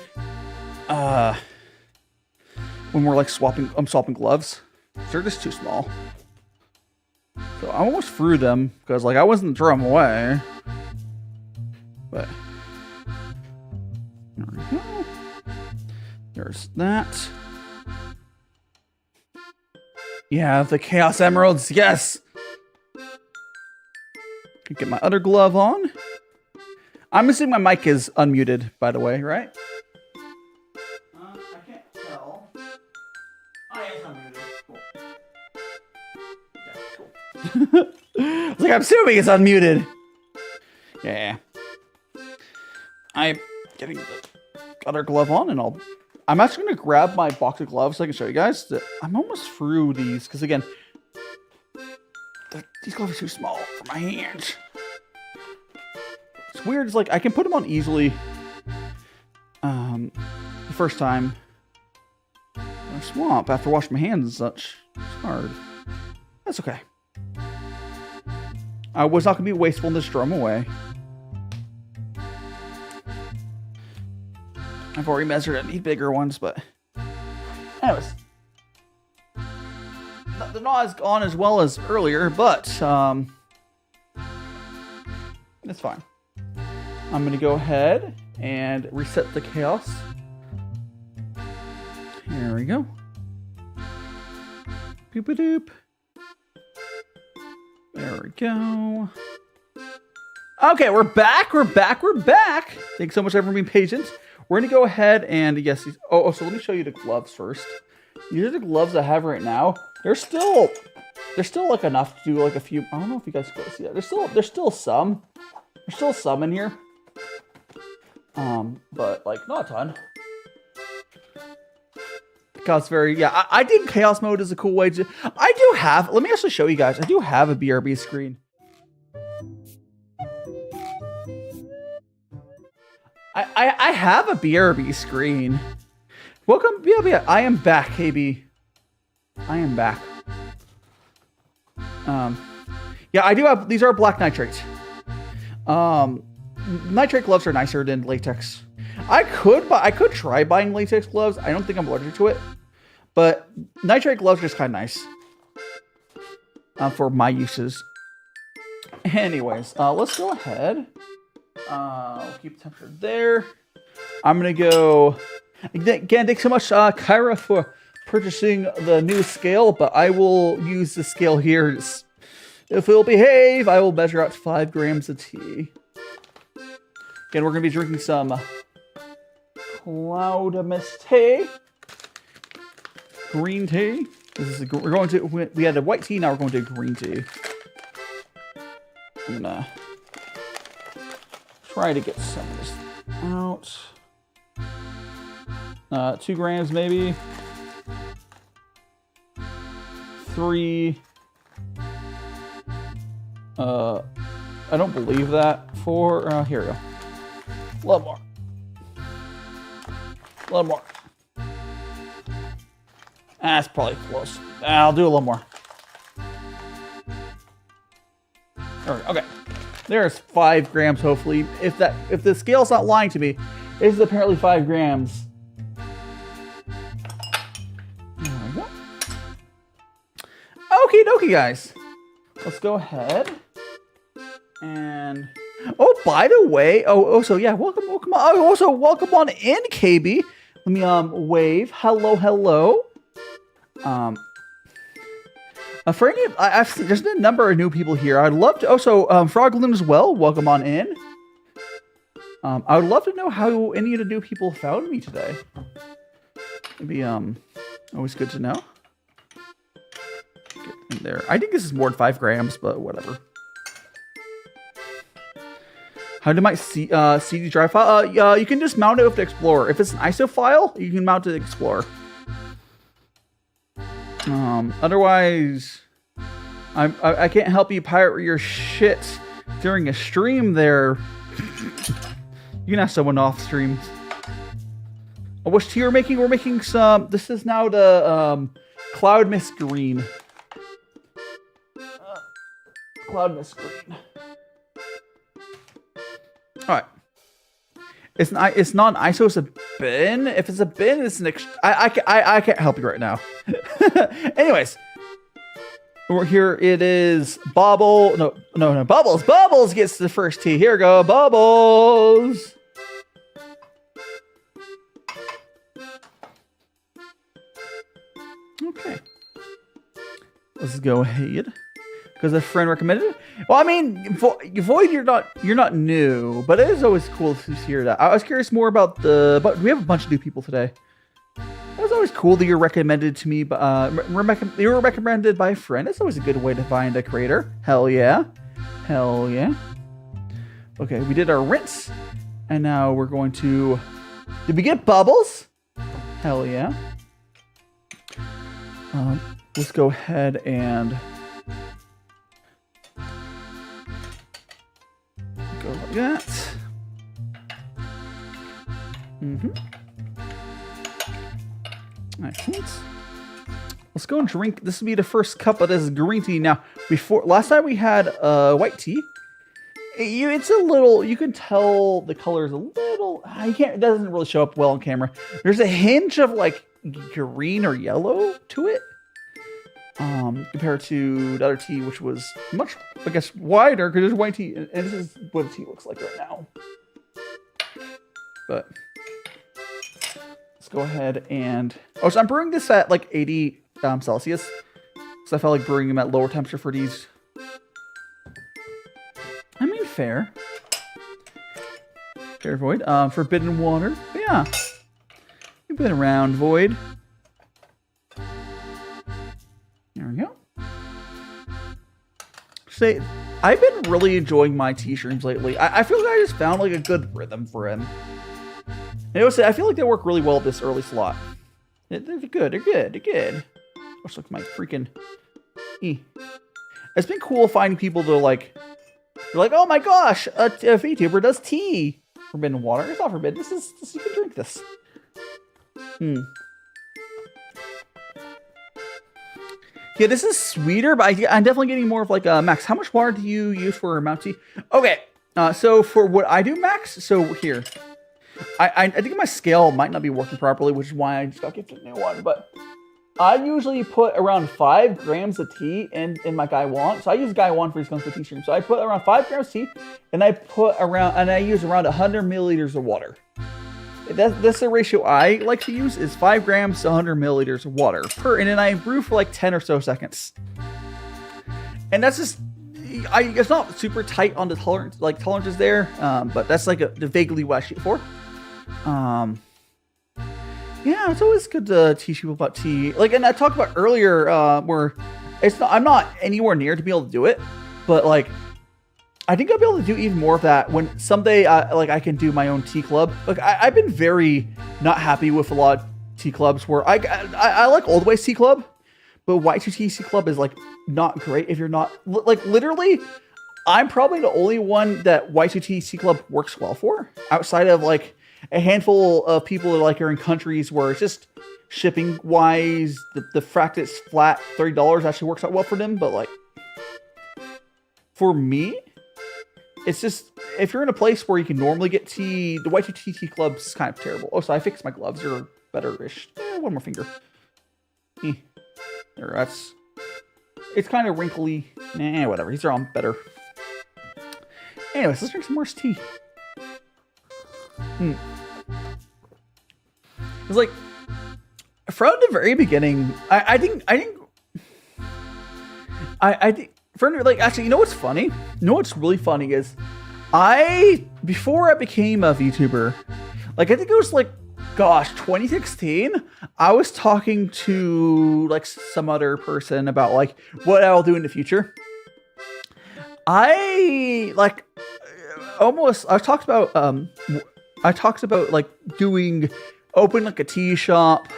S3: when we're like swapping gloves. They're just too small. So I'm almost through them because like I wasn't throwing them away. But there we go. There's that. Yeah, the Chaos Emeralds, yes! Get my other glove on. I'm assuming my mic is unmuted, by the way, right? I can't tell. Oh, yeah, it's unmuted. Cool. Yeah, cool. I'm assuming it's unmuted. Yeah. I'm getting the other glove on, and I'm actually going to grab my box of gloves so I can show you guys that I'm almost through these, because again, these gloves are too small for my hands. It's weird. It's like I can put them on easily. The first time in a swamp after washing my hands and such. It's hard. That's okay. I was not going to be wasteful and just throw them away. I've already measured it. I need bigger ones, but anyways. They're not as gone as well as earlier, but it's fine. I'm going to go ahead and reset the chaos. Here we go. Boop-a-doop. There we go. Okay, we're back. We're back. We're back. Thanks so much everyone for being patient. We're going to go ahead and, yes. So let me show you the gloves first. These are the gloves I have right now. They're still like enough to do like a few. I don't know if you guys can see that. There's still some. There's still some in here. But like not a ton. Because I think chaos mode is a cool way to. I do have. Let me actually show you guys. I do have a BRB screen. I have a BRB screen. Welcome, yeah. I am back, KB. I am back. Yeah, I do have. These are black nitrates. Nitrate gloves are nicer than latex. I could try buying latex gloves. I don't think I'm allergic to it, but nitrate gloves are just kind of nice for my uses. Anyways, let's go ahead. We'll keep the temperature there. I'm gonna go. Again, thanks so much, Kyra, for purchasing the new scale. But I will use the scale here. If it'll behave, I will measure out 5 grams of tea. Again, we're gonna be drinking some Cloud Mist tea, green tea. We had a white tea. Now we're going to green tea. I'm gonna try to get some of this out. 2 grams maybe. 3. I don't believe that. 4. Here we go. A little more. A little more. That's probably close. I'll do a little more. Okay. There's 5 grams, hopefully. If the scale's not lying to me, this is apparently 5 grams. There we go. Okie dokie, guys. Let's go ahead. And oh, by the way, so yeah, welcome on. Oh, also welcome on in, KB. Let me wave. Hello. For any, I've seen, there's been a number of new people here. I'd love to. Also, Froglim as well. Welcome on in. I would love to know how any of the new people found me today. It'd be always good to know. Get in there. I think this is more than 5 grams, but whatever. How do my CD drive file? You can just mount it with the Explorer. If it's an ISO file, you can mount it with Explorer. Otherwise, I can't help you pirate your shit during a stream there. You can have someone off stream. Which tea we're making? We're making some. This is now the Cloud Mist Green. Cloud Mist Green. All right. It's not an ISO. It's a bin. If it's a bin, it's an. I can't help you right now. Anyways, we're here. It is Bobble. No. Bubbles. Bubbles gets the first tea. Here we go. Bubbles. Okay. Let's go ahead. Because a friend recommended it. Well, I mean, Void, you're not new, but it is always cool to hear that. I was curious more about but we have a bunch of new people today. It was always cool that you're recommended to me. You were recommended by a friend. It's always a good way to find a creator. Hell yeah. Hell yeah. Okay, we did our rinse. And now we're going to... Did we get bubbles? Hell yeah. Let's go ahead and... Go like that. Excellent. Let's go and drink. This will be the first cup of this green tea. Now, last time we had white tea. It's a little. You can tell the color is a little. It doesn't really show up well on camera. There's a hinge of like green or yellow to it. Compared to the other tea, which was much, I guess, wider because there's white tea, and this is what the tea looks like right now. But let's go ahead and so I'm brewing this at like 80 Celsius, so I felt like brewing them at lower temperature for these. fair. Fair, Void. Forbidden Water. But yeah. You've been around, Void. There we go. Say, I've been really enjoying my tea streams lately. I feel like I just found like a good rhythm for him. And I feel like they work really well at this early slot. They're good. They're good. They're good. Looks like my freaking. It's been cool finding people to like. They're like, oh my gosh, a VTuber does tea. Forbidden water. It's not forbidden. This you can drink this. Yeah, this is sweeter, but I'm definitely getting more of like Max. How much water do you use for Mount Tea? Okay, so for what I do, Max. So here, I think my scale might not be working properly, which is why I just got gifted a new one. But I usually put around 5 grams of tea in my Guy 1. So I use Guy 1 for these tea stream. So I put around 5 grams of tea, and I use around 100 milliliters of water. That's the ratio I like to use is 5 grams to 100 milliliters of water and then I brew for like 10 or so seconds. And that's just, it's not super tight on the tolerances there, but that's like the vaguely what I shoot for. Yeah, it's always good to teach people about tea. Like, and I talked about earlier where I'm not anywhere near to be able to do it, but like, I think I'll be able to do even more of that when someday I can do my own tea club. Like I've been very not happy with a lot of tea clubs where I like Old Ways Tea Club, but Y2T Tea Club is like not great if you're not like literally. I'm probably the only one that Y2T Tea Club works well for outside of like a handful of people that like are in countries where it's just shipping wise the fact it's flat $30 actually works out well for them. But like for me, it's just, if you're in a place where you can normally get tea, the Y2T Tea Club's kind of terrible. Oh, so I fixed my gloves. They're better-ish. One more finger. There, it's kind of wrinkly. Whatever. These are all better. Anyways, let's drink some more tea. It's like, from the very beginning, I think, actually, you know what's funny? You know what's really funny is before I became a VTuber, like I think it was like, gosh, 2016, I was talking to like some other person about like what I'll do in the future. I talked about like open like a tea shop.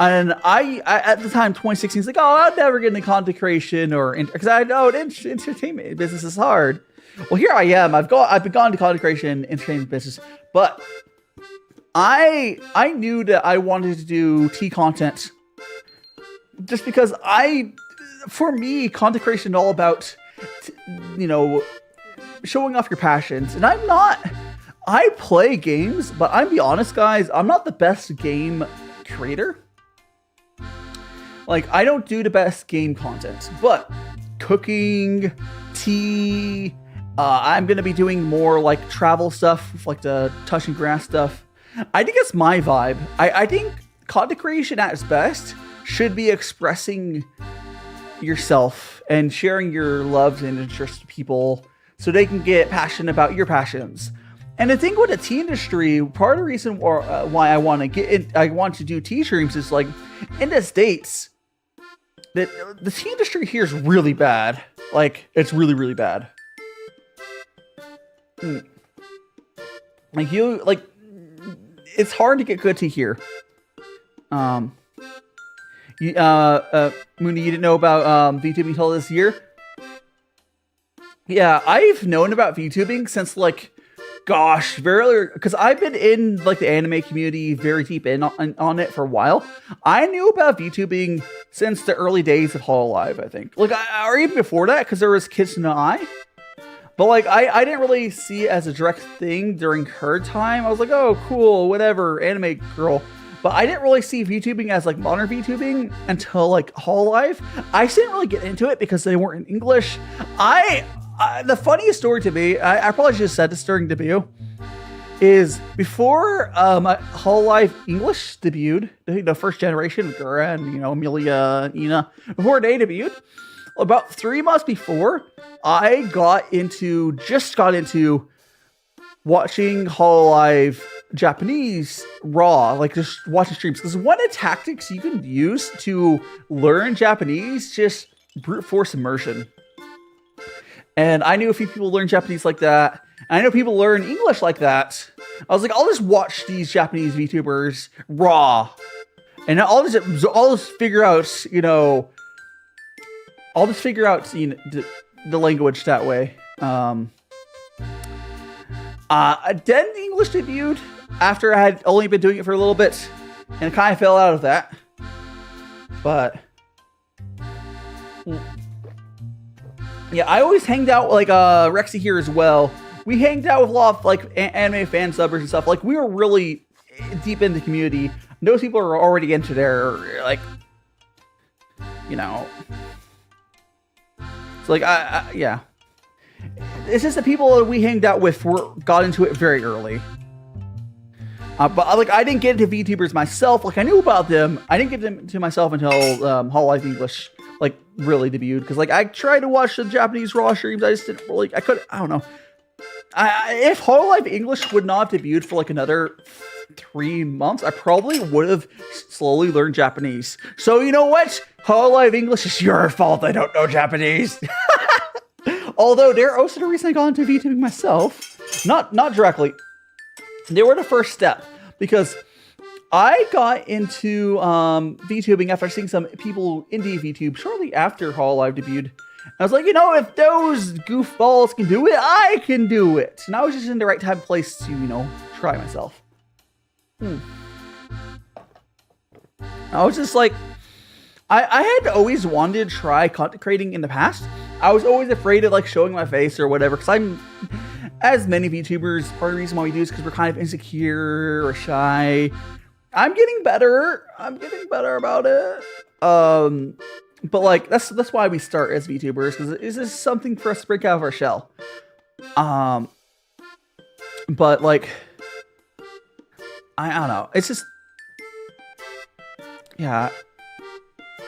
S3: And I at the time, 2016, is like, oh, I'll never get into content creation because I know entertainment business is hard. Well, here I am. I've been gone to content creation, entertainment business, but I knew that I wanted to do tea content just because for me, content creation is all about, showing off your passions. And I play games, but I'm be honest, guys, I'm not the best game creator. Like, I don't do the best game content, but cooking, tea, I'm gonna be doing more like travel stuff, like the touching grass stuff. I think it's my vibe. I think content creation at its best should be expressing yourself and sharing your loves and interests to people so they can get passionate about your passions. And the thing with the tea industry, part of the reason why I want to do tea streams is like in the States, the tea industry here is really bad. Like it's really, really bad. Like it's hard to get good tea here. Mooney, you didn't know about VTubing until this year? Yeah, I've known about VTubing since like, gosh, very early, because I've been in like the anime community very deep on it for a while. I knew about VTubing since the early days of Hololive, I think. Like, or even before that, because there was Kids in the Eye. But like, I didn't really see it as a direct thing during her time. I was like, oh, cool, whatever, anime girl. But I didn't really see VTubing as like modern VTubing until like Hololive. I didn't really get into it because they weren't in English. The funniest story to me, I probably should have said this during debut, is before Hololive English debuted, the first generation, Gura and Amelia and Ina, before they debuted, about 3 months before, I just got into watching Hololive Japanese raw, like just watching streams. Because one of the tactics you can use to learn Japanese, just brute force immersion. And I knew a few people learn Japanese like that. And I know people learn English like that. I was like, I'll just watch these Japanese VTubers raw. And I'll just figure out, you know, the language that way. Then the English debuted after I had only been doing it for a little bit, and kind of fell out of that. But yeah, I always hanged out like Rexy here as well. We hanged out with a lot of like anime fan subbers and stuff. Like we were really deep in the community. Those people are already into their like, you know. So like yeah. It's just the people that we hanged out with got into it very early. But like I didn't get into VTubers myself. Like I knew about them. I didn't get into myself until Hololive English like really debuted. Because like I tried to watch the Japanese raw streams. I just didn't really. I don't know. If Hololive English would not have debuted for like another 3 months, I probably would have slowly learned Japanese. So you know what? Hololive English is your fault. I don't know Japanese. Although they're also the reason I got into VTubing myself. Not directly. They were the first step. Because I got into VTubing after seeing some people indie VTube shortly after Hololive debuted. I was like, you know, if those goofballs can do it, I can do it. And I was just in the right time and place to, you know, try myself. I was just like, I had always wanted to try content creating in the past. I was always afraid of like showing my face or whatever, because I'm, as many VTubers, part of the reason why we do is because we're kind of insecure or shy. I'm getting better. About it. But like that's why we start as VTubers, because it's just something for us to break out of our shell. But like I don't know. It's just, yeah.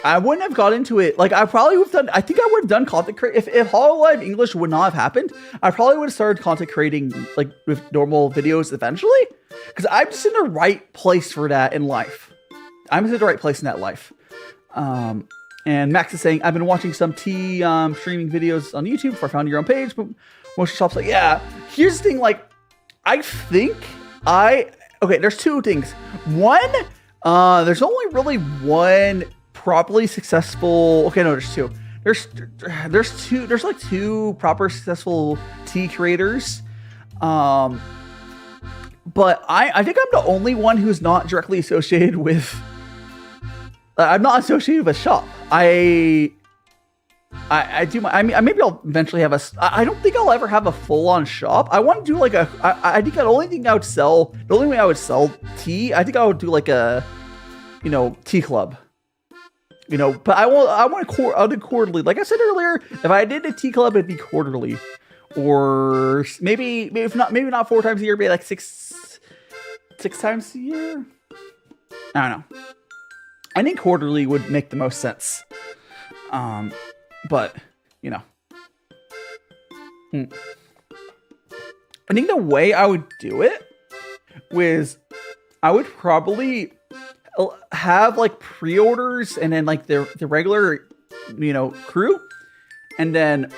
S3: I wouldn't have got into it. Like I probably would have done. I think I would have done content creating if Hololive English would not have happened. I probably would have started content creating like with normal videos eventually, because I'm just in the right place for that in life. I'm in the right place in that life. And Max is saying, I've been watching some tea streaming videos on YouTube before I found your own page, but most shops like, yeah. Here's the thing, like, I think okay, there's two things. One, there's only really one properly successful, okay, no, there's two. There's like two proper successful tea creators. But I think I'm the only one who's not directly associated with, I'm not associated with a shop. I do my, I mean, maybe I'll eventually have I don't think I'll ever have a full-on shop. I want to do like I think the only way I would sell tea, I think I would do like a, you know, tea club. You know, but I'll do quarterly. Like I said earlier, if I did a tea club, it'd be quarterly. Or maybe not 4 times a year, maybe like six times a year. I don't know. I think quarterly would make the most sense. But, you know. I think the way I would do it was I would probably have like pre-orders and then like the regular, you know, crew. And then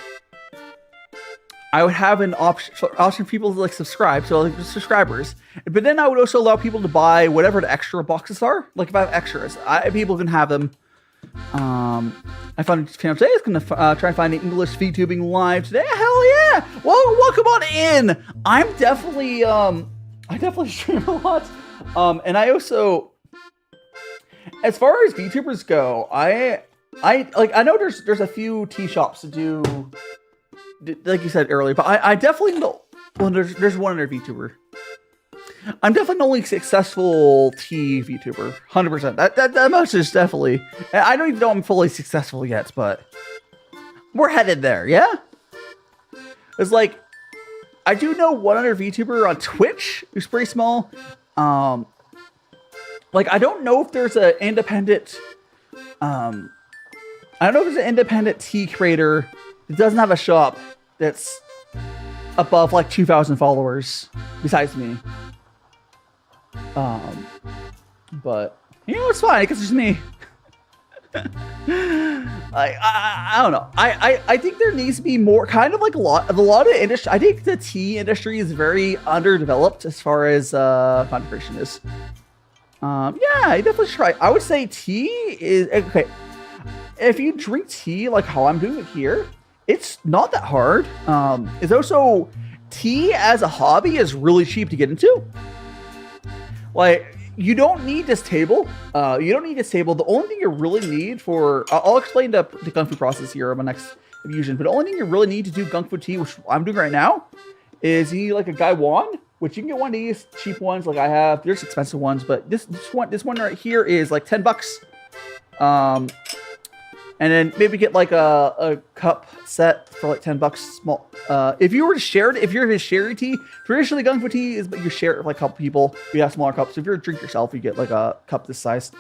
S3: I would have an option for people to like subscribe, so like subscribers. But then I would also allow people to buy whatever the extra boxes are. Like if I have extras, people can have them. I found a channel today. It's gonna try and find an English VTubing live today. Hell yeah! Well, welcome on in. I definitely stream a lot. And I also, as far as VTubers go, I know there's a few tea shops to do, like you said earlier, but I definitely know. Well, there's one other VTuber. I'm definitely the only successful tea VTuber, 100%. That much is definitely. I don't even know I'm fully successful yet, but we're headed there. Yeah. It's like I do know one other VTuber on Twitch who's pretty small. Like I don't know if there's an independent. I I don't know if there's an independent tea creator that doesn't have a shop that's above like 2,000 followers besides me. But you know, it's fine because it's just me. I don't know. I think there needs to be more, kind of like a lot of industry. I think the tea industry is very underdeveloped as far as content creation is. Yeah, I definitely try. I would say tea is okay. If you drink tea like how I'm doing it here, it's not that hard. It's also, tea as a hobby is really cheap to get into. Like, you don't need this table. You don't need this table. The only thing you really need for... I'll explain the gongfu process here on my next fusion. But the only thing you really need to do gongfu tea, which I'm doing right now, is you need like a gai wand, which you can get one of these cheap ones like I have. There's expensive ones, but this one right here is like $10. And then maybe get like a cup set for like $10 small. If you were to share it, if you're to share tea, traditionally gongfu tea is, but you share it with like a couple people. You have smaller cups. So if you're to drink yourself, you get like a cup this size.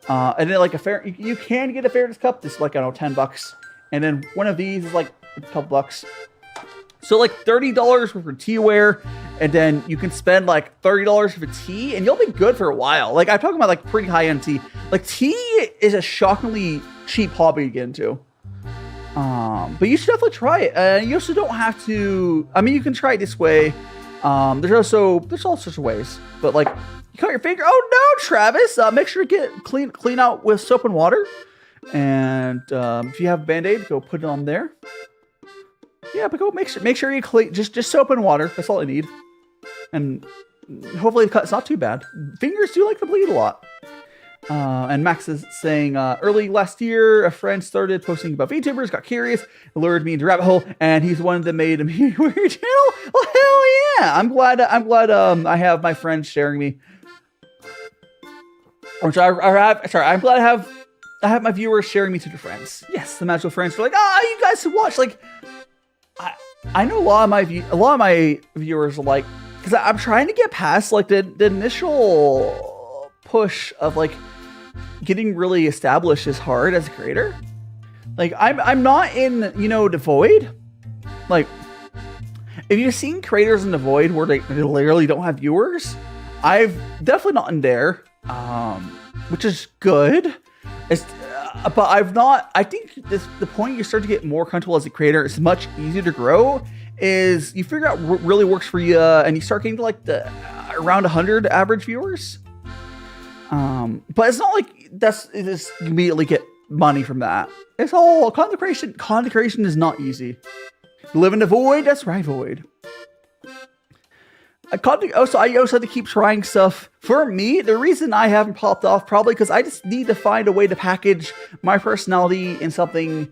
S3: And then like you can get a fairness cup. This is like, I don't know, $10. And then one of these is like a couple bucks. So like $30 for teaware, and then you can spend like $30 for tea, and you'll be good for a while. Like I'm talking about like pretty high end tea. Like tea is a shockingly cheap hobby to get into. But you should definitely try it. You also don't have to. I mean, you can try it this way. There's all sorts of ways. But like, you cut your finger. Oh no, Travis! Make sure to get clean out with soap and water. And if you have a Band-Aid, go put it on there. Yeah, but go make sure you clean. Just soap and water. That's all I need. And hopefully the cut's not too bad. Fingers do like to bleed a lot. And Max is saying, early last year, a friend started posting about VTubers, got curious, lured me into rabbit hole, and he's the one that made a weird channel. Well, hell yeah! I'm glad. I have my friends sharing me. I'm glad I have my viewers sharing me to their friends. Yes, the magical friends are like, you guys should watch. Like, I know a lot of my viewers are like, because I'm trying to get past like the initial push of like getting really established is hard as a creator. Like I'm not in, the void. Like if you've seen creators in the void where they literally don't have viewers, I've definitely not in there, which is good. But I've not. I think the point you start to get more comfortable as a creator, it's much easier to grow, is you figure out what really works for you, and you start getting to like the around 100 average viewers. But it's not like you just immediately get money from that. It's all content creation. Content creation is not easy. You live in the void. That's right, void. I also have to keep trying stuff. For me, the reason I haven't popped off probably because I just need to find a way to package my personality in something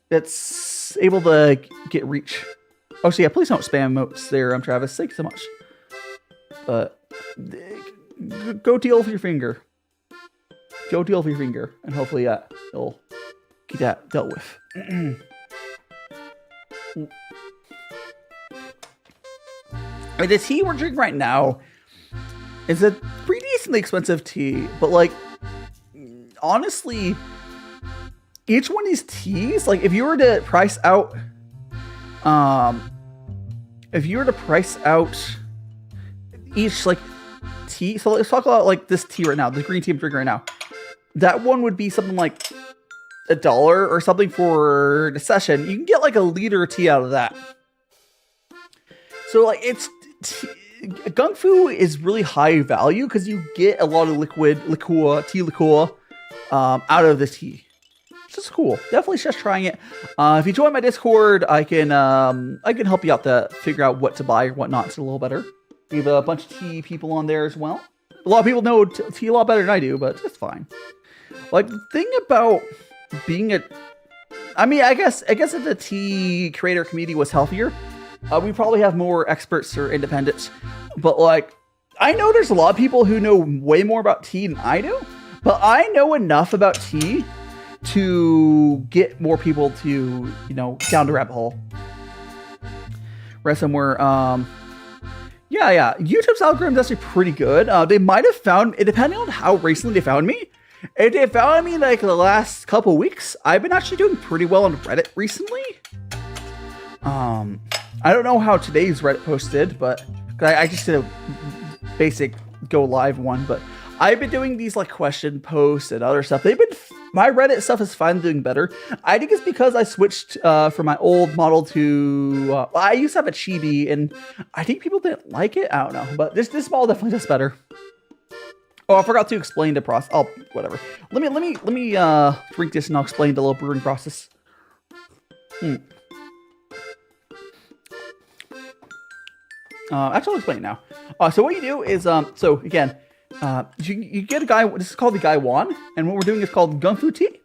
S3: that's able to get reach. Oh, so yeah, please don't spam emotes there, Travis. Thank you so much. But go deal with your finger. Go deal with your finger, and hopefully it'll get that dealt with. The tea we're drinking right now is a pretty decently expensive tea, but like, honestly, each one of these teas, like if you were to price out, each like tea, so let's talk about like this tea right now, the green tea I'm drinking right now. That one would be something like $1 or something for the session. You can get like a liter of tea out of that. So like gongfu is really high value because you get a lot of tea liqueur out of this tea. It's just cool. Definitely just trying it. If you join my Discord, I can help you out to figure out what to buy or what not. It's a little better. We have a bunch of tea people on there as well. A lot of people know tea a lot better than I do, but it's fine. Like the thing about being I guess if the tea creator community was healthier, we probably have more experts or independents. But like, I know there's a lot of people who know way more about tea than I do, but I know enough about tea to get more people to, down the rabbit hole. Right somewhere. Yeah. YouTube's algorithm is actually pretty good. They might have found, depending on how recently they found me, If they followed me like the last couple weeks, I've been actually doing pretty well on Reddit recently. I don't know how today's Reddit post did, but I just did a basic go live one, but I've been doing these like question posts and other stuff. My Reddit stuff is finally doing better. I think it's because I switched from my old model to I used to have a chibi, and I think people didn't like it. I don't know, but this model definitely does better. Oh, I forgot to explain the process. Oh, whatever. Let me drink this and I'll explain the little brewing process. Actually, I'll explain it now. So what you do is, so again, you get a guy. This is called the Guy Wan, and what we're doing is called gongfu tea.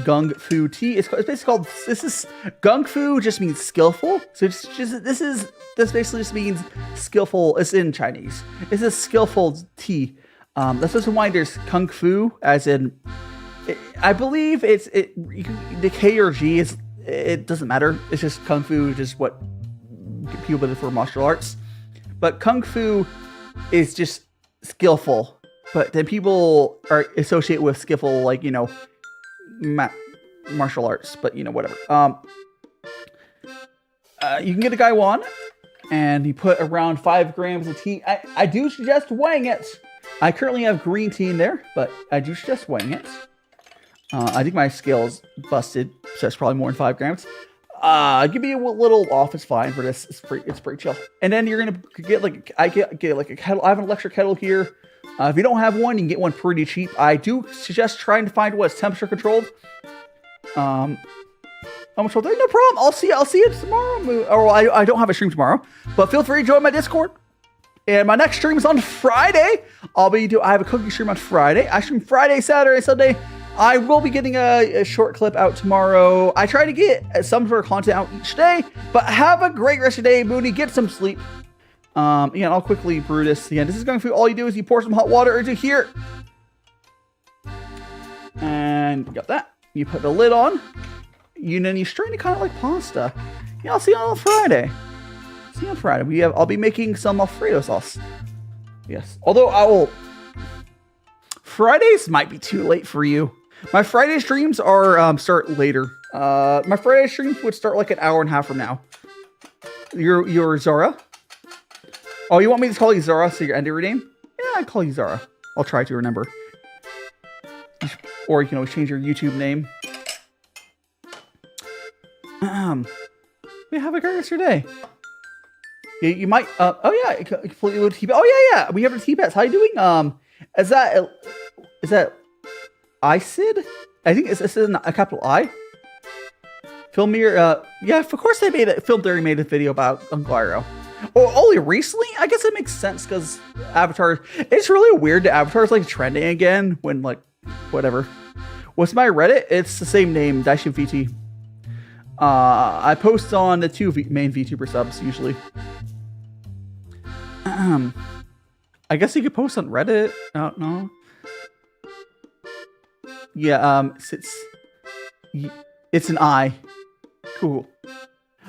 S3: Gongfu tea. It's basically called. This is gongfu. Just means skillful. So this basically just means skillful. It's in Chinese. It's a skillful tea. That's also why there's kung fu, as in. I believe the K or G is. It doesn't matter. It's just kung fu. Just what people do for martial arts, but kung fu is just skillful, but then people are associate with skillful like martial arts, but whatever. You can get a Guy Wan, and you put around 5 grams of tea. I do suggest weighing it. I currently have green tea in there, but I do suggest weighing it. I think my scale is busted, so it's probably more than 5 grams. Give me a little off. It's fine for this. It's pretty chill. And then you're gonna get I get like a kettle. I have an electric kettle here. If you don't have one, you can get one pretty cheap. I do suggest trying to find what's temperature controlled. No problem. I'll see you tomorrow. Or I don't have a stream tomorrow, but feel free to join my Discord. And my next stream is on Friday. I have a cooking stream on Friday. I stream Friday, Saturday, Sunday. I will be getting a short clip out tomorrow. I try to get some sort of content out each day, but have a great rest of your day, Mooney. Get some sleep. Again, I'll quickly brew this. Again, this is going through. All you do is you pour some hot water into here. And you got that. You put the lid on. Then you strain it kind of like pasta. Yeah, I'll see you on Friday. See you on Friday. I'll be making some Alfredo sauce. Yes. Although Fridays might be too late for you. My Friday streams are start later. My Friday streams would start like an hour and a half from now. You're Zara? Oh, you want me to call you Zara so your ender name? Yeah, I call you Zara. I'll try to remember. Or you can always change your YouTube name. Have a great rest of your day. You might. Oh yeah, completely with T-Pets. Oh yeah. We have the T-Pets. How you doing? Is that ICID? I think it's a capital I. Filmier, yeah, of course Film Theory made a video about Unguiro. Or only recently? I guess it makes sense because Avatar. It's really weird that Avatar is like trending again when like whatever. What's my Reddit? It's the same name, DaiShimaVT. I post on the 2 main VTuber subs usually. I guess you could post on Reddit. I don't know. Yeah, it's an I. Cool.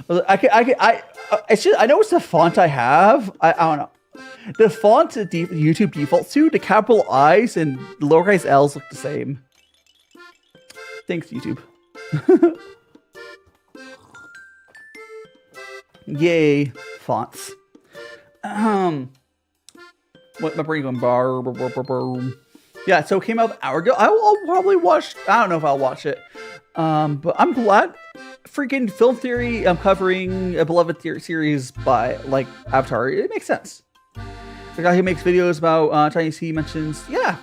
S3: I know it's the font I have. I don't know. The font that YouTube defaults to, the capital I's and lowercase L's look the same. Thanks, YouTube. Yay, fonts. What my brain going bar. Yeah, so it came out an hour ago. I'll probably watch. I don't know if I'll watch it. But I'm glad. Freaking Film Theory. I'm covering a beloved series by like Avatar. It makes sense. The guy who makes videos about Chinese he mentions. Yeah.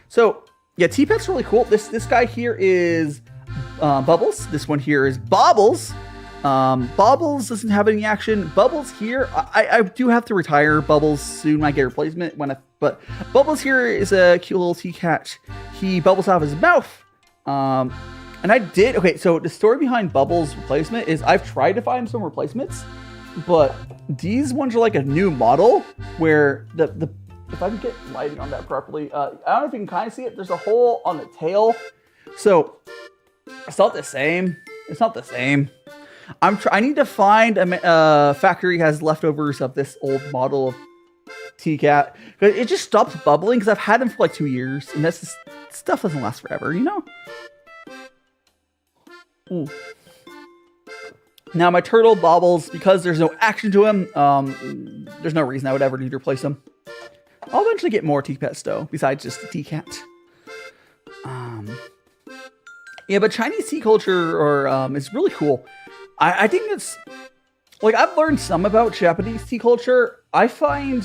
S3: So yeah, T-Pet's really cool. This guy here is Bubbles. This one here is Bobbles. Bobbles doesn't have any action. Bubbles here, I do have to retire Bubbles soon when I get a replacement. But Bubbles here is a cute little tea cat. He bubbles out of his mouth. And I did, okay, so the story behind Bubbles' replacement is I've tried to find some replacements, but these ones are like a new model where the if I can get lighting on that properly, I don't know if you can kind of see it. There's a hole on the tail. So it's not the same. It's not the same. I need to find a factory has leftovers of this old model of tea cat. It just stops bubbling because I've had them for like 2 years, and that's just, stuff doesn't last forever, you know? Ooh. Now my turtle bobbles, because there's no action to him, there's no reason I would ever need to replace him. I'll eventually get more tea pets though, besides just the tea cat. Yeah, but Chinese tea culture is really cool. I think it's, like, I've learned some about Japanese tea culture. I find,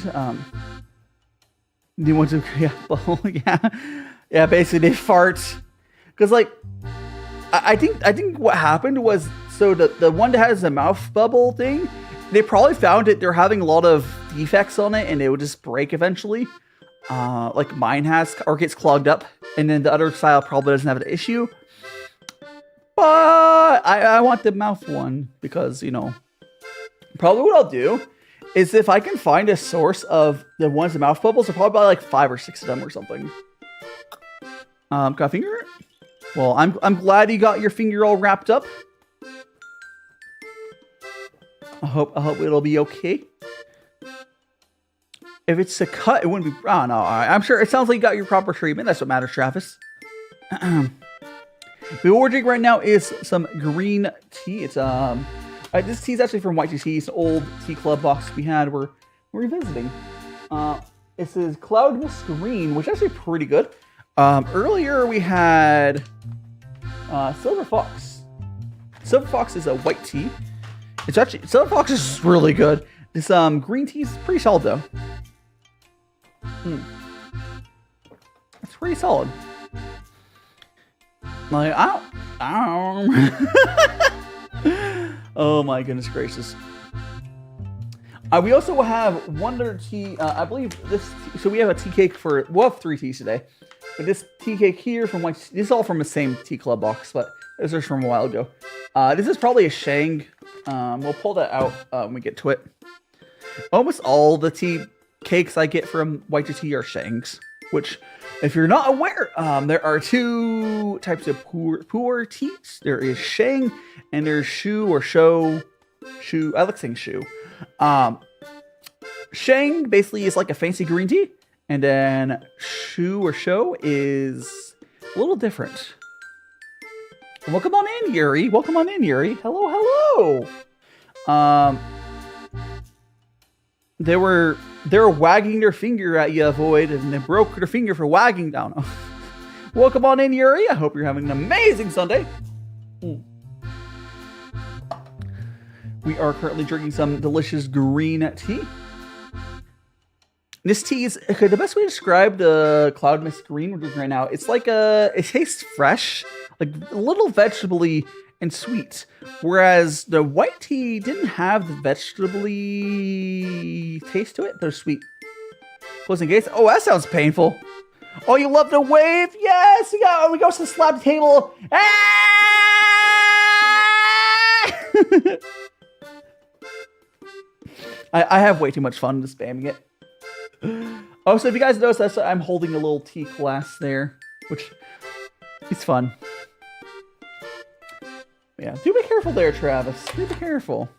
S3: the ones who, yeah, basically they fart. Because, like, I think what happened was, so the one that has the mouth bubble thing, they probably found it, they're having a lot of defects on it, and it would just break eventually. Like mine has, or gets clogged up, and then the other style probably doesn't have an issue. But I want the mouth one, because, you know, probably what I'll do is if I can find a source of the ones with mouth bubbles, I'll probably buy like 5 or 6 of them or something. Got a finger? Well, I'm glad you got your finger all wrapped up. I hope it'll be okay. If it's a cut, it wouldn't be. Oh no, I'm sure. It sounds like you got your proper treatment. That's what matters, Travis. What we're drinking right now is some green tea. It's this tea is actually from White Tea. It's an old tea club box we had. We're revisiting. This is Cloud Mist Green, which is actually pretty good. Earlier we had Silver Fox. Silver Fox is a white tea. It's actually, Silver Fox is really good. This green tea is pretty solid though. It's pretty solid. Like, oh my goodness gracious. We also have one other tea. I believe this. So we have a tea cake for. We'll have 3 teas today. But this tea cake here from White. This is all from the same tea club box, but this is from a while ago. This is probably a Sheng. We'll pull that out when we get to it. Almost all the tea cakes I get from White Tea are Shengs, which, if you're not aware, there are 2 types of Pu'er teas. There is Sheng, and there's Shu or Shu. I like saying Shu. Sheng basically is like a fancy green tea, and then Shu or Sho is a little different. Welcome on in, Yuri. Welcome on in, Yuri. Hello, hello. They were wagging their finger at you, Void, and they broke their finger for wagging down. Welcome on in, Yuri. I hope you're having an amazing Sunday. We are currently drinking some delicious green tea. This tea is, okay, the best way to describe the Cloud Mist Green we're drinking right now, it's like it tastes fresh, like a little vegetable-y and sweet. Whereas the white tea didn't have the vegetable-y taste to it, but it's sweet. Closing gates. Oh, that sounds painful. Oh, you love to wave? Yes! We go to the slab table. Ah! I have way too much fun just spamming it. Oh, so if you guys notice, I'm holding a little tea glass there, which is fun. Yeah, do be careful there, Travis. Do be careful.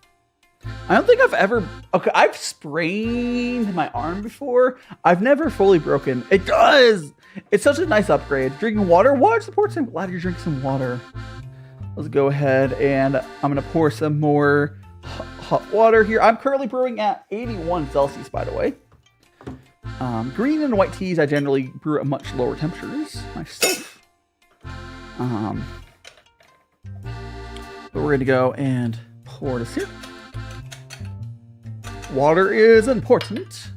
S3: I don't think I've ever... Okay, I've sprained my arm before. I've never fully broken. It does! It's such a nice upgrade. Drinking water? Water supports. I'm glad you're drinking some water. Let's go ahead and I'm going to pour some more hot water here. I'm currently brewing at 81 Celsius, by the way. Green and white teas, I generally brew at much lower temperatures myself. But we're going to go and pour this here. Water is important.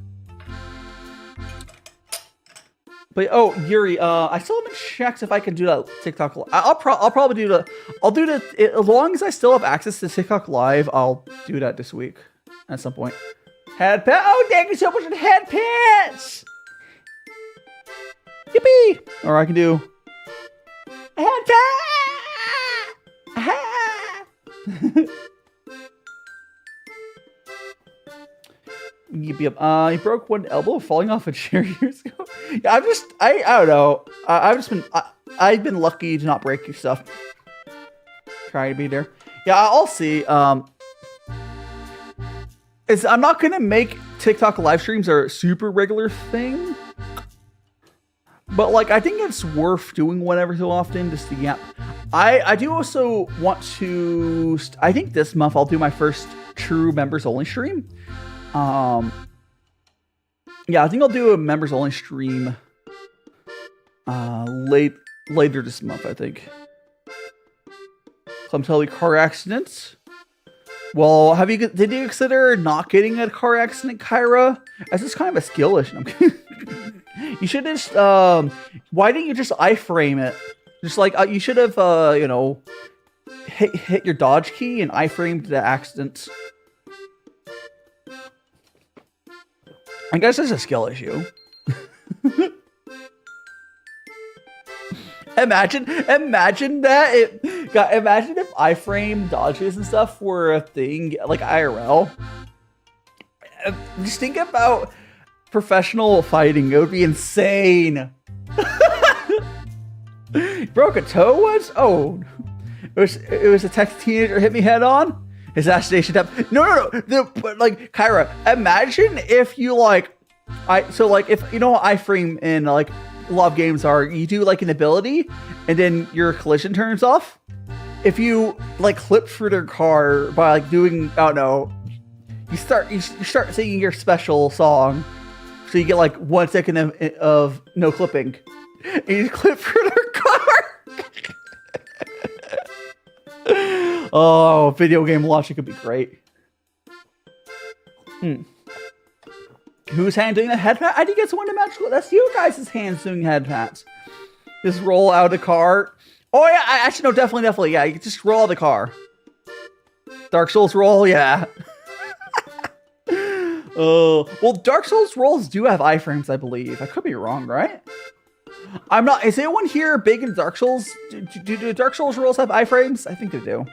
S3: But oh, Yuri, I still haven't checked if I can do that TikTok. I'll probably do that. I'll do that as long as I still have access to TikTok Live. I'll do that this week at some point. Head pet. Oh, thank you so much for the head pets. Yippee! Or I can do a head pet. Yep. He broke one elbow falling off a chair years ago. Yeah, I don't know. I've been lucky to not break your stuff. Try to be there. Yeah, I'll see. I'm not gonna make TikTok live streams are a super regular thing. But like, I think it's worth doing one every so often just to yap. I do also want to, I think this month I'll do my first true members only stream. Yeah, I think I'll do a members only stream later this month, I think. So I'm telling you, car accidents. Well, did you consider not getting a car accident, Kyra? That's just kind of a skill issue. You should just, why didn't you just iframe it? Just like, you should have, you know, hit your dodge key and iframed the accident. I guess it's a skill issue. Imagine that imagine if iframe dodges and stuff were a thing like IRL. Just think about professional fighting. It would be insane. Broke a toe once? Oh, it was a Texas teenager hit me head on. His assassination attempt. No. But like, Kyra, imagine if you like, if you know what iframe in like a lot of games are, you do like an ability and then your collision turns off. If you like clip through their car by like doing, I don't know, you start singing your special song, so you get like 1 second of no clipping, and you clip through their car. Oh, video game logic could be great. Whose hand doing the head pat? I think it's one dimensional. That's you guys' hands doing head pats. Just roll out of the car. Oh yeah, actually no, definitely. Yeah, you just roll out of the car. Dark Souls roll, yeah. Oh, well, Dark Souls rolls do have iframes, I believe. I could be wrong, right? I'm not. Is anyone here big in Dark Souls? Do Dark Souls rolls have iframes? I think they do.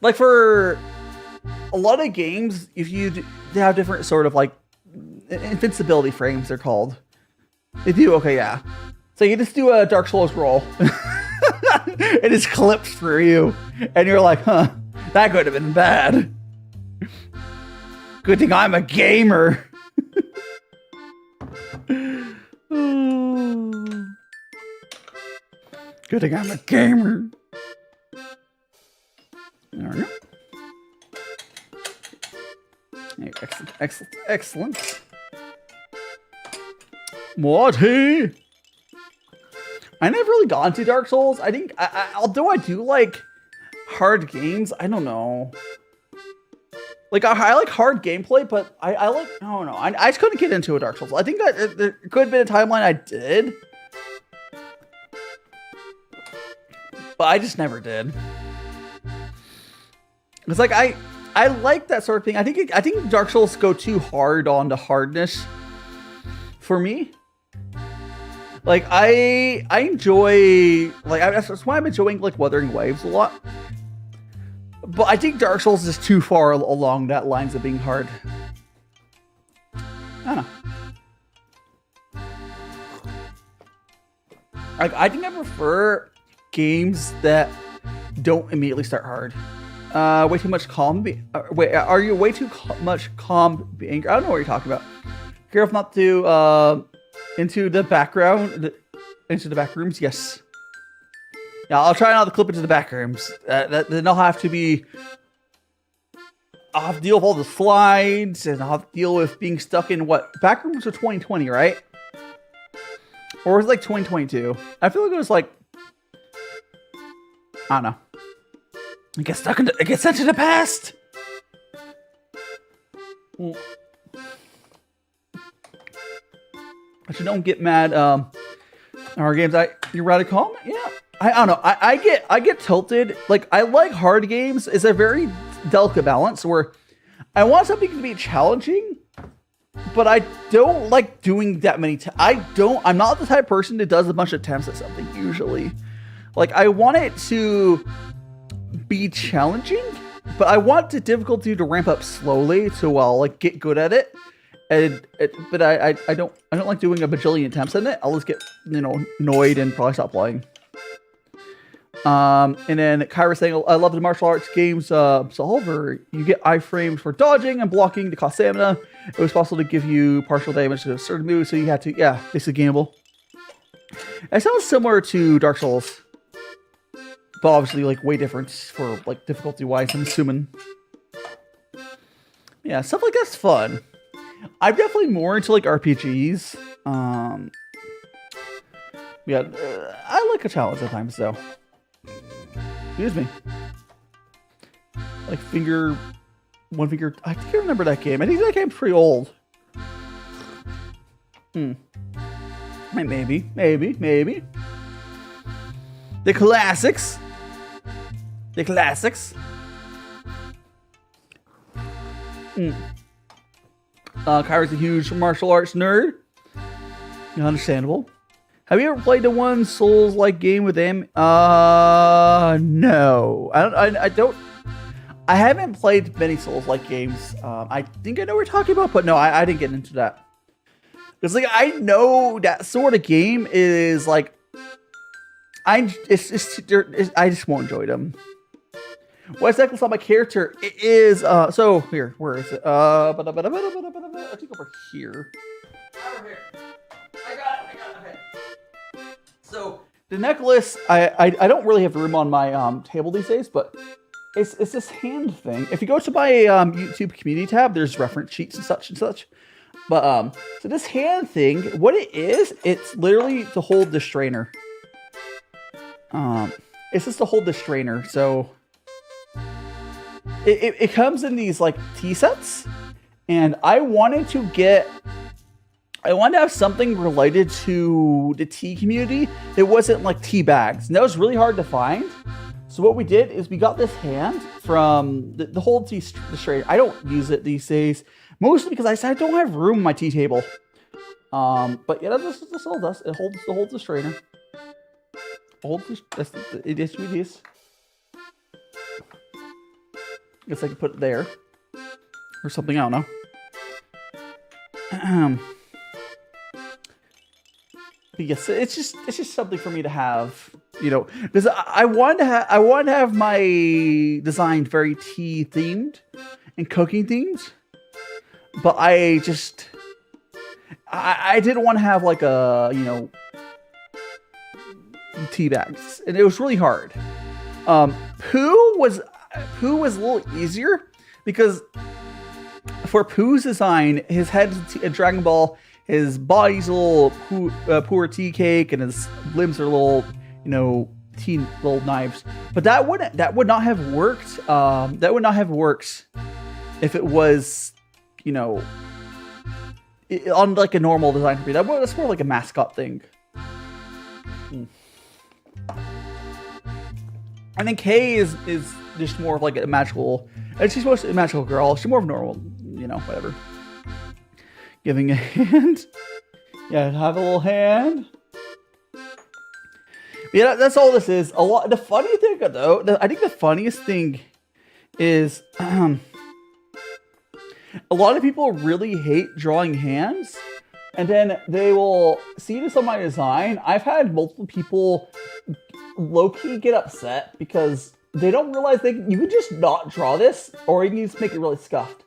S3: Like for a lot of games, they have different sort of like invincibility frames. They're called. They do. Okay, yeah. So you just do a Dark Souls roll. It just clips through you, and you're like, huh, that could have been bad. Good thing I'm a gamer. Good thing I'm a gamer. There we go. Excellent. Morty! I never really got into Dark Souls. I think, although I do like hard games, I don't know. Like, I like hard gameplay, but I like, I don't know. I just couldn't get into a Dark Souls. I think that there could have been a timeline I did. But I just never did. It's like, I like that sort of thing. I think Dark Souls go too hard on the hardness for me. Like, I enjoy, like, that's why I'm enjoying, like, Wuthering Waves a lot. But I think Dark Souls is too far along that lines of being hard. I don't know. I think I prefer games that don't immediately start hard. Way too much calm. Wait, are you way too much calm being? I don't know what you're talking about. Careful not to into the background, into the back rooms. Yes. Yeah, I'll try not to clip into the back rooms. Then I'll have to deal with all the slides, and I'll have to deal with being stuck in what back rooms are 2020, right? Or was it like 2022? I feel like it was like, I don't know. I get sent to the past. Actually, don't get mad. Our games, you're rather calm. Yeah, I don't know. I get tilted. Like, I like hard games. It's a very delicate balance where I want something to be challenging, but I don't like doing that many. I'm not the type of person that does a bunch of attempts at something usually. Like, I want it to be challenging, but I want the difficulty to ramp up slowly to like get good at it. But I don't like doing a bajillion attempts in it. I'll just get annoyed and probably stop playing. And then Kyra saying, I love the martial arts games solver. You get iframes for dodging and blocking to cost stamina. It was possible to give you partial damage to a certain move, so you had to, yeah, basically gamble. It sounds similar to Dark Souls, but obviously like way different for like difficulty wise, I'm assuming. Yeah, stuff like that's fun. I'm definitely more into like RPGs. Yeah, I like a challenge at times though. Excuse me. Like one finger. I think I remember that game. I think that game's pretty old. Maybe. The classics. Kyra's a huge martial arts nerd. Understandable. Have you ever played the one Souls-like game with him? No. I don't. I haven't played many Souls-like games. I think I know what you're talking about, but no, I didn't get into that. It's like I know that sort of game is like I just won't enjoy them. What's necklace on my character? It is so here, where is it? I think over here. Over here. I got it. Okay. So the necklace, I don't really have room on my table these days, but it's this hand thing. If you go to my YouTube community tab, there's reference sheets and such. But so this hand thing, what it is, it's literally to hold the strainer. It's just to hold the strainer. So it comes in these like tea sets, and I wanted to have something related to the tea community. It wasn't like tea bags, and that was really hard to find. So what we did is we got this hand from the whole tea strainer. I don't use it these days, mostly because I don't have room on my tea table. But yeah, this all does. It holds the strainer. It is what it is. Guess I can put it there or something. I don't know. But yes, it's just something for me to have, you know, because I want to have my design very tea themed and cooking themed, but I didn't want to have like a, you know, tea bags, and it was really hard. Pu'er was a little easier because for Pu'er's design, his head's a Dragon Ball. His body's a little Pu'er tea cake, and his limbs are little, you know, little knives. But that would not have worked. That would not have worked if it was, you know, on like a normal design for me. That's more like a mascot thing. I think Kay is just more of like a magical. She's supposed to be a magical girl. She's more of a normal, you know, whatever. Giving a hand. Yeah, have a little hand. Yeah, that's all this is. The funny thing though, I think the funniest thing is a lot of people really hate drawing hands, and then they will see this on my design. I've had multiple people low-key get upset because they don't realize you can just not draw this, or you can just make it really scuffed.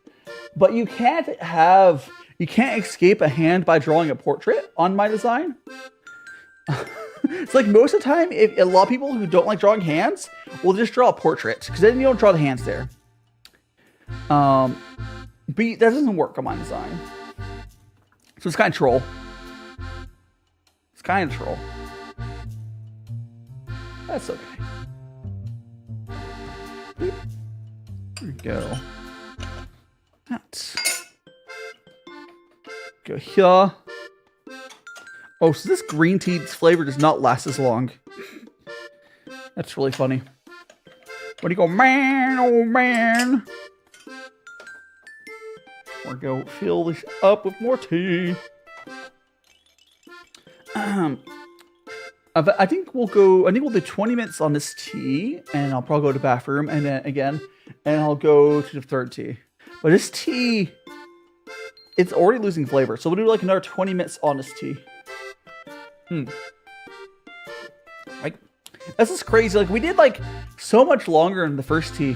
S3: But you can't escape a hand by drawing a portrait on my design. It's like most of the time, if a lot of people who don't like drawing hands will just draw a portrait, because then you don't draw the hands there. But that doesn't work on my design. So it's kind of troll. That's okay. There we go. Go here. Oh, so this green tea flavor does not last as long. That's really funny. When you go, man, oh man. We're going to fill this up with more tea. I think we'll do 20 minutes on this tea, and I'll probably go to the bathroom, and then again, and I'll go to the third tea. But this tea, it's already losing flavor, so we'll do like another 20 minutes on this tea. This is crazy. Like we did like so much longer in the first tea.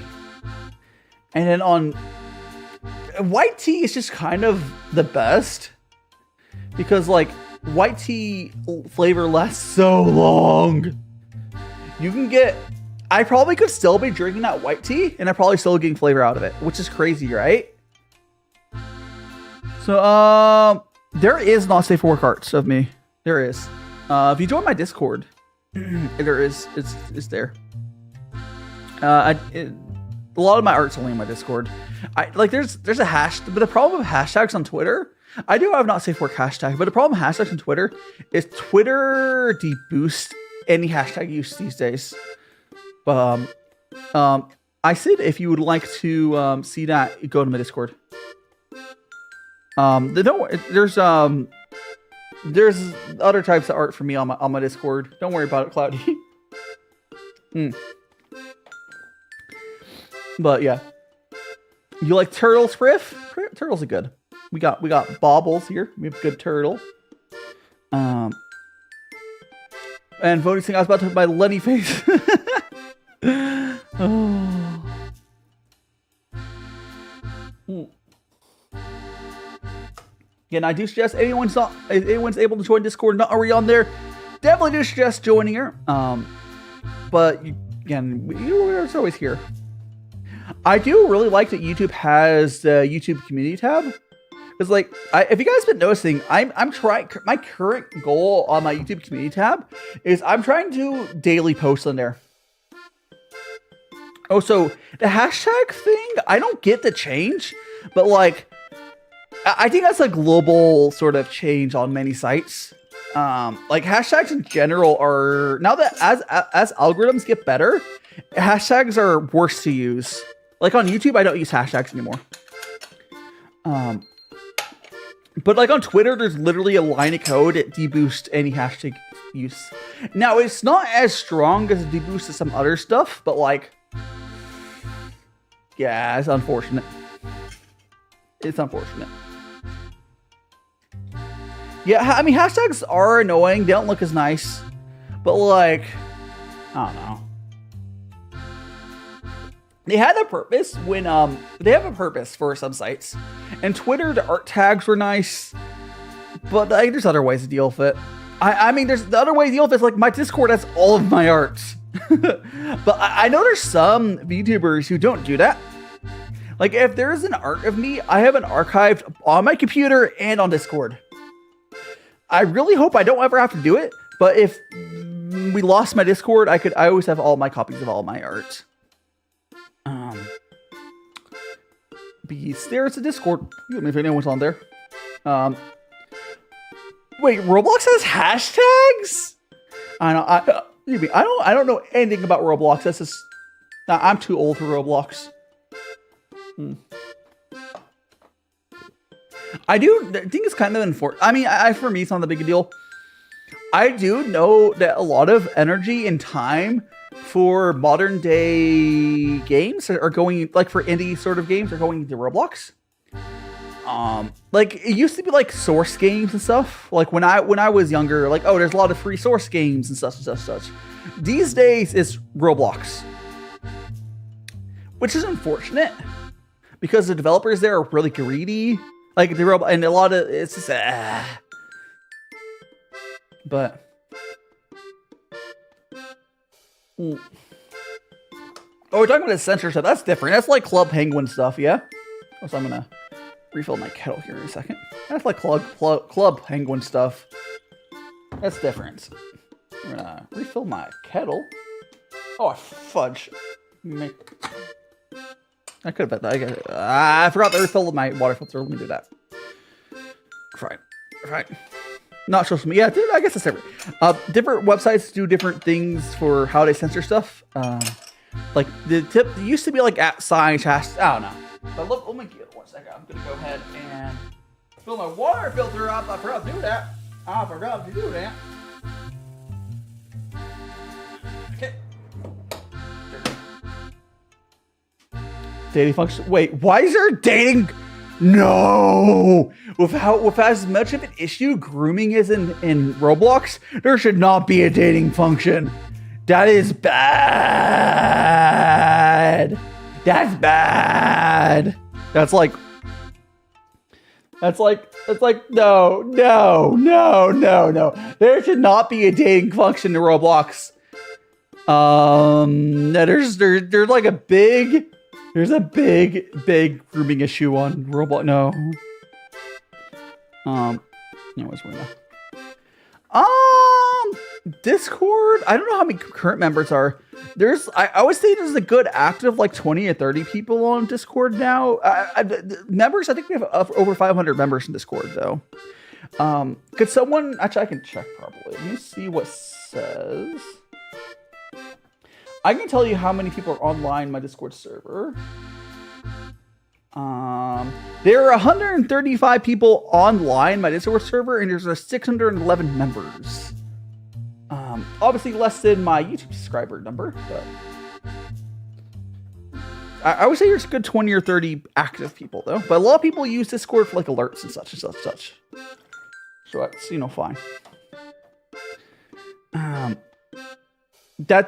S3: And then on white tea is just kind of the best because like white tea flavor lasts so long. You can get, I probably could still be drinking that white tea and I'm probably still getting flavor out of it, which is crazy, right? So, there is not safe for work arts of me. There is. If you join my Discord, there is, it's there. A lot of my art's only in my Discord. There's a hash, but the problem with hashtags on Twitter, I do have not safe for work hashtag, but the problem with hashtags on Twitter is Twitter deboosts any hashtag use these days. I said if you would like to see that, go to my Discord. There's other types of art for me on my Discord. Don't worry about it, Cloudy. But yeah, you like turtles, Friff? Turtles are good. We got baubles here. We have good turtle. And voting thing, I was about to put my Lenny face. Oh. Again, I do suggest anyone's able to join Discord, not already on there, definitely do suggest joining her. But again, it's always here. I do really like that YouTube has the YouTube community tab. Because like, if you guys have been noticing, I'm trying, my current goal on my YouTube community tab is I'm trying to daily post on there. Oh, so the hashtag thing, I don't get the change, but like, I think that's a global sort of change on many sites. Like hashtags in general are, now that as algorithms get better, hashtags are worse to use. Like on YouTube, I don't use hashtags anymore. But like on Twitter, there's literally a line of code that deboosts any hashtag use. Now, it's not as strong as it deboosts some other stuff, but like, yeah, it's unfortunate. It's unfortunate. Yeah, I mean, hashtags are annoying. They don't look as nice. But like, I don't know. They had a purpose when, they have a purpose for some sites. And Twitter, the art tags were nice. But like, there's other ways to deal with it. I mean, there's the other way to deal with it is like my Discord has all of my arts. But I know there's some VTubers who don't do that. Like if there's an art of me, I have it archived on my computer and on Discord. I really hope I don't ever have to do it. But if we lost my Discord, I always have all my copies of all my art. Beast, there's a Discord. If anyone's on there. Wait, Roblox has hashtags? I don't know anything about Roblox. That's just, I'm too old for Roblox. I think it's kind of unfortunate. I mean, for me, it's not the big deal. I do know that a lot of energy and time for modern day games are going, like for indie sort of games, are going into Roblox. Like it used to be like source games and stuff. Like when I was younger, like, oh, there's a lot of free source games and such. These days it's Roblox, which is unfortunate because the developers there are really greedy. Like the Roblox, and a lot of it's just but. Oh, we're talking about the censor stuff. That's different. That's like Club Penguin stuff, yeah? So I'm gonna refill my kettle here in a second. That's like Club Penguin stuff. That's different. I'm gonna refill my kettle. Oh, fudge. I could have bet that. I forgot to refill my water filter. Let me do that. Right. Not social media. Yeah, I guess it's different. Different websites do different things for how they censor stuff. Like the tip used to be like at science. I don't know. But let me get 1 second. I'm gonna go ahead and fill my water filter up. I forgot to do that. Okay. Dating function. Wait, why is there dating? No! With as much of an issue grooming is in Roblox, there should not be a dating function. That is bad. That's bad. That's like no. There should not be a dating function in Roblox. There's like a big grooming issue on Roblox. No. Anyways, we're not. Discord. I don't know how many current members are. I would say there's a good active like 20 or 30 people on Discord now. Members. I think we have over 500 members in Discord though. Could someone actually? I can check probably. Let me see what says. I can tell you how many people are online in my Discord server. There are 135 people online in my Discord server, and there's 611 members. Obviously less than my YouTube subscriber number, but I would say there's a good 20 or 30 active people though. But a lot of people use Discord for like alerts and such. So that's, you know, fine. That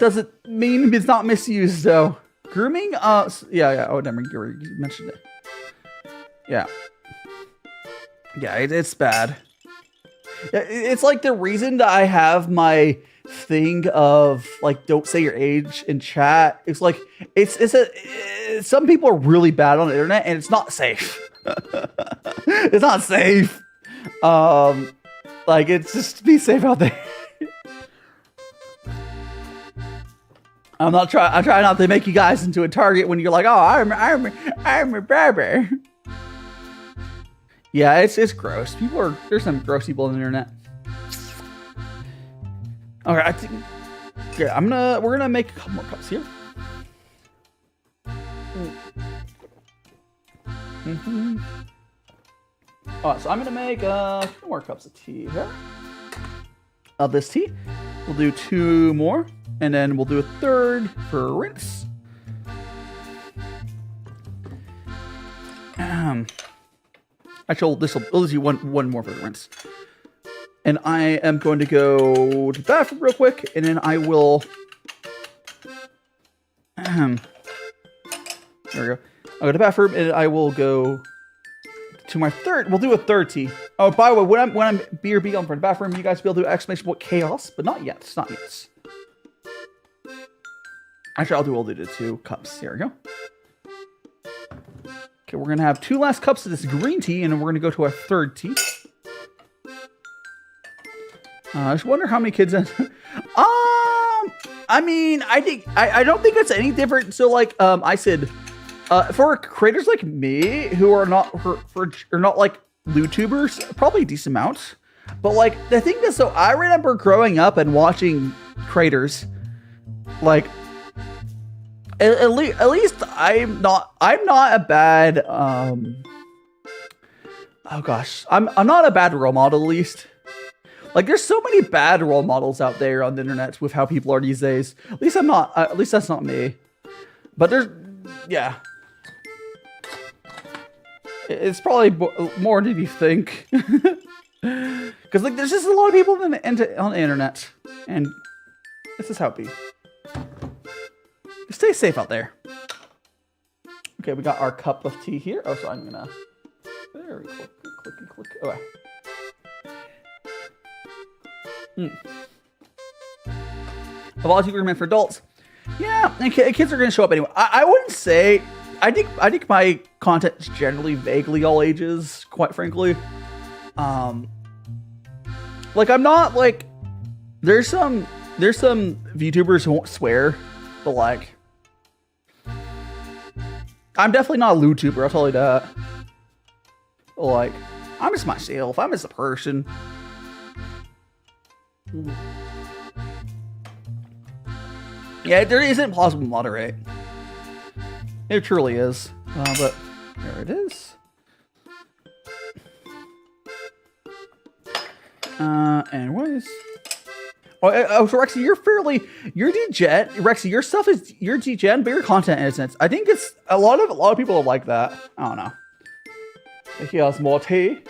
S3: doesn't mean it's not misused though. Grooming? Yeah. Oh, never mind. You mentioned it. Yeah. Yeah, it's bad. It's like the reason that I have my thing of like don't say your age in chat. It's like some people are really bad on the internet and it's not safe. It's not safe. Like it's just be safe out there. I'm trying not to make you guys into a target when you're like, oh, I'm a barber. Yeah, it's gross. There's some gross people on the internet. Okay, I think. Okay, we're gonna make a couple more cups here. Alright, so I'm gonna make 2 more cups of tea here. Of this tea, we'll do 2 more, and then we'll do a 3rd for rinse. Actually, we'll do one more for the rinse. And I am going to go to the bathroom real quick, and then I will... There we go. I'll go to the bathroom, and I will go to my 3rd. We'll do a 3rd tea. Oh, by the way, when I'm BRB on for the bathroom, you guys will be able to do exclamation point chaos, but not yet. It's not yet. Actually, we'll do the 2 cups. Here we go. Okay, we're gonna have 2 last cups of this green tea, and then we're gonna go to our 3rd tea. I just wonder how many kids. I mean, I don't think it's any different. So, like, I said, for creators like me who are not not like VTubers, probably a decent amount. But like the thing is, so I remember growing up and watching creators, like. At least I'm not a bad oh gosh, I'm not a bad role model. At least, like, there's so many bad role models out there on the internet with how people are these days. At least I'm not. At least that's not me. But yeah, it's probably more than you think. Because like there's just a lot of people on the internet, and this is how it be. Stay safe out there. Okay, we got our cup of tea here. Oh, so I'm gonna very click. Oh, a lot of people are meant for adults. Yeah, and kids are gonna show up anyway. I wouldn't say. I think my content is generally vaguely all ages. Quite frankly, like I'm not like. There's some VTubers who won't swear, but like. I'm definitely not a VTuber, I'll tell you that. Like, I'm just myself. I'm just a person. Yeah, there isn't possible to moderate. It truly is. But there it is. Anyways. Oh, so Rexy, you're degen. Rexy, your stuff is, you're degen, but your content isn't. I think it's, a lot of people are like that. I don't know. He has more tea.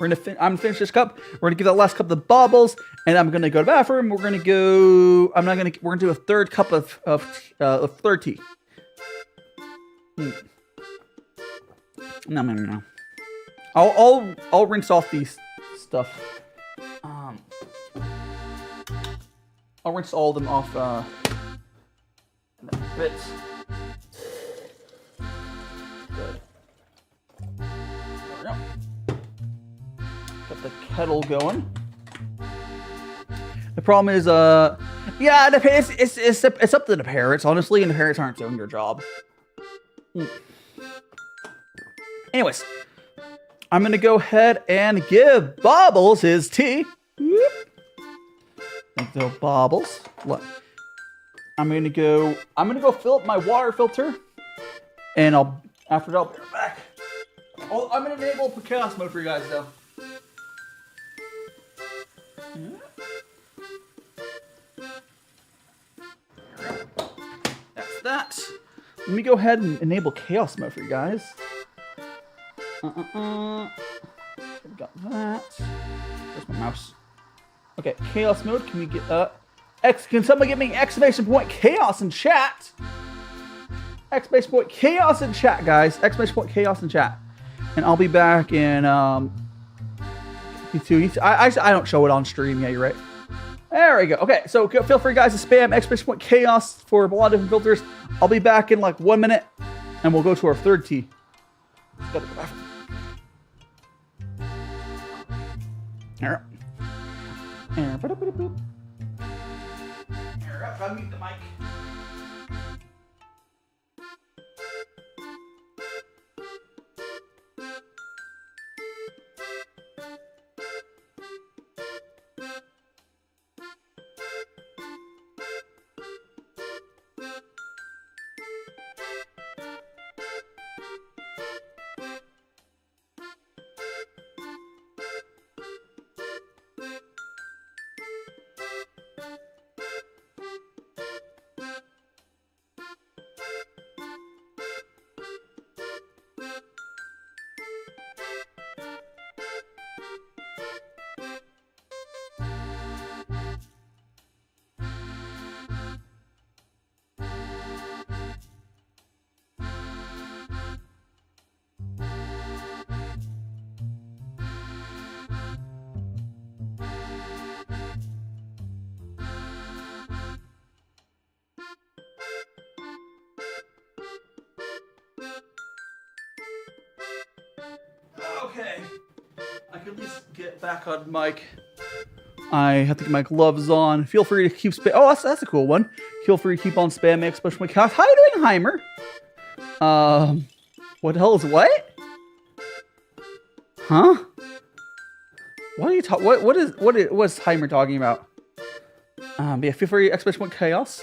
S3: I'm gonna finish this cup. We're gonna give that last cup the bubbles, and I'm gonna go to the bathroom. We're gonna go. We're gonna do a third cup of third tea. No. I'll rinse off these stuff. I'll rinse all of them off in a bit. Good. There we go. Got the kettle going. The problem is, yeah, it's up to the parents, honestly, and the parents aren't doing their job. Anyways, I'm gonna go ahead and give Bobbles his tea. Thank you, Bobbles. Look, I'm gonna go fill up my water filter, and after that, I'll be right back. Oh, I'm gonna enable chaos mode for you guys though. That's that. Let me go ahead and enable chaos mode for you guys. Got that. Where's my mouse? Okay, chaos mode. Can we get can someone give me exclamation point chaos in chat? Exclamation point chaos in chat, guys. Exclamation point chaos in chat. And I'll be back in V2. I don't show it on stream. Yeah, you're right. There we go. Okay, so feel free, guys, to spam exclamation point chaos for a lot of different filters. I'll be back in like 1 minute, and we'll go to our third tea. Gotta go back. Gotta mute the mic. Okay, I can at least get back on mic. I have to get my gloves on. Feel free to keep spam. Oh, that's a cool one. Feel free to keep on spamming exclamation point chaos. How you doing, Heimer? What the hell is what? Huh? What are you talking? What's Heimer talking about? Yeah, feel free exclamation point chaos.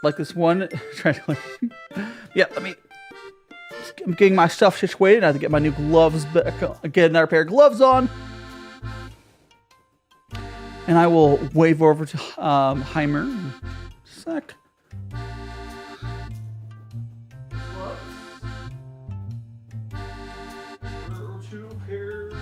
S3: Like this one. Yeah, let me. I'm getting my stuff situated. I have to get my new gloves back. Get another pair of gloves on. And I will wave over to Heimer in a sec. Gloves. Two pairs.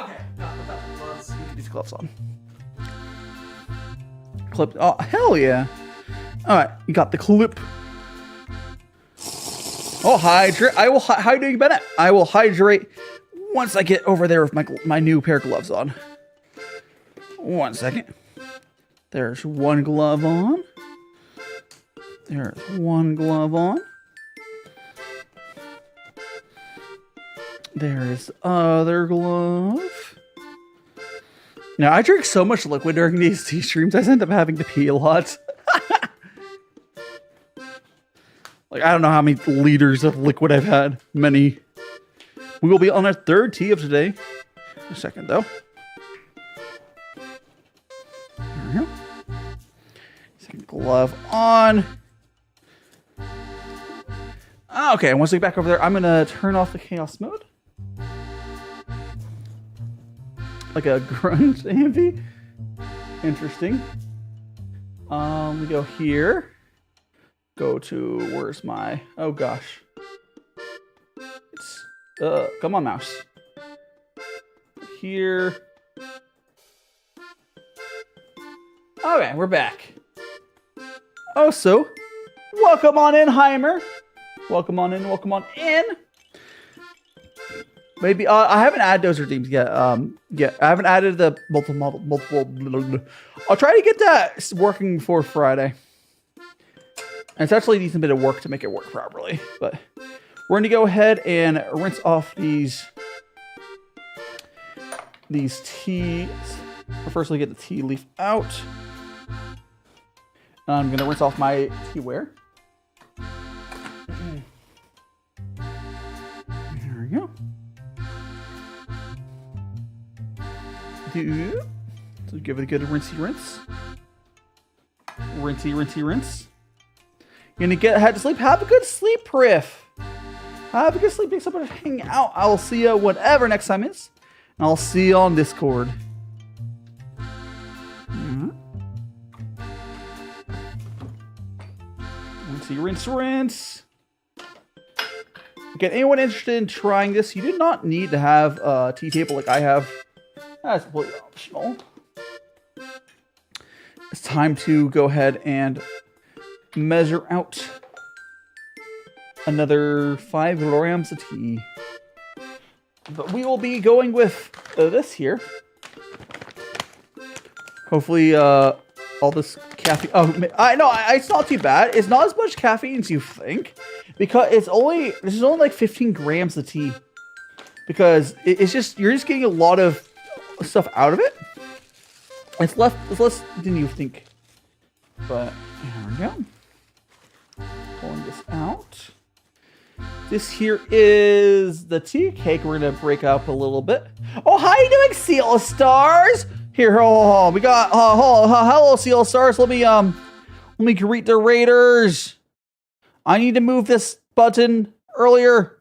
S3: Okay, got the gloves. You get these gloves on. Clip. Oh, hell yeah. Alright, you got the clip. Oh, hydrate. I will how do you Bennett? I will hydrate once I get over there with my new pair of gloves on. 1 second. There's one glove on. There's one glove on. There's other glove. Now, I drink so much liquid during these tea streams, I end up having to pee a lot. Like, I don't know how many liters of liquid I've had. Many. We will be on our third tea of today. A second, though. There we go. Second glove on. Okay, once we get back over there, I'm going to turn off the chaos mode. like a grunge AMV. Interesting. We go here. Go to, where's my, oh gosh. It's, come on, mouse. Here. Okay, we're back. Also, welcome on in, Heimer. Welcome on in, welcome on in. Maybe, I haven't added those redeems yet. I haven't added the multiple. I'll try to get that working for Friday. And it's actually a decent bit of work to make it work properly. But we're going to go ahead and rinse off these teas. I'll firstly get the tea leaf out. And I'm going to rinse off my teaware. There we go. So give it a good rinsey rinse. Rinsey, rinsey, rinse. You're gonna head to sleep. Have a good sleep, Riff. Have a good sleep. Thanks so much for hanging out. I will see you whatever next time is. And I'll see you on Discord. Rinsey, rinse, rinse. Again, anyone interested in trying this, you do not need to have a tea table like I have. That's completely optional. It's time to go ahead and measure out another 5 grams of tea. But we will be going with this here. Hopefully, all this caffeine. Oh, it's not too bad. It's not as much caffeine as you think, because this is only like 15 grams of tea. Because it's just you're just getting a lot of stuff out of it. It's less than you think. But here we go. Pulling this out. This here is the tea cake. We're gonna break up a little bit. Oh, how you doing, Seal Stars? Here, we got hello, Seal Stars. Let me greet the raiders. I need to move this button earlier.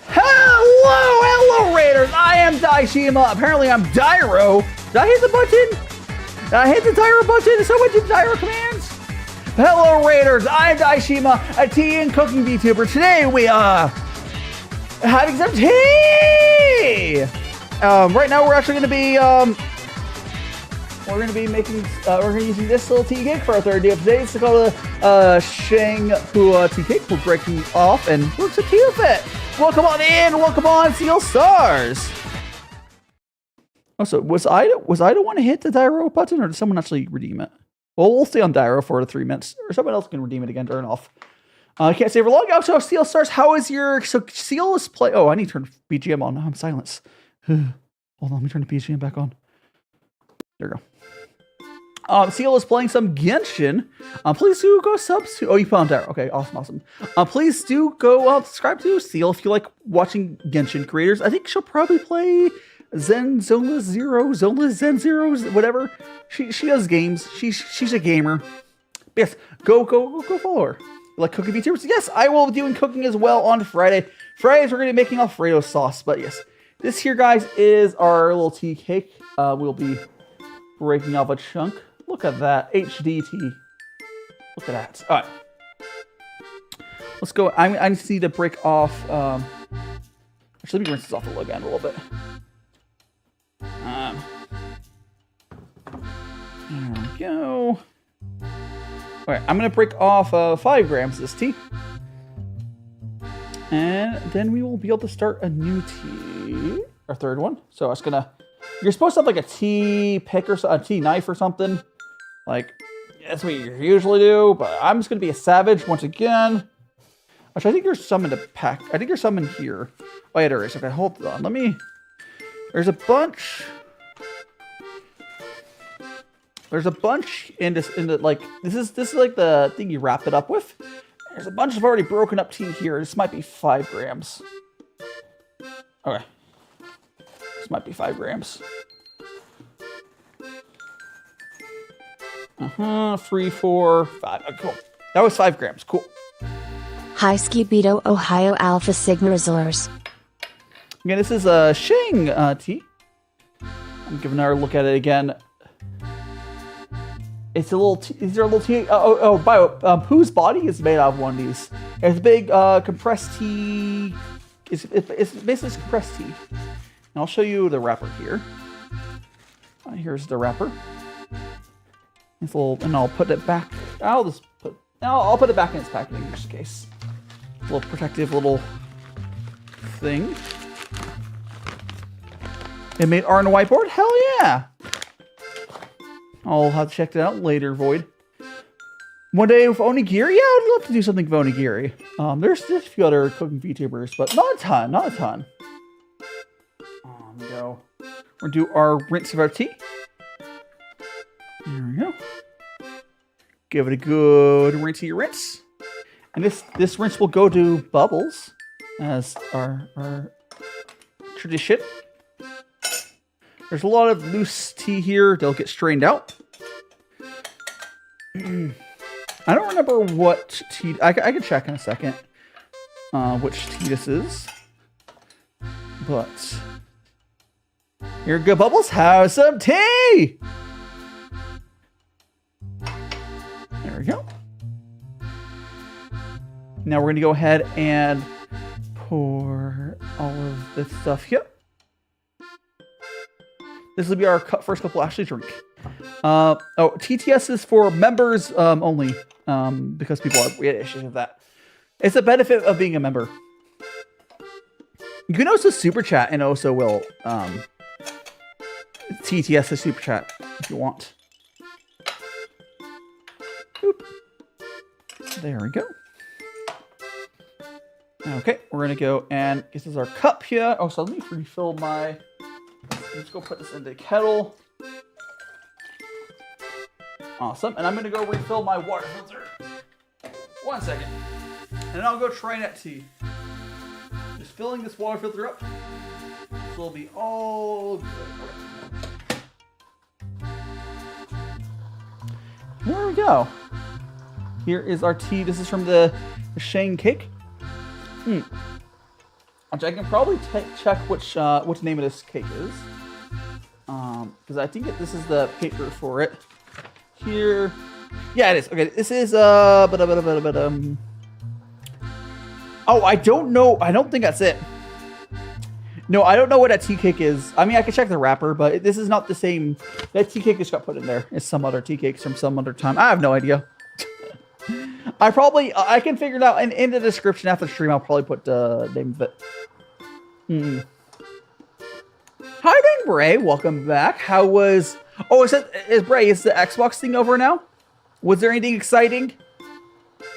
S3: Hello, raiders. I am DaiShima. Apparently, I'm Dairo. Did I hit the button? Did I hit the Dairo button? So much Dairo commands. Hello, raiders. I am DaiShima, a tea and cooking VTuber. Today we are having some tea. Right now we're actually going to be we're using this little tea cake for our third day of today. It's called a Sheng tea cake. We're breaking off and we're so tea with it. Welcome on in. Welcome on, Seal Stars. Oh, so was I the one to hit the Dairo button, or did someone actually redeem it? Well, we'll stay on Dairo for 3 minutes, or someone else can redeem it again. Turn off. I can't stay for long. Also, Seal Stars, how is your Seal is play? Oh, I need to turn BGM on. I'm silence. Hold on, let me turn the BGM back on. There we go. Seal is playing some Genshin. Please do go sub to. Oh, you put on Dairo. Okay, awesome. Please do go subscribe to Seal if you like watching Genshin creators. I think she'll probably play Zola Zero, Zen Zeros, whatever. She does games. She's a gamer. But yes, go follow her. Like cooking VTubers? Yes, I will be doing cooking as well on Friday. Fridays we're gonna be making Alfredo sauce. But yes, this here, guys, is our little tea cake. We'll be breaking off a chunk. Look at that HDT. Look at that. All right, let's go. I just need to break off. Actually, let me rinse this off again a little bit. There we go. All right, I'm gonna break off 5 grams of this tea, and then we will be able to start a new tea, our third one. So I was you're supposed to have like a tea pick or a tea knife or something. Like that's what you usually do, but I'm just gonna be a savage once again. Which I think there's some in the pack. I think there's some in here. Oh yeah, there is. Okay, hold on. There's a bunch. There's a bunch in this. This is like the thing you wrap it up with. There's a bunch of already broken up tea here. This might be 5 grams. Okay. This might be 5 grams. 3, 4, 5. Oh, cool. That was 5 grams. Cool.
S1: Hi Skibido Ohio Alpha Sigma Resource.
S3: Again, this is a Sheng tea. I'm giving another look at it again. It's a little. These are a little tea. Pu'er's body is made out of one of these. It's a big compressed tea. It's basically compressed tea. And I'll show you the wrapper here. Here's the wrapper. It's a little, and I'll put it back. I'll put it back in its packaging just in case. A little protective little thing. It made art on a whiteboard? Hell yeah! I'll have to check that out later, Void. One day with onigiri? Yeah, I'd love to do something with onigiri. There's a few other cooking VTubers, but not a ton, not a ton. Go. We're gonna do our rinse of our tea. There we go. Give it a good rinsey rinse. And this rinse will go to bubbles as our tradition. There's a lot of loose tea here. They'll get strained out. I don't remember what tea... I can check in a second which tea this is. But... here, good bubbles. Have some tea! There we go. Now we're going to go ahead and pour all of this stuff here. This will be our first cup we'll actually drink. TTS is for members only, because people have issues with that. It's a benefit of being a member. You can also super chat and also will TTS the super chat if you want. Oop. There we go. Okay, we're gonna go and this is our cup here. Oh, so let me refill my. Let's go put this in the kettle. Awesome, and I'm gonna go refill my water filter. 1 second, and then I'll go try that tea. Just filling this water filter up. This will be all good. There we go. Here is our tea. This is from the Sheng cake. Which I can probably check which name of this cake is. Because I think this is the paper for it. Here. Yeah, it is. Okay, this is oh, I don't know. I don't think that's it. No, I don't know what that tea cake is. I mean, I can check the wrapper, but this is not the same. That tea cake just got put in there. It's some other tea cakes from some other time. I have no idea. I can figure it out. And in the description after the stream, I'll probably put the name of it. Hi there, Bray. Welcome back. How was... oh, is Bray, is the Xbox thing over now? Was there anything exciting?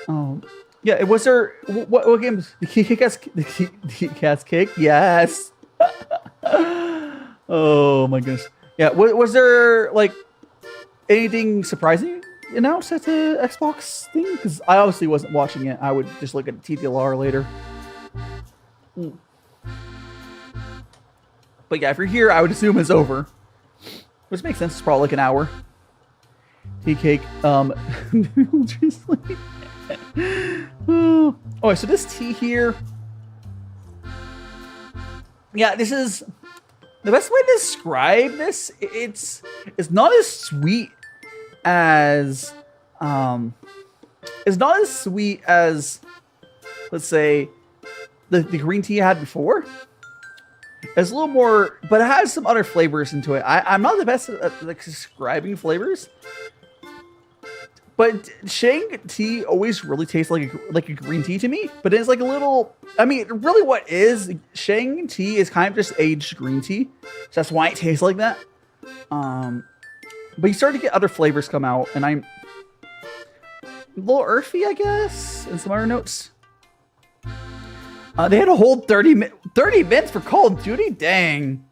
S3: Oh, yeah. Was there... What games? The Kick-Ass Cake? Yes. Oh, my goodness. Yeah. Was there, like, anything surprising announced at the Xbox thing? Because I obviously wasn't watching it. I would just look at TTLR later. But yeah, if you're here, I would assume it's over. Which makes sense. It's probably like an hour. Tea cake. Just like... oh, so this tea here... yeah, this is... the best way to describe this, it's not as sweet as... it's not as sweet as, let's say, the green tea I had before. It's a little more, but it has some other flavors into it. I'm not the best at like describing flavors, but Sheng tea always really tastes like a green tea to me. But it's like a little. I mean, really, what is Sheng tea is kind of just aged green tea. So that's why it tastes like that. But you start to get other flavors come out, and I'm a little earthy, I guess, and some other notes. They had a whole 30 minutes for Call of Duty? Dang.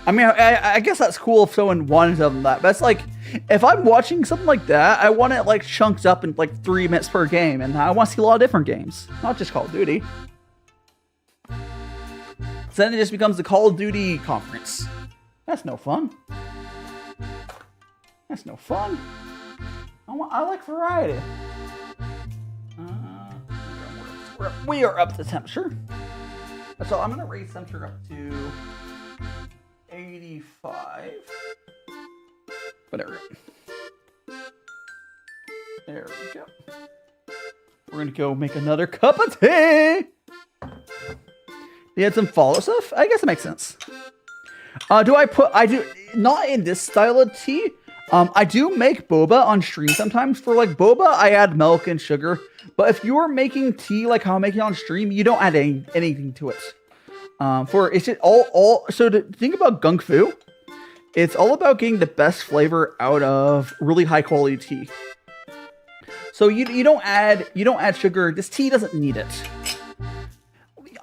S3: I mean, I guess that's cool if someone wanted something like that. But it's like, if I'm watching something like that, I want it like chunked up in like 3 minutes per game. And I want to see a lot of different games. Not just Call of Duty. So then it just becomes the Call of Duty conference. That's no fun. That's no fun. I like variety. We are up to temperature. So I'm gonna raise temperature up to 85. Whatever. There we go. We're gonna go make another cup of tea. You had some follow stuff? I guess it makes sense. I do not in this style of tea. I do make boba on stream sometimes. For like boba, I add milk and sugar. But if you're making tea like how I'm making it on stream, you don't add anything to it. It's just so to think about gongfu, it's all about getting the best flavor out of really high quality tea. So you don't add sugar. This tea doesn't need it.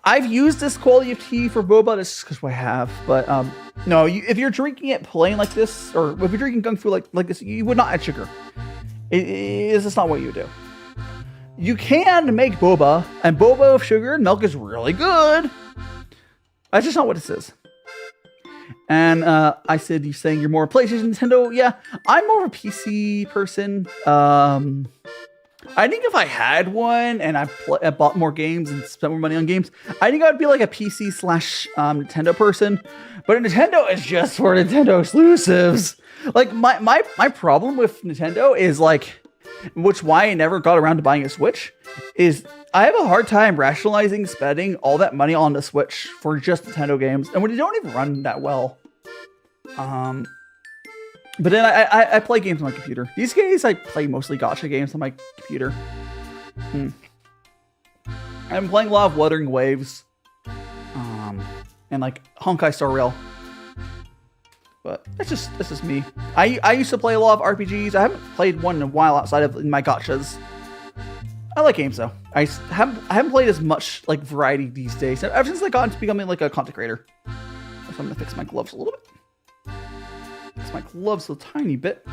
S3: I've used this quality of tea for boba. This is because I have, but no. If you're drinking it plain like this, or if you're drinking gongfu like this, you would not add sugar. It's just not what you do. You can make boba, and boba with sugar and milk is really good. That's just not what this is. And I said, you're saying you're more a PlayStation, Nintendo. Yeah, I'm more of a PC person. I think if I had one and I bought more games and spent more money on games, I think I'd be like a PC / Nintendo person. But Nintendo is just for Nintendo exclusives. Like my problem with Nintendo is like, which why I never got around to buying a Switch, is I have a hard time rationalizing spending all that money on the Switch for just Nintendo games, and when they don't even run that well. But then I play games on my computer. These days I play mostly gacha games on my computer. I'm playing a lot of Wuthering Waves, and like Honkai Star Rail. But that's just me. I used to play a lot of RPGs. I haven't played one in a while outside of my gachas. I like games though. I haven't played as much like variety these days. Ever since I got into becoming like a content creator. So I'm gonna fix my gloves a little bit. Fix my gloves a tiny bit.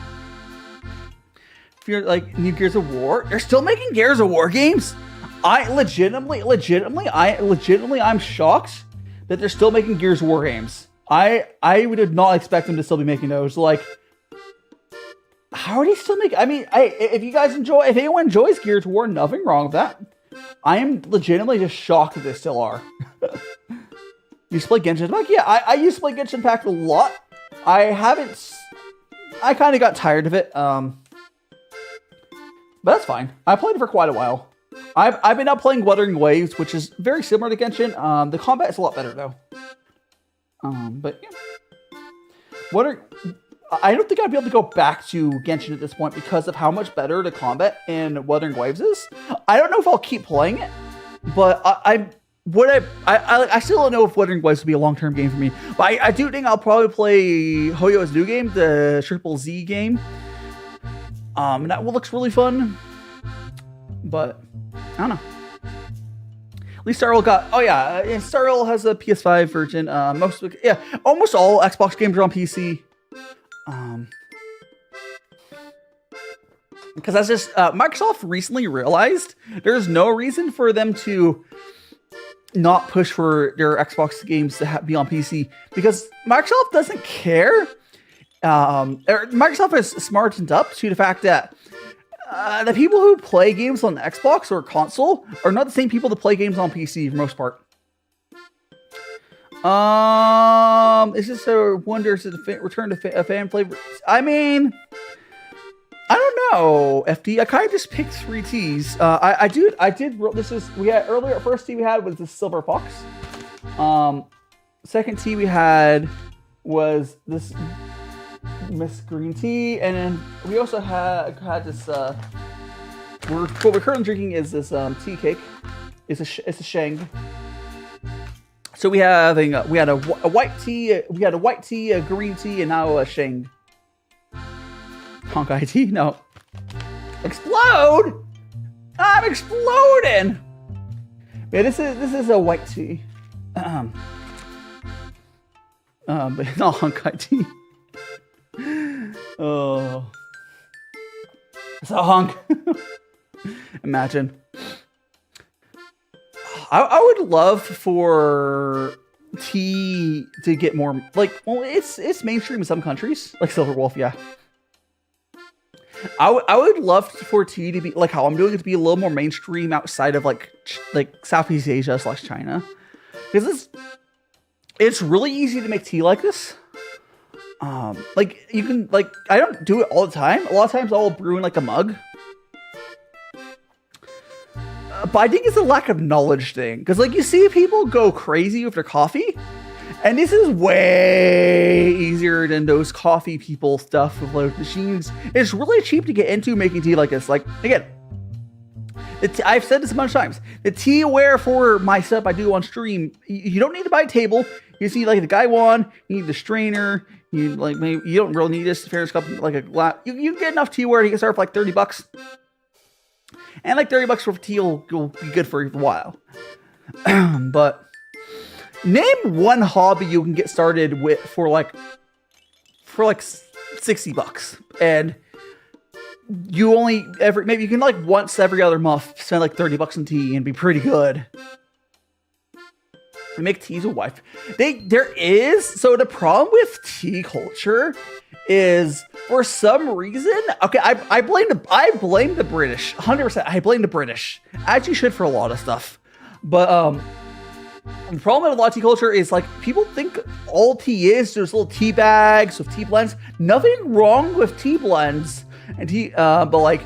S3: If you're like new Gears of War, they're still making Gears of War games. I'm shocked that they're still making Gears of War games. I would not expect them to still be making those. Like, how are they still making? I mean, if anyone enjoys Gears of War, nothing wrong with that. I am legitimately just shocked that they still are. You used to play Genshin Impact? Yeah, I used to play Genshin Impact a lot. I kind of got tired of it. But that's fine. I played it for quite a while. I've been out playing Wuthering Waves, which is very similar to Genshin. The combat is a lot better though. But yeah. I don't think I'd be able to go back to Genshin at this point because of how much better the combat in Wuthering Waves is. I don't know if I'll keep playing it, but I still don't know if Wuthering Waves will be a long-term game for me. But I do think I'll probably play Hoyo's new game, the Triple Z game. And that looks really fun. But I don't know. At least Starrel got. Oh yeah, Starrel has a PS5 version. Almost all Xbox games are on PC. Because that's just Microsoft recently realized there's no reason for them to not push for their Xbox games to be on PC, because Microsoft doesn't care. Microsoft has smartened up to the fact that the people who play games on Xbox or console are not the same people that play games on PC for the most part. Is this a wonder? Is it a return to a fan flavor? I mean, I don't know, FD. I kind of just picked 3 teas. I did. We had earlier. First tea we had was the Silver Fox. Second tea we had was this Miss Green Tea, and then we also had this. What we're currently drinking is this tea cake. It's a Sheng. So we had a white tea, a green tea, and now a Sheng. Honkai tea? No. Explode! I'm exploding! Yeah, this is a white tea. But it's not Honkai tea. Oh. It's a honk. Imagine. I would love for tea to get more it's mainstream in some countries, like Silver Wolf, yeah. I would love for tea to be like how I'm doing it, to be a little more mainstream outside of like Southeast Asia / China. Because it's really easy to make tea like this. Like you can like I don't do it all the time. A lot of times I'll brew in like a mug. But I think it's a lack of knowledge thing. Because like you see people go crazy with their coffee. And this is way easier than those coffee people stuff with like machines. It's really cheap to get into making tea like this. Like again, I've said this a bunch of times. The teaware for my setup I do on stream, you don't need to buy a table. You see like the guy one, you need the strainer. You like maybe you don't really need this fairness cup like a glass. You get enough teaware to get started for like $30. And like $30 for tea will be good for a while. But name one hobby you can get started with for like $60, and you only maybe you can like once every other month spend like $30 on tea and be pretty good. We make teas with wife. So the problem with tea culture is for some reason, okay, I blame the British 100%. I blame the British. I actually should for a lot of stuff, but the problem with a lot of tea culture is like people think all tea is there's little tea bags with tea blends. Nothing wrong with tea blends and tea, but like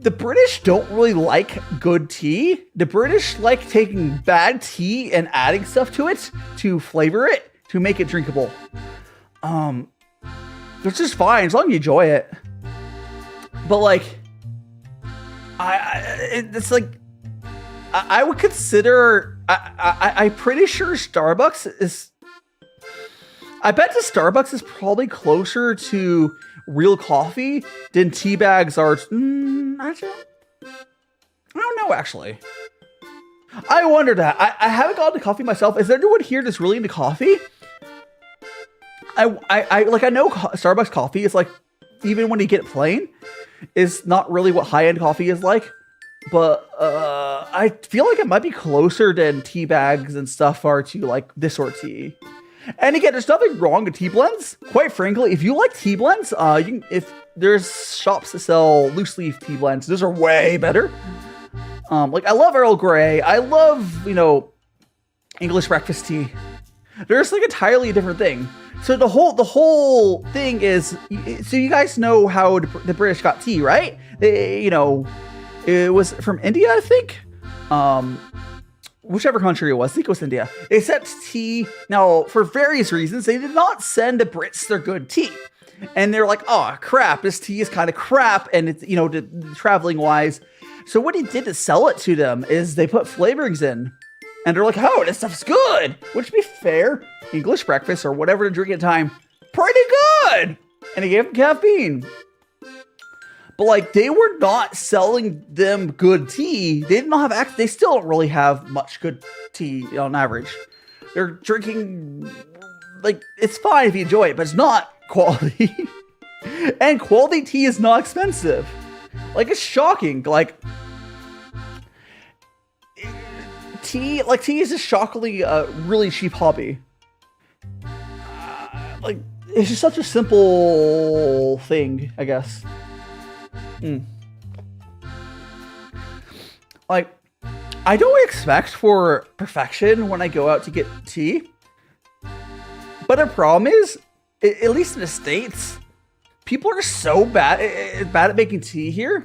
S3: the British don't really like good tea. The British like taking bad tea and adding stuff to it to flavor it to make it drinkable. It's just fine as long as you enjoy it. But like, it's like. I would consider, I'm pretty sure Starbucks is, I bet the Starbucks is probably closer to real coffee than tea bags are. I don't know, actually. I wonder that. I haven't gotten to coffee myself. Is there anyone here that's really into coffee? I know Starbucks coffee is like, even when you get it plain, is not really what high-end coffee is like. But I feel like it might be closer than tea bags and stuff are to like this sort of tea. And again, there's nothing wrong with tea blends. Quite frankly, if you like tea blends, if there's shops that sell loose leaf tea blends, those are way better. Like I love Earl Grey. I love, English breakfast tea. There's like entirely different thing. So the whole thing is, so you guys know how the British got tea, right? They, it was from India, I think. Whichever country it was. I think it was India. They sent tea. Now, for various reasons, they did not send the Brits their good tea. And they're like, oh, crap. This tea is kind of crap. And it's, traveling wise. So what he did to sell it to them is they put flavorings in. And they're like, oh, this stuff's good. Which, to be fair, English breakfast or whatever to drink at the time, pretty good. And he gave them caffeine. But like they were not selling them good tea. They did not have they still don't really have much good tea on average. They're drinking like it's fine if you enjoy it, but it's not quality. And quality tea is not expensive. Like it's shocking. Like tea is just shockingly a really cheap hobby. Like it's just such a simple thing, I guess. Like, I don't expect for perfection when I go out to get tea. But the problem is, at least in the States, people are so bad at making tea here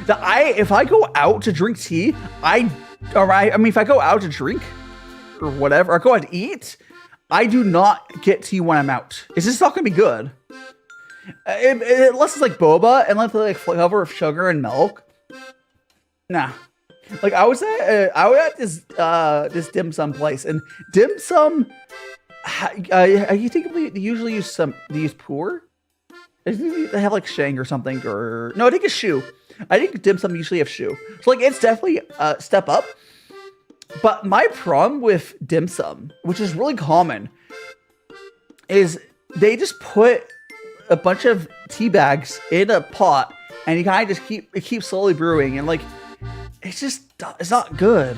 S3: that if I go out to drink tea, if I go out to drink or whatever, or go out to eat, I do not get tea when I'm out. It's just not gonna be good. Unless it's like boba, unless it's like flavor of sugar and milk. Nah. Like I was at this dim sum place, and dim sum, you think they usually use Pu'er? I think they have like Sheng or something, or no, I think it's Shoe. I think dim sum usually have Shoe. So like it's definitely a step up. But my problem with dim sum, which is really common, is they just put a bunch of tea bags in a pot, and you kind of just keep slowly brewing, and like it's not good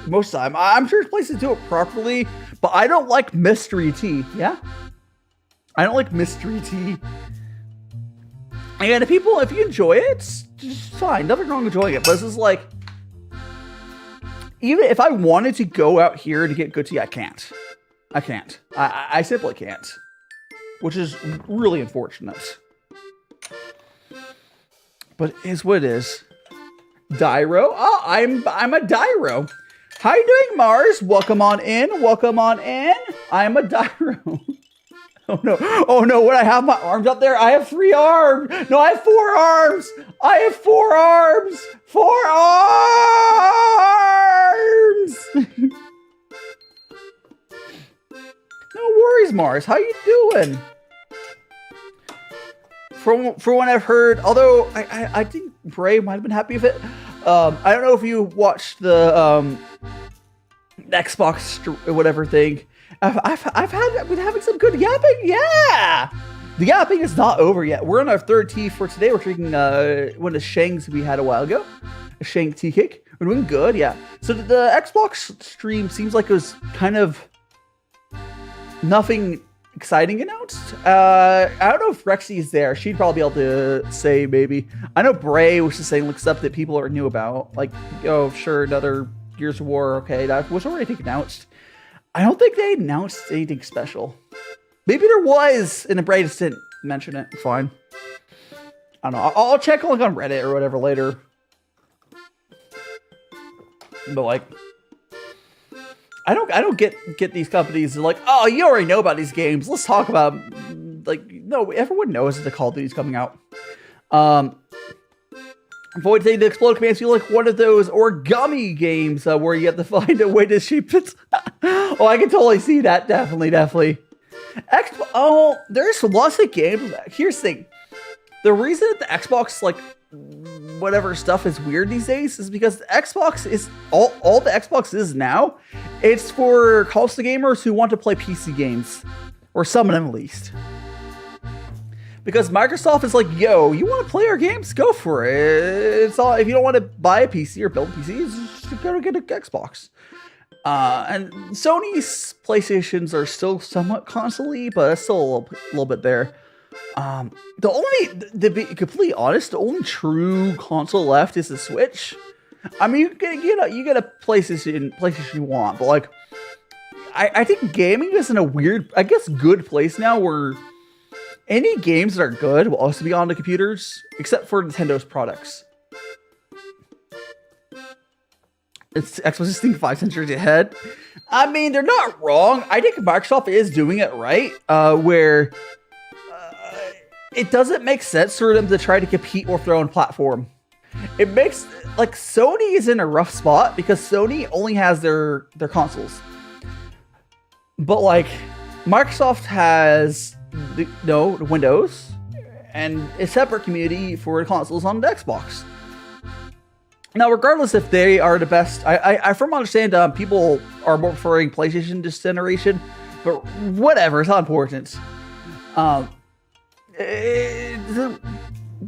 S3: most of the time. I'm sure places do it properly, but I don't like mystery tea. Yeah, I don't like mystery tea. And if you enjoy it, it's just fine. Nothing wrong with enjoying it. But this is like, even if I wanted to go out here to get good tea, I can't. I simply can't, which is really unfortunate. But it is what it is. Dairo? Oh, I'm a Dairo. How you doing, Mars? Welcome on in. Welcome on in. I'm a Dairo. Oh no. Oh no, when I have my arms up there, I have 3 arms. No, I have 4 arms. I have 4 arms. 4 arms. No worries, Mars. How you doing? From what I've heard, although I think Bray might have been happy with it. I don't know if you watched the Xbox whatever thing. I've been having some good yapping. Yeah, the yapping is not over yet. We're on our 3rd tea for today. We're drinking one of the Shengs we had a while ago, a Sheng tea cake. We're doing good. Yeah. So the Xbox stream seems like it was kind of nothing exciting announced. I don't know if Rexy is there. She'd probably be able to say maybe. I know Bray was just saying like stuff that people already knew about. Like, oh, sure, another Gears of War. Okay, that was already announced. I don't think they announced anything special. Maybe there was, and Bray just didn't mention it. Fine. I don't know. I'll check like on Reddit or whatever later. But like, I don't get these companies like, oh, you already know about these games. Let's talk about like, no, everyone knows that the Call of Duty's coming out. Void saying the explode commands feel like one of those origami games where you have to find a way to shape it. Oh, I can totally see that. Definitely. Oh, there's lots of games. Here's the thing. The reason that the Xbox, like, whatever stuff is weird these days is because the Xbox is all the Xbox is now. It's for console gamers who want to play PC games, or some of them at least. Because Microsoft is like, yo, you want to play our games? Go for it. It's all. If you don't want to buy a PC or build a PC, just go to get an Xbox. And Sony's PlayStations are still somewhat console-y, but it's still a little bit there. To be completely honest, the only true console left is the Switch. I mean, you get a PlayStation you want, but like, I think gaming is in a weird, I guess, good place now where any games that are good will also be on the computers, except for Nintendo's products. It's Xbox is thinking 5 centuries ahead. I mean, they're not wrong. I think Microsoft is doing it right, where it doesn't make sense for them to try to compete with their own platform. It makes, like, Sony is in a rough spot because Sony only has their consoles. But, like, Microsoft has the Windows and a separate community for the consoles on the Xbox. Now, regardless if they are the best, I from understand people are more preferring PlayStation this generation, but whatever, it's not important.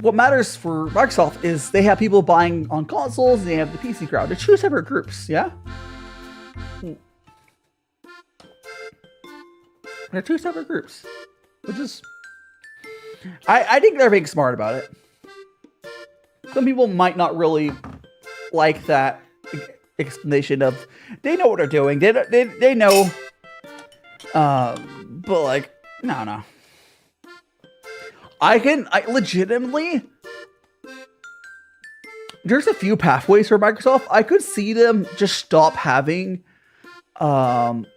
S3: What matters for Microsoft is they have people buying on consoles and they have the PC crowd. They're 2 separate groups, yeah? They're 2 separate groups, which is, I think they're being smart about it. Some people might not really like that explanation of they know what they're doing. They know, but like, no. I legitimately, there's a few pathways for Microsoft. I could see them just stop having, like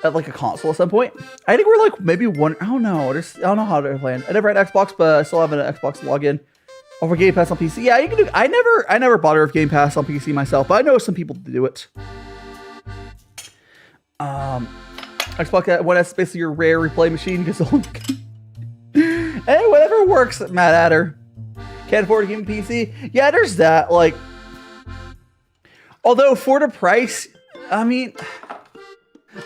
S3: a console at some point. I think we're like maybe one. I don't know. I don't know how they're playing. I never had Xbox, but I still have an Xbox login. Over Game Pass on PC. Yeah, you can do. I never bother with Game Pass on PC myself, but I know some people do it. Xbox One is basically your rare replay machine because hey, whatever works, Matt Adder. Can't afford a game PC. Yeah, there's that. Like, although for the price, I mean,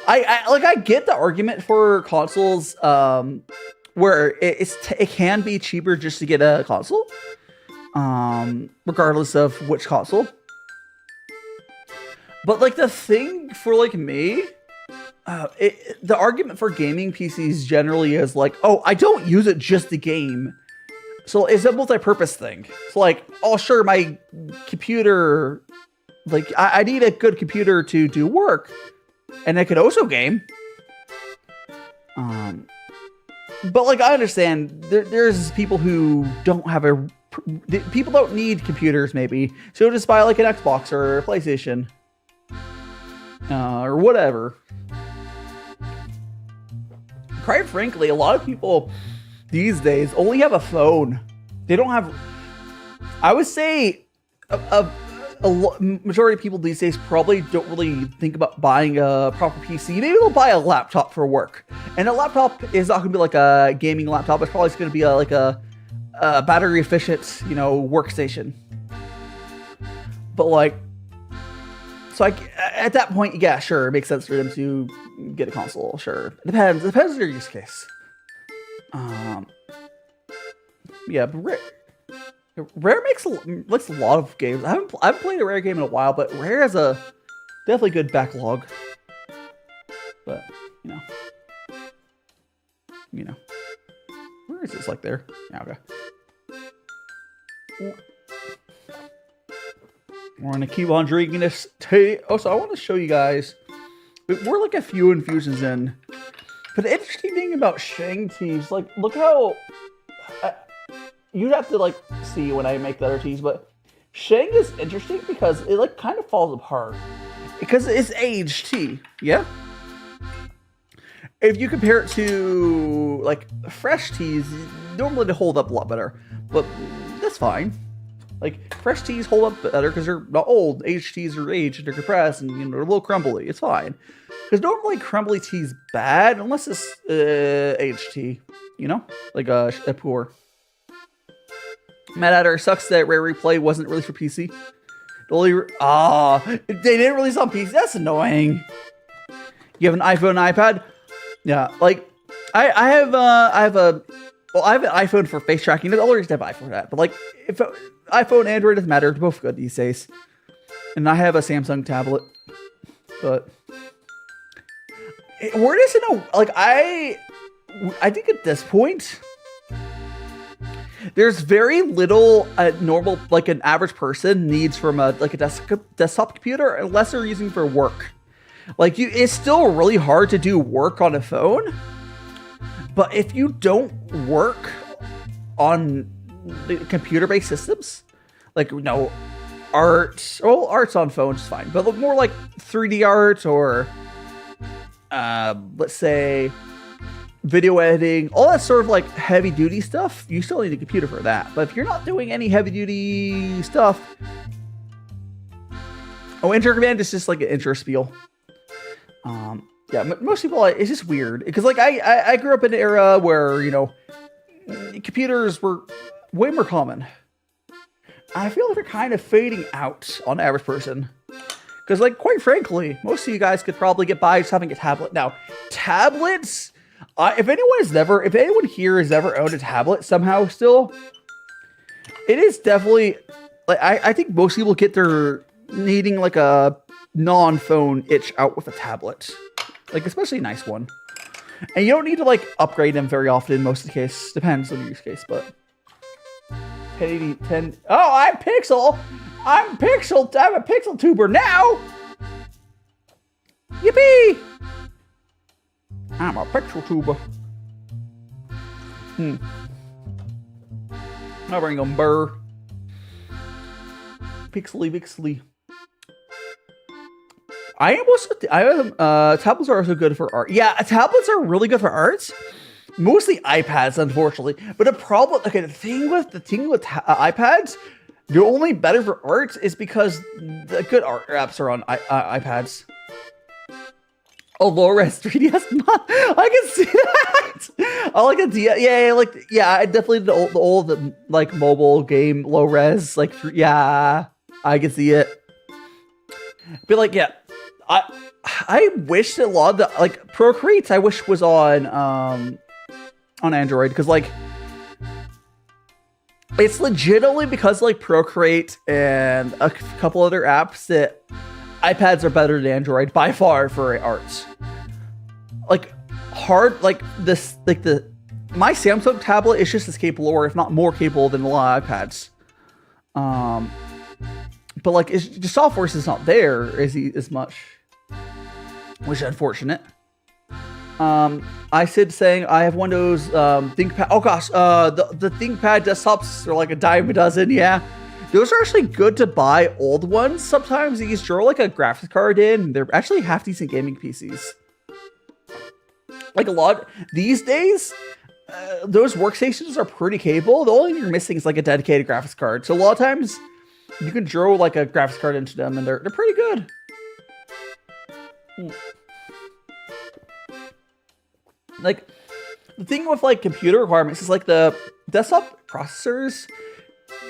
S3: I get the argument for consoles, where it can be cheaper just to get a console, regardless of which console. But like the thing for like me, the argument for gaming PCs generally is like, oh, I don't use it just to game. So it's a multi-purpose thing. So like, oh sure, my computer Like, I need a good computer to do work, and I could also game. But like, I understand there's people who don't have people don't need computers, maybe, so just buy like an Xbox or a PlayStation, or whatever. Quite frankly, a lot of people these days only have a phone. They don't have. I would say a majority of people these days probably don't really think about buying a proper PC. Maybe they'll buy a laptop for work, and a laptop is not going to be like a gaming laptop. It's probably going to be like a battery efficient, workstation. But like, so at that point, yeah, sure, it makes sense for them to get a console. Sure, it depends on your use case. Yeah, but Rare makes a lot of games. I haven't played a Rare game in a while, but Rare has a definitely good backlog. But where is this? Like there? Yeah, okay. We're gonna keep on drinking this tea. Also, I want to show you guys. We're like a few infusions in, but the interesting thing about Sheng teas, like, look how. You'd have to like see when I make the other teas, but Sheng is interesting because it like kind of falls apart because it's aged tea. Yeah. If you compare it to like fresh teas, normally they hold up a lot better, but that's fine. Like fresh teas hold up better because they're not old. Aged teas are aged and they're compressed and they're a little crumbly. It's fine because normally crumbly tea's bad unless it's aged tea. Like a Pu'er. Matt Adder, sucks that Rare Replay wasn't released for PC. They didn't release on PC. That's annoying. You have an iPhone, iPad. Yeah, like I have an iPhone for face tracking. There's other reasons to have iPhone for that, but like if iPhone, Android doesn't matter. They're both good these days. And I have a Samsung tablet, but we're just in a like I think at this point. There's very little normal, like an average person needs from a desktop computer unless they're using for work. Like it's still really hard to do work on a phone, but if you don't work on the computer-based systems, like art's on phones is fine, but more like 3D art or let's say video editing, all that sort of like heavy duty stuff, you still need a computer for that. But if you're not doing any heavy duty stuff, Enter Command is just like an intro spiel. Yeah, most people, it's just weird because like I grew up in an era where computers were way more common. I feel like they're kind of fading out on the average person. Because like quite frankly, most of you guys could probably get by just having a tablet. Now, tablets. If anyone here has ever owned a tablet somehow still, it is definitely, like, I think most people get their needing like a non-phone itch out with a tablet. Like, especially a nice one. And you don't need to like upgrade them very often in most of the case. Depends on your use case, but 1080, 10. Oh, I'm a Pixel tuber now! Yippee! I'm a pixel tuber. I'll bring them burr. Pixely. Tablets are also good for art. Yeah, tablets are really good for art. Mostly iPads, unfortunately. But the thing with iPads, they're only better for art is because the good art apps are on iPads. Oh, low-res 3DS. I can see that. I like a I definitely the old like mobile game low-res yeah, I can see it. But like I wish that a lot of the like Procreate I wish was on Android because like it's legitimately because like Procreate and a couple other apps that iPads are better than Android by far for art. Like my Samsung tablet is just as capable, or if not more capable, than a lot of iPads. but like the software is not there as much, which is unfortunate. I said saying I have one of those ThinkPad. Oh gosh, the ThinkPad desktops are like a dime a dozen. Yeah, those are actually good to buy. Old ones sometimes you just throw like a graphics card in. They're actually half decent gaming PCs. Like a lot these days, those workstations are pretty capable. The only thing you're missing is like a dedicated graphics card. So a lot of times you can throw like a graphics card into them, and they're pretty good. Like, the thing with like computer requirements is like the desktop processors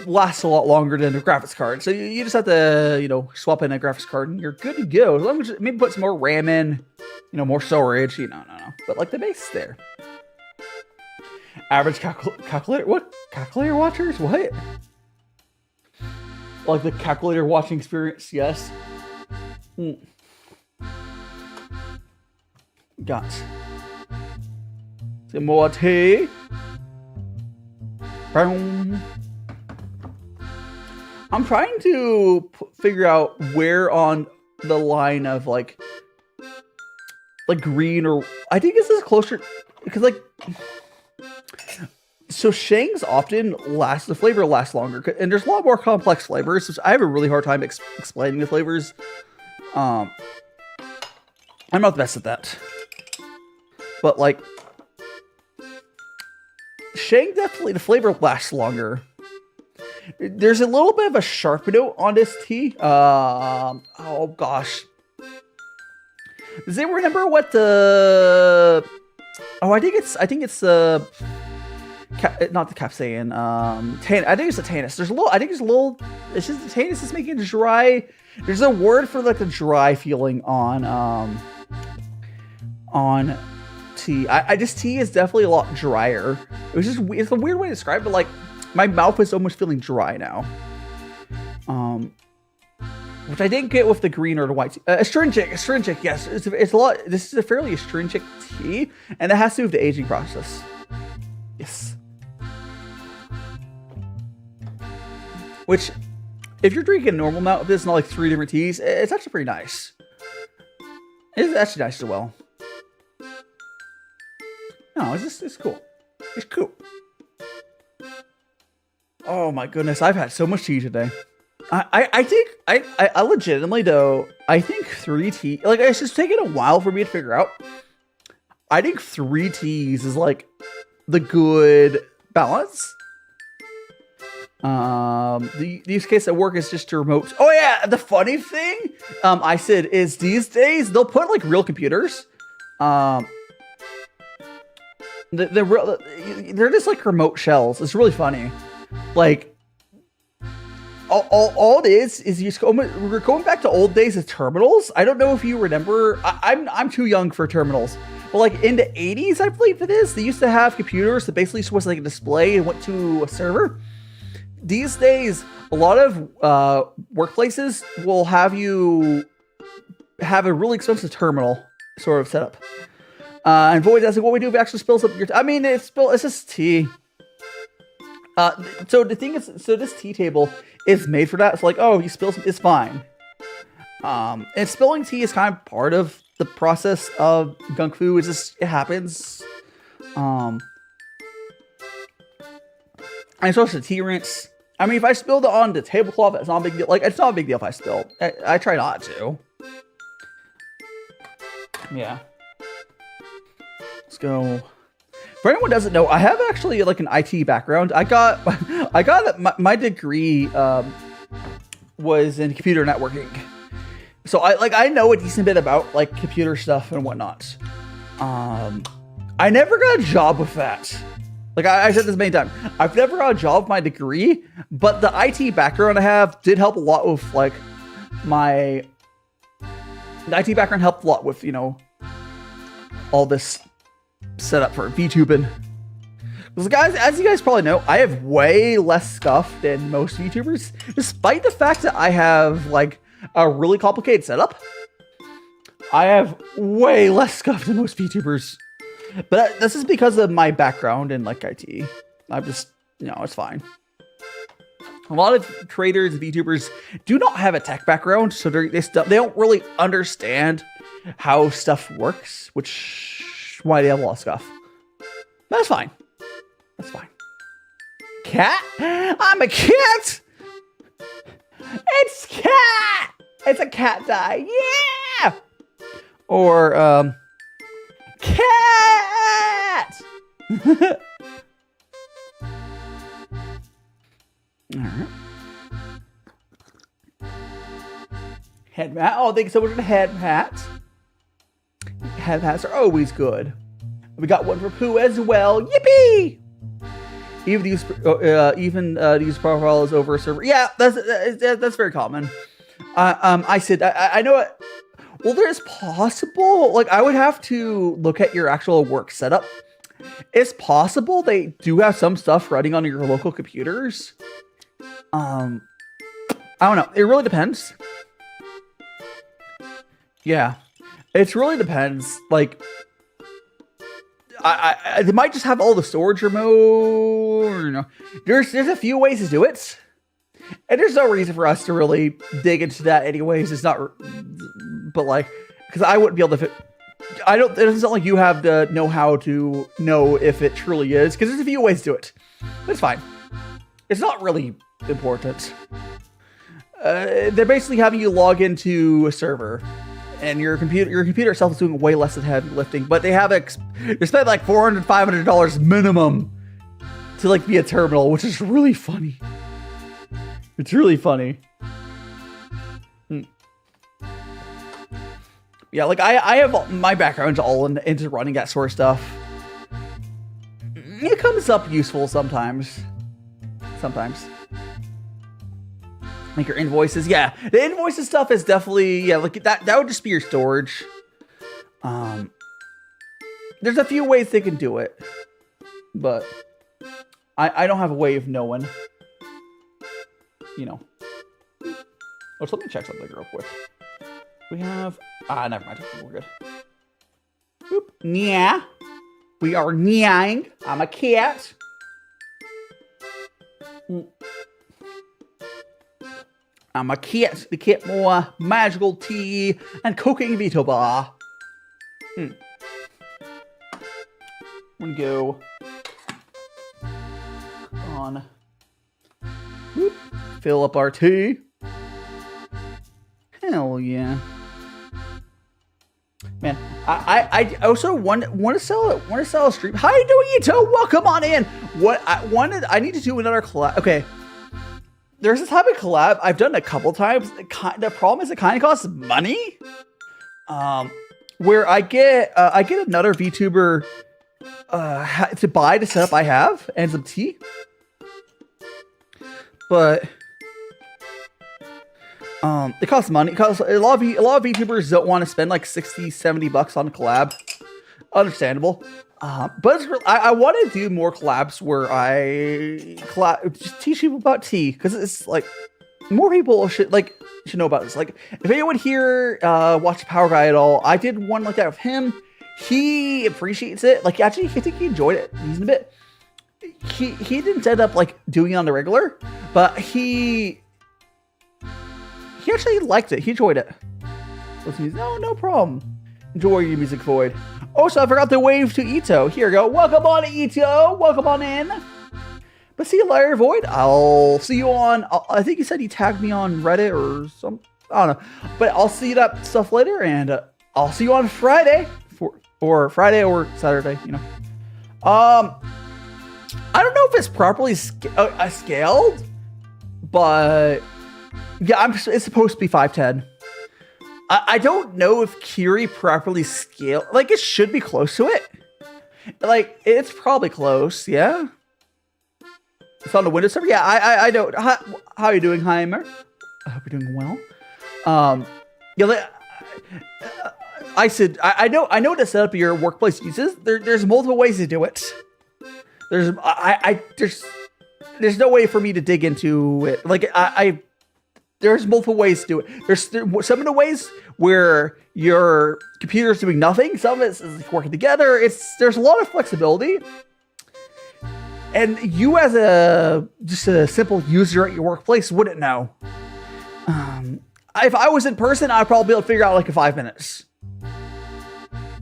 S3: last a lot longer than the graphics card. So you just have to, you know, swap in a graphics card and you're good to go. As long as you maybe put some more RAM in, you know, more storage, no. But like the base is there. Average calculator, what? Calculator watchers? What? Like the calculator watching experience, yes. Got. Simulate. I'm trying to figure out where on the line of like green, or I think this is closer because like, so Sheng's often the flavor lasts longer, and there's a lot more complex flavors. So I have a really hard time explaining the flavors. I'm not the best at that, but like Sheng, definitely the flavor lasts longer. There's a little bit of a sharp note on this tea. Oh gosh. Does anyone remember what the? Oh, I think it's not the capsaicin. I think it's the tannins. It's just the tannins is making it dry. There's a word for like the dry feeling on tea. This tea is definitely a lot drier. It's a weird way to describe it, but like my mouth is almost feeling dry now. Which I didn't get with the green or the white tea. Astringent, yes. It's a lot. This is a fairly astringent tea, and it has to do with the aging process. Yes. Which, if you're drinking a normal amount of this, not like 3 different teas, it's actually pretty nice. It's actually nice as well. No, it's cool. It's cool. Oh my goodness, I've had so much tea today. I think I legitimately though, I think 3 tea, like it's just taken a while for me to figure out. I think 3 teas is like the good balance. The use case at work is just to remote. Oh yeah, the funny thing, I said is these days they'll put like real computers. They're just like remote shells. It's really funny. Like all it is we're going back to old days of terminals. I don't know if you remember. I'm too young for terminals. But like in the 80s, I believe it is, they used to have computers that basically was like a display and went to a server. These days, a lot of workplaces will have you have a really expensive terminal sort of setup. And Void asking what we do if it actually spills up your I mean, it's just tea. So the thing is, so this tea table is made for that. It's like, oh, you spill some, it's fine. And spilling tea is kind of part of the process of gongfu. It happens. And it's also tea rinse. I mean, if I spilled it on the tablecloth, it's not a big deal. Like, it's not a big deal if I spill. I try not to. Yeah. Let's go. For anyone who doesn't know, I have actually like an IT background. I got my degree was in computer networking. So I know a decent bit about like computer stuff and whatnot. I never got a job with that. Like I said this many times, I've never got a job with my degree, but the IT background I have did help a lot with like the IT background helped a lot with, you know, all this setup for VTubing. Because guys, as you guys probably know, I have way less scuff than most VTubers, despite the fact that I have like a really complicated setup. I have way less scuff than most VTubers. But this is because of my background in like IT. I'm just, you know, it's fine. A lot of creators and VTubers do not have a tech background, so they don't really understand how stuff works, which why they have a lot of stuff. That's fine. That's fine. Cat? I'm a cat! It's cat! It's a cat die. Yeah! Or, cat! Alright. Head hat. Oh, thank you so much for the head hat. Head hats are always good. We got one for Pu'er as well. Yippee! Even these profiles over a server. Yeah, that's very common. I said I know it. Well, there's possible. Like I would have to look at your actual work setup. It's possible they do have some stuff running on your local computers. I don't know. It really depends. Yeah, it really depends. Like, they might just have all the storage removed. Or, you know, there's a few ways to do it, and there's no reason for us to really dig into that. Anyways, it's not. But like, because I wouldn't be able to. It doesn't sound like you have the know-how to know if it truly is, because there's a few ways to do it. It's fine. It's not really important. They're basically having you log into a server, and your computer itself is doing way less than heavy lifting. But they have they spent like $400, $500 minimum to like be a terminal, which is really funny. It's really funny. Yeah, like I have my background all into running that sort of stuff. It comes up useful sometimes. Like your invoices, yeah. The invoices stuff is definitely, yeah, like that would just be your storage. There's a few ways they can do it, but I don't have a way of knowing. You know. Oh, so let me check something real quick. We have, never mind, we're good. Boop. Yeah. We are nyang. I'm a cat. I'm a cat. The cat more magical tea and cooking Vtuber. I'm gonna go on. Boop. Fill up our tea. Hell yeah. Man, I also want to sell a stream. How you doing, Ito? Welcome on in. I need to do another collab. Okay, there's this type of collab I've done a couple times. The problem is it kind of costs money. Where I get another VTuber to buy the setup I have and some tea, but. It costs money. Because a lot of VTubers don't want to spend like $60-$70 on a collab. Understandable. But it's I want to do more collabs where I just teach people about tea, because it's like more people should know about this. Like if anyone here watched Power Guy at all, I did one like that with him. He appreciates it. Like actually, I think he enjoyed it. He's a bit. He didn't end up like doing it on the regular, but he actually liked it. He enjoyed it. No problem. Enjoy your music, Void. Also, I forgot to wave to Ito. Here we go. Welcome on, Ito. Welcome on in. But see you later, Void. I'll see you on. I think he said he tagged me on Reddit or some. I don't know. But I'll see that stuff later, and I'll see you on Friday or Friday or Saturday. You know. I don't know if it's properly scaled, but. Yeah, it's supposed to be 510. I don't know if Kiri properly scaled. Like, it should be close to it. Like, it's probably close, yeah? It's on the Windows server? Yeah, I don't. How are you doing, Heimer? I hope you're doing well. Yeah, I said, I know the setup your workplace uses. There's multiple ways to do it. There's no way for me to dig into it. Like, there's multiple ways to do it. There's some of the ways where your computer's doing nothing. Some of it is working together. There's a lot of flexibility. and you as just a simple user at your workplace wouldn't know. If I was in person, I'd probably be able to figure out like in 5 minutes.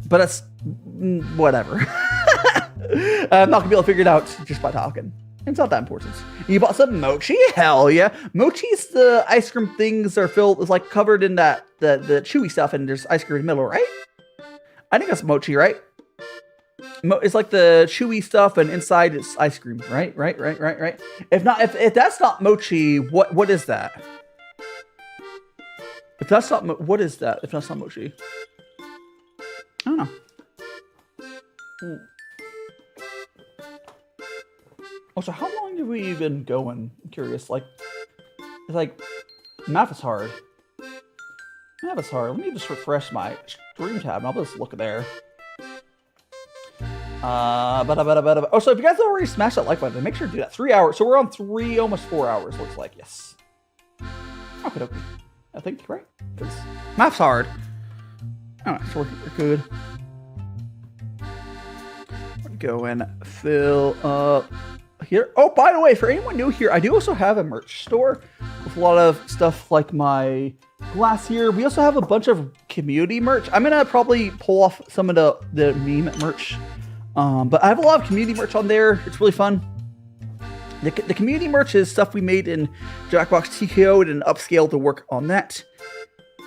S3: But that's whatever. I'm not gonna be able to figure it out just by talking. It's not that important. You bought some mochi? Hell yeah. Mochi's the ice cream things are filled, it's like covered in that, the chewy stuff, and there's ice cream in the middle, right? I think that's mochi, right? It's like the chewy stuff, and inside it's ice cream, right? Right. If not, if that's not mochi, what is that? If that's not, what is that? If that's not mochi? I don't know. Oh, so how long have we been going? I'm curious. Like, it's like, math is hard. Math is hard. Let me just refresh my stream tab, and I'll just look there. Oh, so if you guys already smashed that like button, make sure to do that. 3 hours. So we're on 3, almost 4 hours, looks like. Yes. Okay. I think, right? Because math's hard. Alright, so we're good. Go and fill up here. Oh, by the way, for anyone new here, I do also have a merch store with a lot of stuff like my glass here. We also have a bunch of community merch. I'm gonna probably pull off some of the meme merch, but I have a lot of community merch on there. It's really fun. The community merch is stuff we made in Jackbox TKO'd and upscaled to work on that,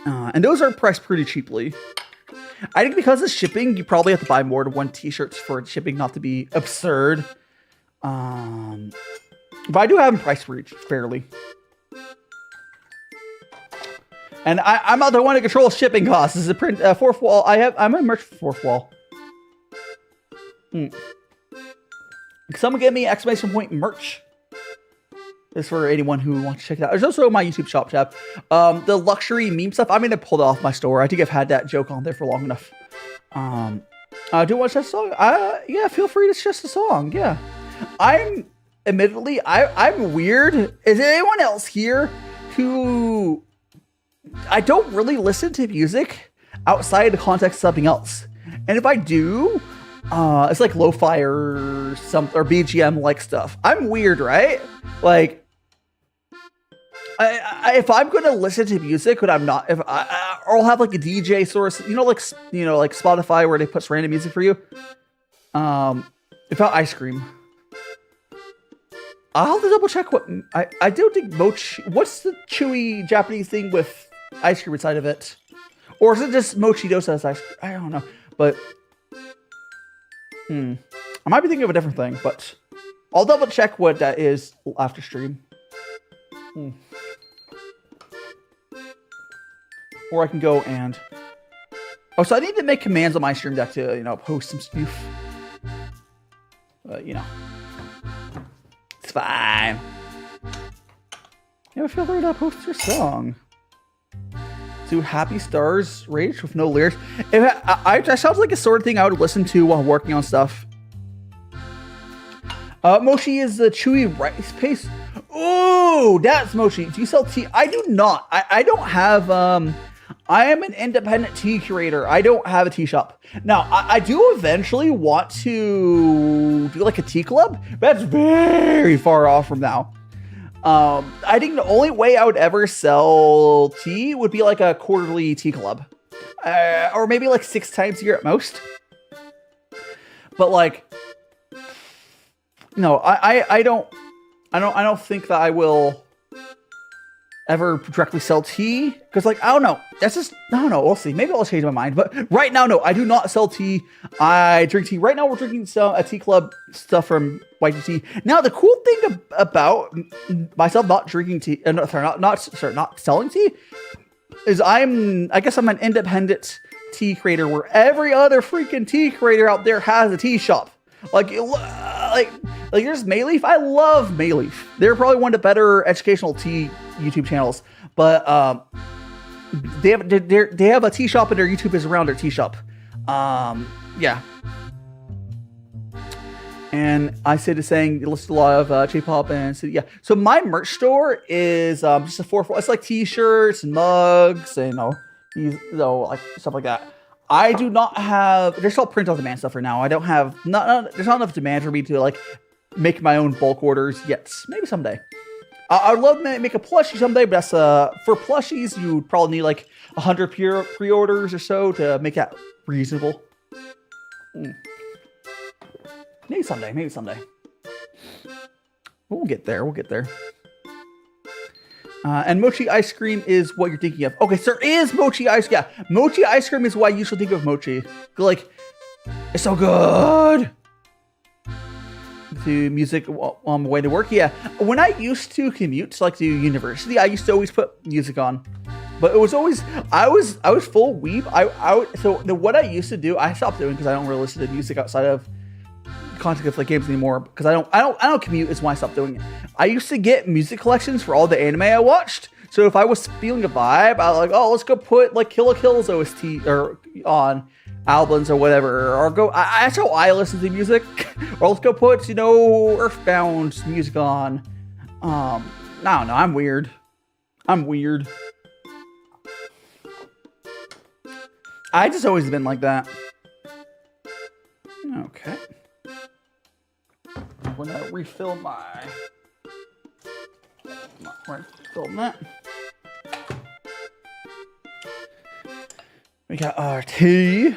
S3: and those are priced pretty cheaply. I think because of shipping, you probably have to buy more than 1 t-shirts for shipping not to be absurd. But I do have them priced fairly. And I'm not the one to control shipping costs. This is a print fourth wall. I'm a merch for fourth wall. Someone give me exclamation point merch. This is for anyone who wants to check it out. There's also my YouTube shop tab. The luxury meme stuff, I'm going to pull it off my store. I think I've had that joke on there for long enough. Do you want to suggest a song? Yeah, feel free to suggest a song. Yeah. I'm weird. Is there anyone else here who... I don't really listen to music outside the context of something else. And if I do, it's like lo-fi or BGM like stuff. I'm weird, right? Like, if I'm gonna listen to music, but I'm not, or I'll have like a DJ source, like Spotify where they put random music for you. Without ice cream, I'll have to double check what I don't think mochi. What's the chewy Japanese thing with ice cream inside of it, or is it just mochi dosa as ice cream? I don't know, but I might be thinking of a different thing, but I'll double check what that is after stream. Or I can go and... Oh, so I need to make commands on my stream deck to, post some stuff. But, it's fine. Feel free to post your song. Do Happy Stars Rage with no lyrics. That sounds like a sort of thing I would listen to while working on stuff. Mochi is the chewy rice paste. Ooh, that's mochi. Do you sell tea? I do not. I don't have, I am an independent tea curator. I don't have a tea shop. Now, I do eventually want to do like a tea club. But that's very far off from now. I think the only way I would ever sell tea would be like a quarterly tea club. Or maybe like 6 times a year at most. But like, no, I don't think that I will ever directly sell tea, because like, I don't know, that's just, I don't know, we'll see, maybe I'll change my mind, but right now, no, I do not sell tea. I drink tea. Right now we're drinking a tea club stuff from YTT. Now the cool thing about myself not drinking tea, not selling tea, is I guess I'm an independent tea creator where every other freaking tea creator out there has a tea shop. Like there's Mayleaf. I love Mayleaf. They're probably one of the better educational tea YouTube channels. But they have a tea shop, and their YouTube is around their tea shop. Yeah. And I say the saying, listen to a lot of J-pop, and so, yeah. So my merch store is just a 4-4. It's like t-shirts and mugs and like stuff like that. I do not have. There's all print on demand stuff for now. I don't have. There's not enough demand for me to like make my own bulk orders yet. Maybe someday. I would love to make a plushie someday, but that's for plushies you would probably need like 100 pre-orders or so to make that reasonable. Maybe someday. Maybe someday. We'll get there. We'll get there. And mochi ice cream is what you're thinking of. Okay, so there is mochi ice. Yeah, mochi ice cream is what I usually think of mochi. Like, it's so good. To music on my way to work. Yeah, when I used to commute to like to university, I used to always put music on, but it was always I was full weeb. What I used to do, I stopped doing because I don't really listen to music outside of content of like games anymore because I don't commute is why I stopped doing it. I used to get music collections for all the anime I watched. So if I was feeling a vibe, I was like, oh, let's go put like Kill la Kill's OST or on albums or whatever, or go. That's how I listen to music. Or let's go put Earthbound music on. I don't know. I'm weird. I just always been like that. Okay. I'm gonna refill my. Refill that. We got our tea.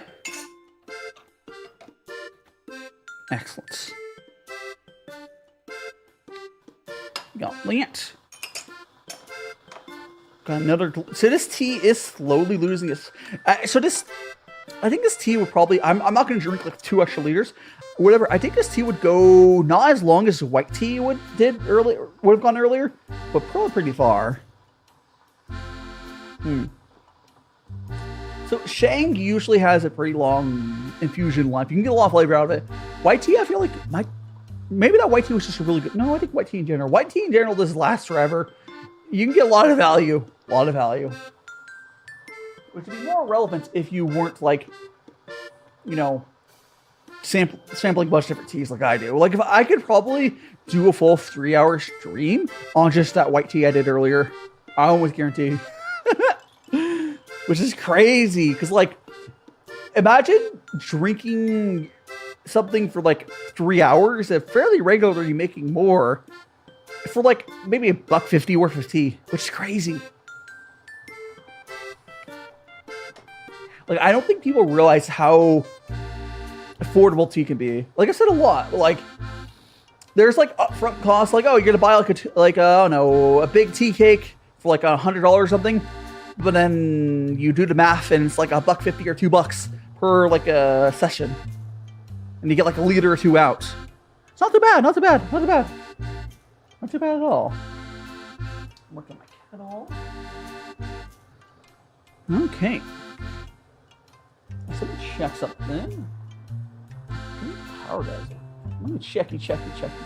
S3: Excellent. We got Lance. Got another. So this tea is slowly losing its. I think this tea would probably. I'm not going to drink like 2 extra liters, whatever. I think this tea would go not as long as white tea would have gone earlier, but probably pretty far. So Sheng usually has a pretty long infusion life. You can get a lot of flavor out of it. White tea, I feel like maybe that white tea was just a really good. No, I think white tea in general does last forever. You can get a lot of value. Which would be more relevant if you weren't like, sampling a bunch of different teas like I do. Like if I could probably do a full 3-hour stream on just that white tea I did earlier. I almost guarantee. Which is crazy, because like, imagine drinking something for like 3 hours and fairly regularly making more for like maybe $1.50 worth of tea, which is crazy. Like, I don't think people realize how affordable tea can be. Like I said a lot, like there's like upfront costs, like, oh, you're gonna buy like I don't know, a big tea cake for like $100 or something. But then you do the math and it's like $1.50 or $2 per like a session. And you get like a liter or 2 out. It's not too bad, not too bad at all. Look at my kettle. Okay. So let me check something. Power does it. Let me checky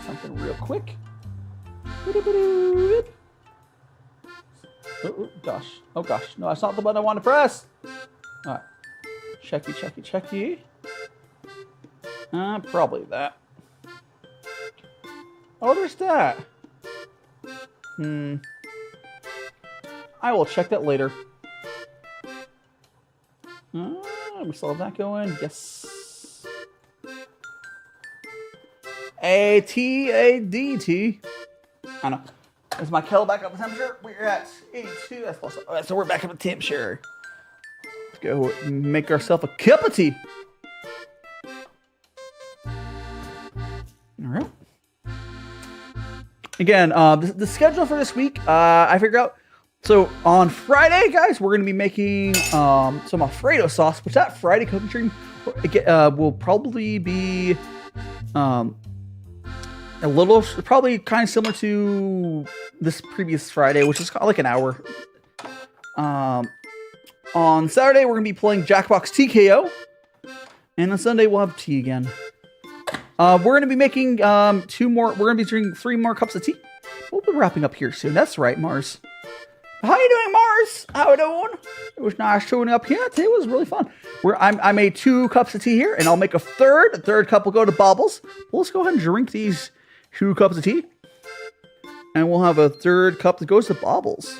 S3: something real quick. Oh gosh. No, that's not the button I want to press. Alright. Checky. Probably that. Oh, there's that. I will check that later. We still have that going. Yes. A-T-A-D-T. I know. Is my kettle back up the temperature? We're at 82. That's plus. All right, so we're back up at temperature. Let's go make ourselves a cup of tea. All right. Again, the schedule for this week, I figured out. So on Friday, guys, we're going to be making some Alfredo sauce, which that Friday cooking stream will probably be a little, probably kind of similar to this previous Friday, which is like an hour. On Saturday, we're going to be playing Jackbox TKO. And on Sunday, we'll have tea again. We're going to be making we're going to be drinking 3 more cups of tea. We'll be wrapping up here soon. That's right, Mars. How you doing, Mars? How you doing? It was nice showing up here. Today was really fun. I made 2 cups of tea here, and I'll make a third. A third cup will go to Bobbles. Well, let's go ahead and drink these 2 cups of tea. And we'll have a third cup that goes to Bobbles.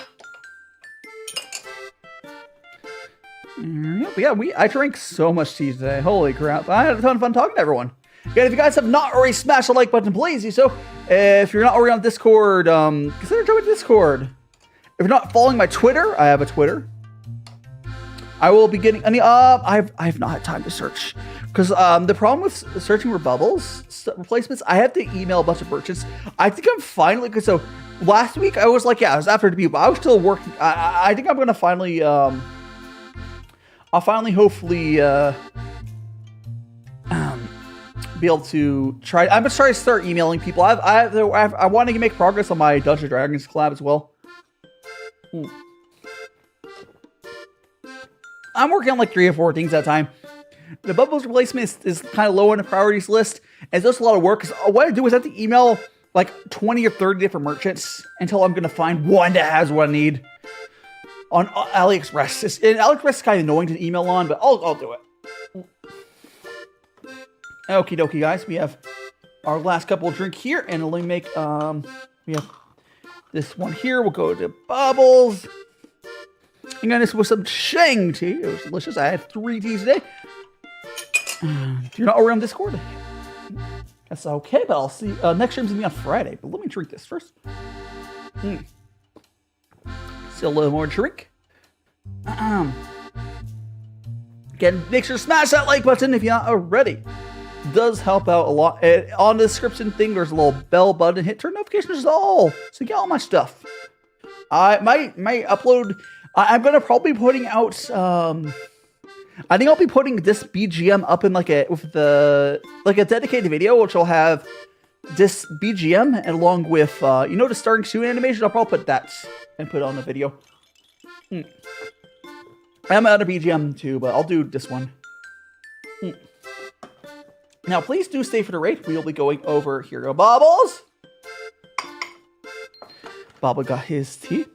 S3: But yeah, I drank so much tea today. Holy crap. I had a ton of fun talking to everyone. Again, if you guys have not already smashed the like button, please do so. If you're not already on Discord, consider joining Discord. If you're not following my Twitter, I have a Twitter. I will be getting any. I've not had time to search because the problem with searching for bubbles replacements, I have to email a bunch of merchants. I think I'm finally because so last week I was like, yeah, I was after debut, but I was still working. I think I'm gonna finally I'll finally hopefully be able to try. I'm gonna try to start emailing people. I want to make progress on my Dungeons & Dragons collab as well. I'm working on like 3 or 4 things at a time. The bubbles replacement is kind of low on the priorities list. And it's just a lot of work. Because what I do is I have to email like 20 or 30 different merchants until I'm going to find one that has what I need. On AliExpress. And AliExpress is kind of annoying to email on, but I'll do it. Okie dokie, guys. We have our last couple of drink here. And let me make, we have this one here. We'll go to bubbles. And then this was some Sheng tea. It was delicious. I had 3 teas today. If you're not already on Discord, that's okay, but I'll see. Next stream's gonna be on Friday, but let me drink this first. Still a little more drink. Again, make sure to smash that like button if you're not already. It does help out a lot. On the description thing, there's a little bell button. Hit turn notifications all, so you get all my stuff. I might upload. I'm gonna probably be putting out. I think I'll be putting this BGM up in like a dedicated video, which will have this BGM and along with you know the starting soon animation. I'll probably put that and put it on the video. I'm out of BGM too, but I'll do this one. Now, please do stay for the raid. We'll be going over here. Go Bobbles. Bobble got his tea.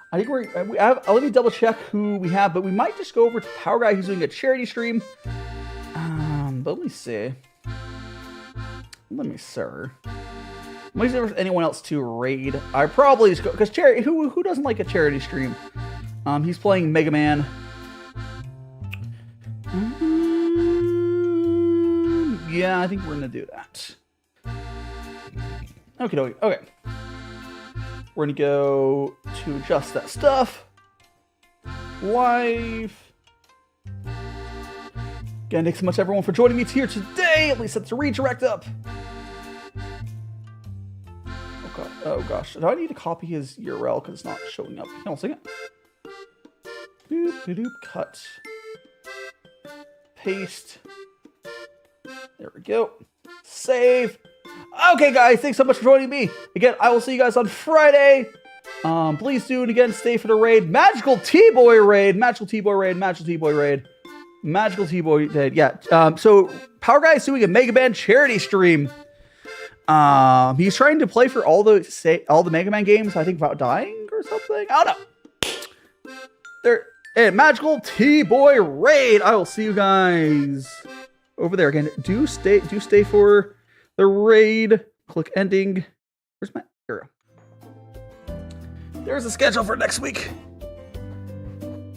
S3: I think let me double check who we have, but we might just go over to Power Guy who's doing a charity stream. But let me see. Let me see if there's anyone else to raid. I probably just go because charity. Who doesn't like a charity stream? He's playing Mega Man. Yeah, I think we're gonna do that. Okay. We're gonna go to adjust that stuff. Live. Again, thanks so much everyone for joining me here today. At least that's a redirect up. Oh gosh. Do I need to copy his URL because it's not showing up? Hold on a second. Doop, cut. Paste. There we go. Save. Okay, guys, thanks so much for joining me. Again, I will see you guys on Friday. Please do, and again, stay for the raid. Magical T-Boy raid. Magical T-Boy raid. Yeah. So, Power Guy is doing a Mega Man charity stream. He's trying to play for all the Mega Man games, I think, without dying or something. I don't know. Magical T-Boy raid. I will see you guys over there. Again, do stay for the raid. Click ending. Where's my arrow? There's the schedule for next week.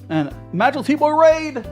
S3: And Magical T-Boy raid.